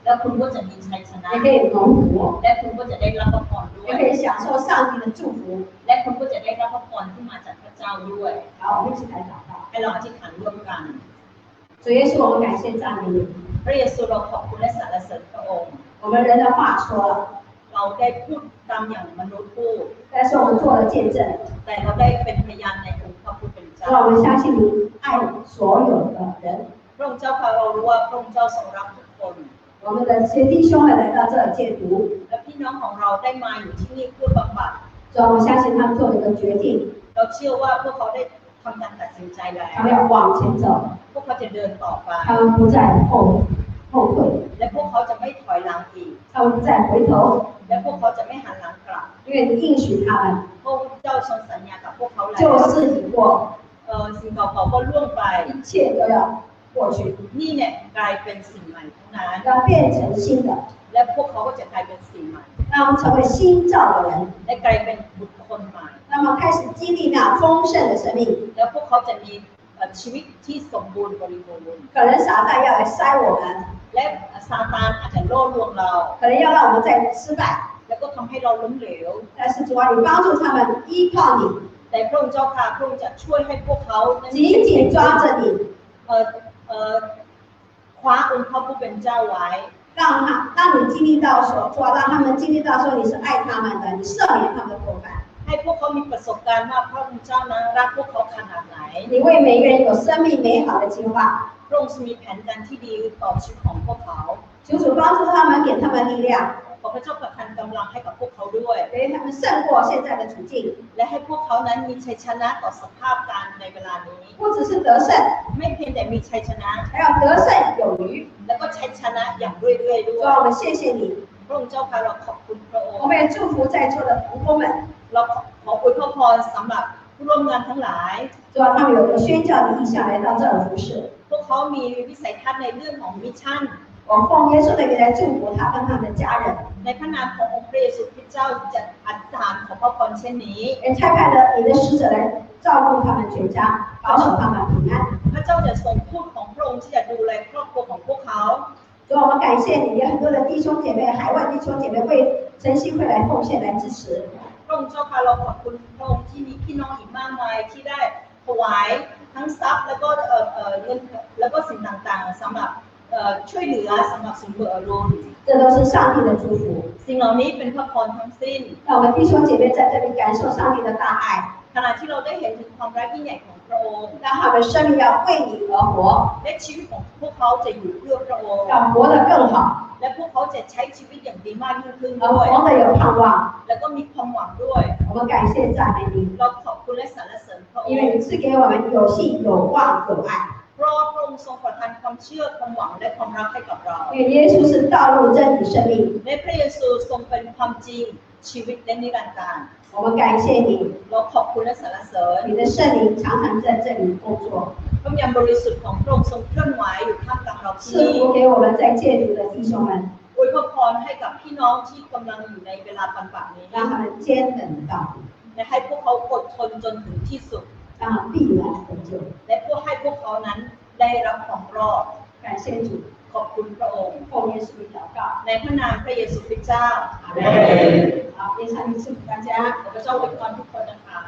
แล้วคุณก็จะมีชัยชนะ 也可以蒙福， และคุณก็จะได้รับพระพรด้ว 也 ย 可以享受上帝的祝福。 และคุณก็จะได้รับพระพรที่มาจากพระเจ้าด้วย 好，我们一起来祷告。 ให้เราอธิษฐานร่วมกัน 主耶稣，我们感谢赞美你。 พระเยซูเราขอบคุณและสรรเสริญพระองค์ 我们人的话说了， เราได้พูดตามอย่างมนุษย์พูด 但是我们做了见证， แต่เราได้เป็นพยานในองค์พระผู้เป็นเจ้า 让我们相信你爱所有的人。 พระองค์เจ้าค่ะเรารู้ว่าพระองค์เจ้าทรงรักทุกคน 我们的这些弟兄们来到这里戒毒， และพี่น้องของเราได้มาอยู่ที่นี่เพื่อบำบัด 主要我相信他们做了一个决定， เราเชื่อว่าพวกเขาได้ทำการตัดสินใจแล้ว 他们要往前走， พวกเขาจะเดินต่อไป 他们不再后退， และพวกเขาจะไม่ถอยหลังอีก 他们不再回头， และพวกเขาจะไม่หันหลังกลับ 因为你应许他们， พระองค์เจ้าทรงสัญญากับพวกเขาแล้ว 旧事已过， สิ่งเก่าๆก็ล่วงไป 一切都要过去， นี่เนี่ยกลายเป็นสิ่งใหม่ทั้งนั้น 要变成新的， และพวกเขาก็จะกลายเป็นสิ่งใหม่ 让我们成为新造的人， และกลายเป็นบุคคลใหม่ 让我们开始经历那丰盛的生命。 แล้วพวกเขาจะมีชีวิตที่สมบูรณ์บริบูรณ์ 可能撒旦要来塞我们， และซาตานอาจจะล่อลวงเรา 可能要让我们再失败， แล้วก็ทำให้เราล้มเหลว 但是主啊，你帮助他们依靠你， แต่พระองค์เจ้าค่ะพระองค์จะช่วยให้พวกเขานั้น 紧紧抓着你， คว้าองค์พระผู้เป็นเจ้าไว้ 让你经历到说，主啊，让他们经历到说你是爱他们的，你赦免他们的过犯， ให้พวกเขามีประสบการณ์ว่าพระองค์เจ้านั้นรักพวกเขาขนาดไหน 你为每个人有生命美好的计划， พระองค์มีแผนการที่ดีต่อชีวิตของพวกเขา 求主帮助他们，给他们力量， ขอพระเจ้าประทานกำลังให้กับพวกเขาด้วย 给他们胜过现在的处境， และให้พวกเขานั้นมีชัยชนะต่อสภาพการในเวลานี้ 不只是得胜， ไม่เพียงแต่มีชัยชนะ 还要得胜有余。 แล้วก็ชัยชนะอย่างเรื่อยๆด้ 主 วย 啊，我们谢谢你， พระองค์เจ้าค่ะเราขอบคุณพระองค์ 我们也祝福在座的同工们。 เราขออวยพรสำหรับผู้ร่วมงานทั้งหลาย 主啊，他们有个宣教的意向来到这儿服侍， พวกเขามีวิสัยทัศน์ในเรื่องของมิชชั่น 我奉耶稣的名来祝福他跟他们的家人， ในพระนามขององค์พระเยซูคริสต์เจ้าจะอธิษฐานขอพระพรเช่นนี้ 也差派了你的使者来照顾他们全家，保守他们平安。 พระเจ้าจะทรงพูดของพระองค์ที่จะดูแลครอบครัวของพวกเขา 主啊，我们感谢你，有很多的弟兄姐妹、海外弟兄姐妹为晨曦会来奉献来支持。 พระองค์เจ้าค่ะเราขอบคุณพระองค์ที่มีพี่น้องอีกมากมายที่ได้ถวายทั้งทรัพย์แล้วก็เงินแล้วก็สิ่งต่างๆสำหรับช่วยเหลือสำหรับศูนย์เบิกอรุณ 这都是上帝的祝福， สิ่งเหล่านี้เป็นพระพรทั้งสิ้น 让我们弟兄姐妹在这里感受上帝的大爱， ขณะที่เราได้เห็นถึงความรักยิ่งใหญ่ของพระองค์ 让他们生命要为你而活， และชีวิตของพวกเขาจะอยู่เพื่อพระองค์ 要活得更好， และพวกเขาจะใช้ชีวิตอย่างดีมากยิ่งขึ้น 而 ด้วย 活得有盼望。 แล้วก็มีความหวังด้วย 我们感谢赞美你， เราขอบคุณและสรรเสริญพระอง 因为 ค์ 你赐给我们有信、有望、有爱。 เพราะพระองค์ทรงประทานความเชื่อความหวังและความรักให้กับเรา 因为耶稣是道路、真理、生命。 และพระเยซูทรงเป็นความจริงชีวิตและนิรันดร์การ 我们感谢你， เราขอบคุณและสรรเสริญ 你的圣灵常常在这里工作。พระวิญญาณบริสุทธิ์ของพระองค์ทรงเคลื่อนไหวอยู่ท่ามกลางเราที่นี่赐福给我们在戒毒的弟兄们，อวยพรให้กับพี่น้องที่กำลังอยู่ในเวลาปันป่านี้让他们坚忍到底， และให้พวกเขาอดทนจนถึงที่สุด让必然成就。และให้พวกเขานั้นได้รับความรอด感谢主，ขอบคุณพระองค์奉耶稣的祷告，ในพระนามพระเยซูคริสต์เจ้า阿门。好，以上祝福大家。ขอพระเจ้าอวยพรทุกคนนะคะ